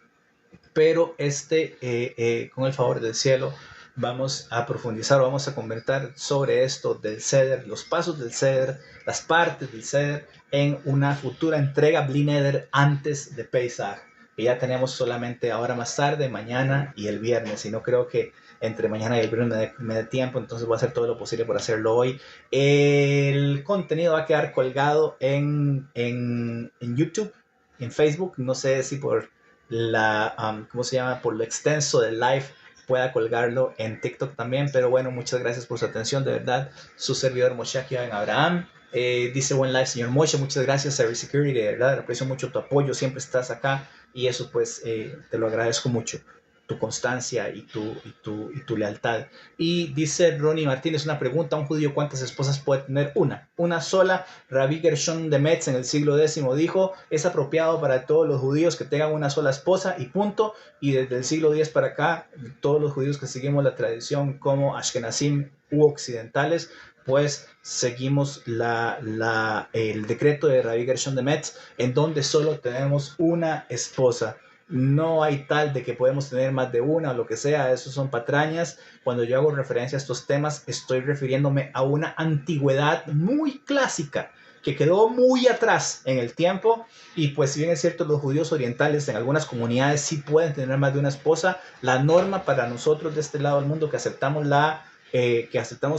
pero con el favor del cielo, vamos a profundizar, vamos a conversar sobre esto del Seder, los pasos del Seder, las partes del Seder, en una futura entrega Bli Neder antes de Pesach. Que ya tenemos solamente ahora más tarde, mañana y el viernes, y no creo que entre mañana y el viernes me dé tiempo, entonces voy a hacer todo lo posible por hacerlo hoy. El contenido va a quedar colgado en YouTube, en Facebook, no sé si por ¿cómo se llama? Por lo extenso del live pueda colgarlo en TikTok también, pero bueno, muchas gracias por su atención, de verdad, su servidor Moshe Akiva Abraham. Dice buen live, señor Moshe, muchas gracias, Cybersecurity, de verdad, aprecio mucho tu apoyo, siempre estás acá, y eso pues te lo agradezco mucho, tu constancia y tu lealtad. Y dice Ronnie Martínez, una pregunta, ¿un judío cuántas esposas puede tener? Una sola. Rabbi Gershon de Metz en el siglo X dijo, es apropiado para todos los judíos que tengan una sola esposa y punto. Y desde el siglo X para acá, todos los judíos que seguimos la tradición como Ashkenazim u occidentales, pues seguimos el decreto de Rabbi Gershon de Metz, en donde solo tenemos una esposa. No hay tal de que podemos tener más de una o lo que sea, eso son patrañas. Cuando yo hago referencia a estos temas, estoy refiriéndome a una antigüedad muy clásica que quedó muy atrás en el tiempo. Y pues si bien es cierto, los judíos orientales en algunas comunidades sí pueden tener más de una esposa, la norma para nosotros de este lado del mundo que aceptamos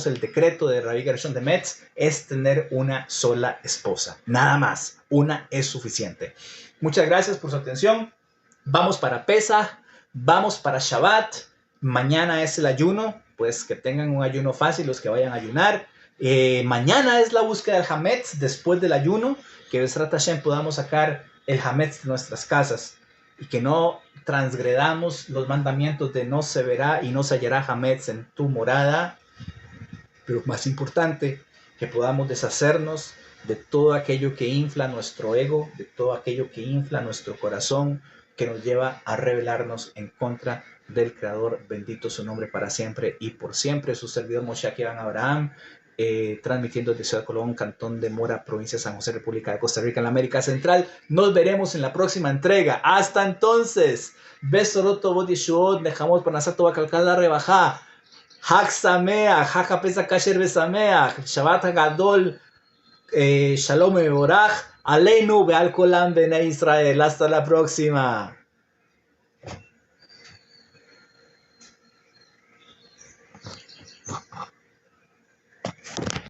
el decreto de Rabbi Gershon de Metz es tener una sola esposa, nada más, una es suficiente. Muchas gracias por su atención. Vamos para Pesaj, vamos para Shabbat. Mañana es el ayuno, pues que tengan un ayuno fácil los que vayan a ayunar. Mañana es la búsqueda del Hametz después del ayuno, que Besrat Hashem podamos sacar el Hametz de nuestras casas y que no transgredamos los mandamientos de no se verá y no se hallará Hametz en tu morada. Pero más importante, que podamos deshacernos de todo aquello que infla nuestro ego, de todo aquello que infla nuestro corazón, que nos lleva a rebelarnos en contra del Creador. Bendito su nombre para siempre y por siempre. Su servidor Moshe Akiva Abraham, transmitiendo desde Ciudad Colón, Cantón de Mora, Provincia de San José, República de Costa Rica, en la América Central. Nos veremos en la próxima entrega. Hasta entonces, Besoroto Bodishuot, dejamos para Nasato Bacalcada Rebajá. Hag Sameach, Hag Pesach Kasher Besameach, Shabbat Hagadol, Shalom Mevorach, Aleinu Beal Kolam Bene Israel. Hasta la próxima.